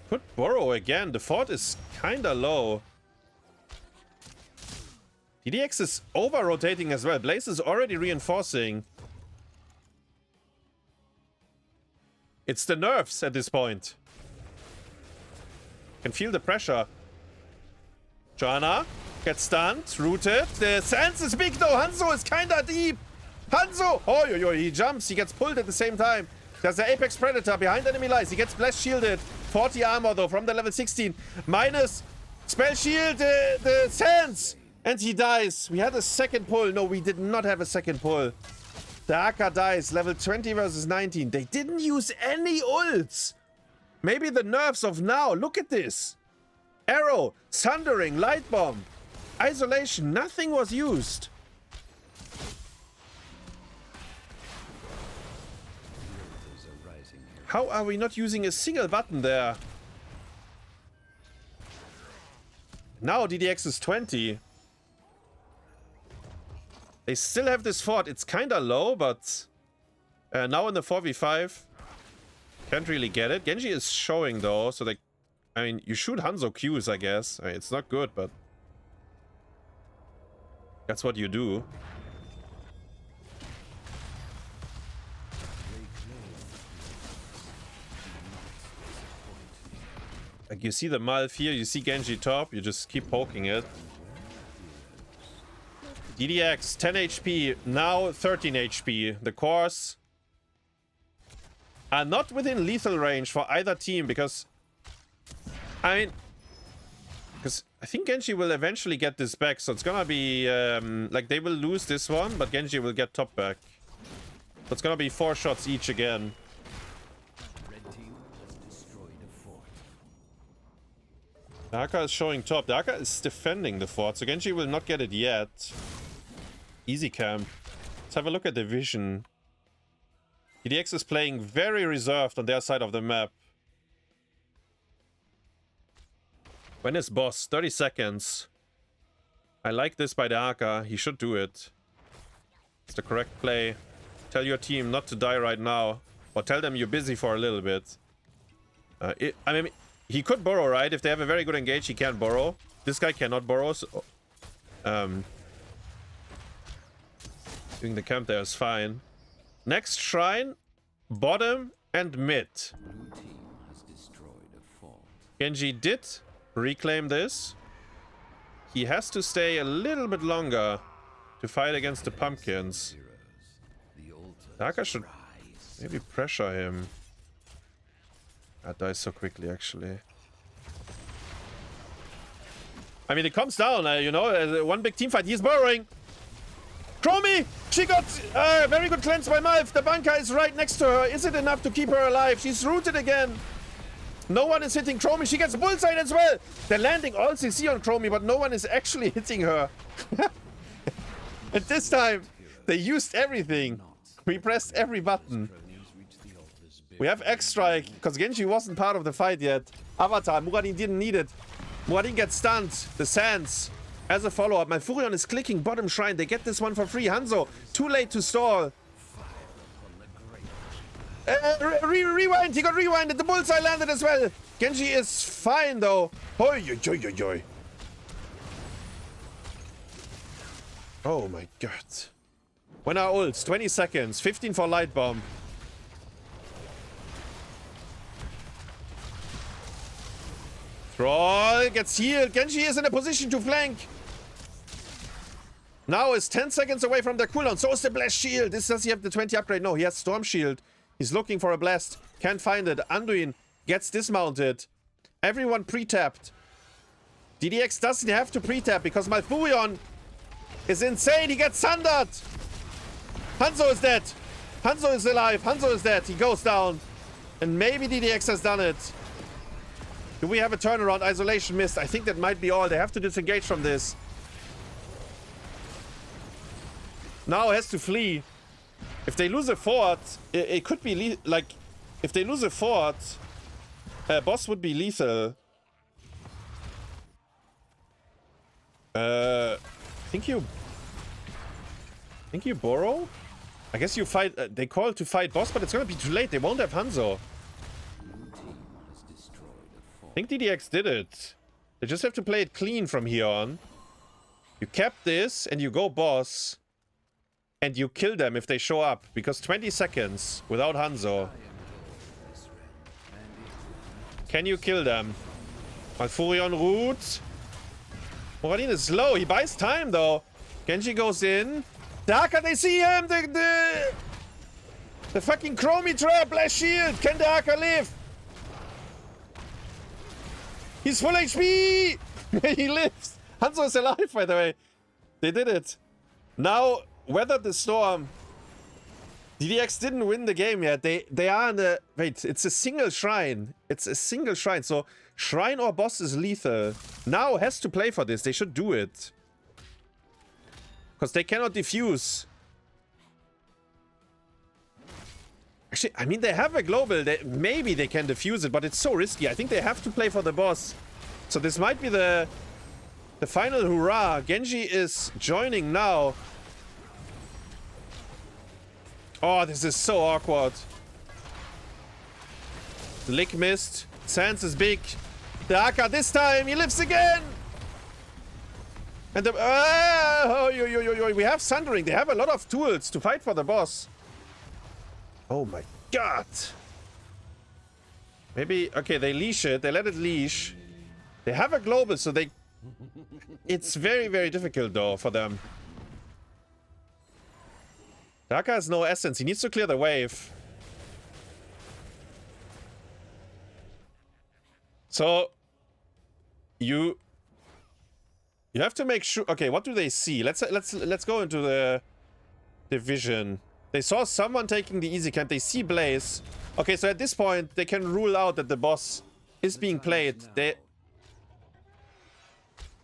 S1: could burrow again. The fort is kinda low. DDX is over-rotating as well. Blaze is already reinforcing. It's the nerfs at this point. Can feel the pressure. Joanna gets stunned, rooted. The sense is big though. Hanzo is kinda deep. Hanzo! Oh, yo, he jumps. He gets pulled at the same time. There's the Apex Predator behind enemy lines. He gets blast shielded. 40 armor though from the level 16. Minus spell shield the sense. And he dies. We had a second pull. No, we did not have a second pull. The Haka dies, level 20 versus 19. They didn't use any ults. Maybe the nerfs of now. Look at this. Arrow, Sundering, Light Bomb, Isolation. Nothing was used. How are we not using a single button there? Now DDX is 20. They still have this fort. It's kind of low, but now in the 4v5, can't really get it. Genji is showing though, so they, I mean, you shoot Hanzo Qs, I guess. I mean, it's not good, but that's what you do. Like, you see the Malf here, you see Genji top, you just keep poking it. DDX, 10 HP, now 13 HP. The cores are not within lethal range for either team because... I mean... Because I think Genji will eventually get this back, so it's gonna be... like, they will lose this one, but Genji will get top back. It's gonna be 4 shots each again.
S3: Red team has destroyed a fort.
S1: Haka is showing top. The Haka is defending the fort, so Genji will not get it yet. Easy camp. Let's have a look at the vision. DDX is playing very reserved on their side of the map. When is boss? 30 seconds. I like this by the Haka. He should do it. It's the correct play. Tell your team not to die right now. Or tell them you're busy for a little bit. I mean, he could borrow, right? If they have a very good engage, he can borrow. This guy cannot borrow. So, doing the camp there is fine. Next shrine, bottom and mid.
S3: Blue team has destroyed a fort.
S1: Genji did reclaim this. He has to stay a little bit longer to fight against the pumpkins. Haka should maybe pressure him. That dies so quickly, actually. I mean, it comes down, you know, one big team fight. He's burrowing. Chromie! She got very good cleanse by Malf. The bunker is right next to her. Is it enough to keep her alive? She's rooted again. No one is hitting Chromie. She gets bullseye as well. They're landing all CC on Chromie, but no one is actually hitting her. And this time, they used everything. We pressed every button. We have X-Strike, because Genji wasn't part of the fight yet. Avatar, Muradin didn't need it. Muradin gets stunned. The Sands. As a follow-up, Malfurion is clicking bottom shrine. They get this one for free. Hanzo, too late to stall. Rewind, he got rewinded. The bullseye landed as well. Genji is fine though. Oi, oi, oi, oi, oi. Oh my god. When are ults? 20 seconds. 15 for light bomb. Thrall gets healed. Genji is in a position to flank. Now is 10 seconds away from the cooldown. So is the blast shield. Does he have the 20 upgrade? No, he has storm shield. He's looking for a blast. Can't find it. Anduin gets dismounted. Everyone pre-tapped. DDX doesn't have to pre-tap because Malfurion is insane. He gets sundered. Hanzo is dead. Hanzo is alive. Hanzo is dead. He goes down. And maybe DDX has done it. Do we have a turnaround? Isolation missed. I think that might be all. They have to disengage from this. Now has to flee. If they lose a fort, it could be like... If they lose a fort, boss would be lethal. Think you borrow? I guess you fight... they call to fight boss, but it's gonna be too late. They won't have Hanzo. I think DDX did it. They just have to play it clean from here on. You cap this and you go boss. And you kill them if they show up. Because 20 seconds without Hanzo. Can you kill them? Malfurion root. Muradin is slow. He buys time though. Genji goes in. Daka, they see him! The fucking Chromie trap! Blast shield! Can Daka live? He's full HP! He lives! Hanzo is alive, by the way. They did it. Now, weather the storm. DDX didn't win the game yet. They are in the... Wait, it's a single shrine. It's a single shrine. So, shrine or boss is lethal. Now has to play for this. They should do it. Because they cannot defuse. Actually, I mean, they have a global. Maybe they can defuse it, but it's so risky. I think they have to play for the boss. So this might be the final hurrah. Genji is joining now. Oh, this is so awkward. Lick missed. Sans is big. The Haka this time. He lives again. And the... we have Sundering. They have a lot of tools to fight for the boss. Oh my god. Maybe... Okay, they leash it. They let it leash. They have a global, so they... It's very, very difficult, though, for them. Daka has no essence. He needs to clear the wave. So... You have to make sure... Okay, what do they see? Let's go into the division. They saw someone taking the easy camp. They see Blaze. Okay, so at this point, they can rule out that the boss is being played. They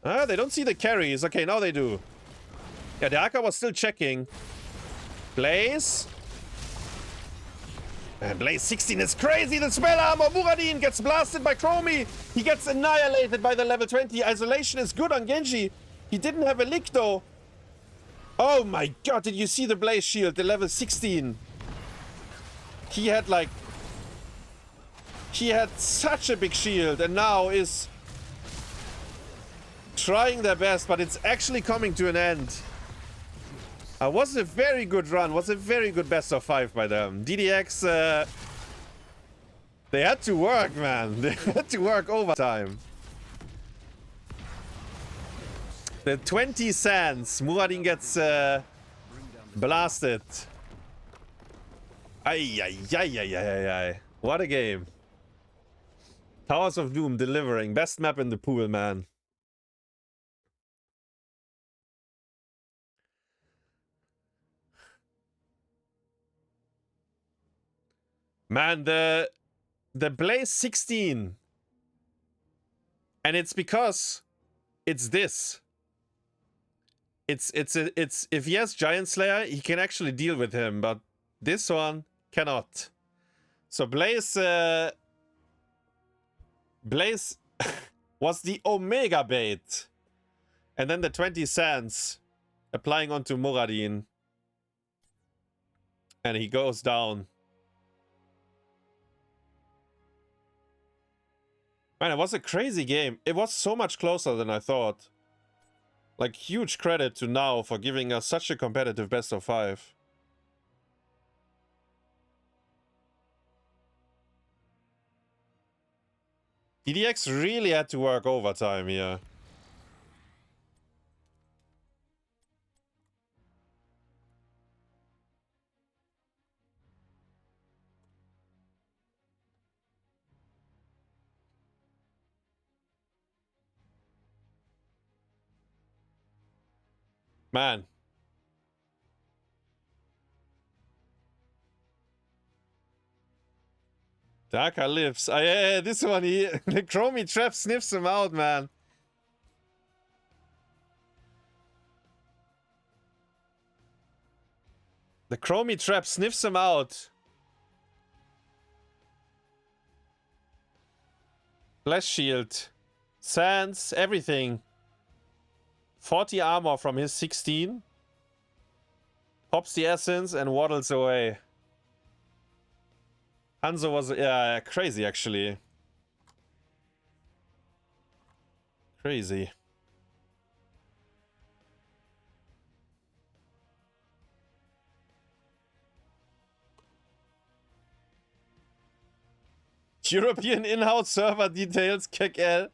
S1: don't see the carries. Okay, now they do. Yeah, the Aka was still checking. Blaze. And Blaze 16 is crazy. The spell armor. Muradin gets blasted by Chromie. He gets annihilated by the level 20. Isolation is good on Genji. He didn't have a lick though. Oh my god, did you see the Blaze shield? The level 16. He had like... He had such a big shield and now is trying their best, but it's actually coming to an end. Was a very good run. Was a very good best of 5 by them. DDX, they had to work, man. They had to work overtime. The 20 sands. Muradin gets blasted. Ay, ay, ay, ay, ay, ay. What a game. Towers of Doom delivering. Best map in the pool, man. Man, the Blaze 16. And it's because it's this. It's if he has Giant Slayer, he can actually deal with him, but this one cannot. So Blaze Blaze was the Omega bait. And then the 20 sands applying onto Muradin. And he goes down. Man, it was a crazy game. It was so much closer than I thought. Like, huge credit to NAO for giving us such a competitive best of 5. DDX really had to work overtime here. Man. Daka lives. Yeah, this one, the Chromie trap sniffs him out, man. The Chromie trap sniffs him out. Flash shield. Sands, everything. 40 armor from his 16. Pops the essence and waddles away. Hanzo was, yeah, crazy actually. Crazy. European in-house server details, KekL.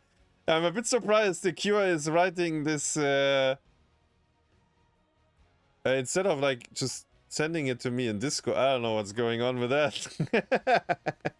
S1: I'm a bit surprised the Cure is writing this instead of like just sending it to me in Discord. I don't know what's going on with that.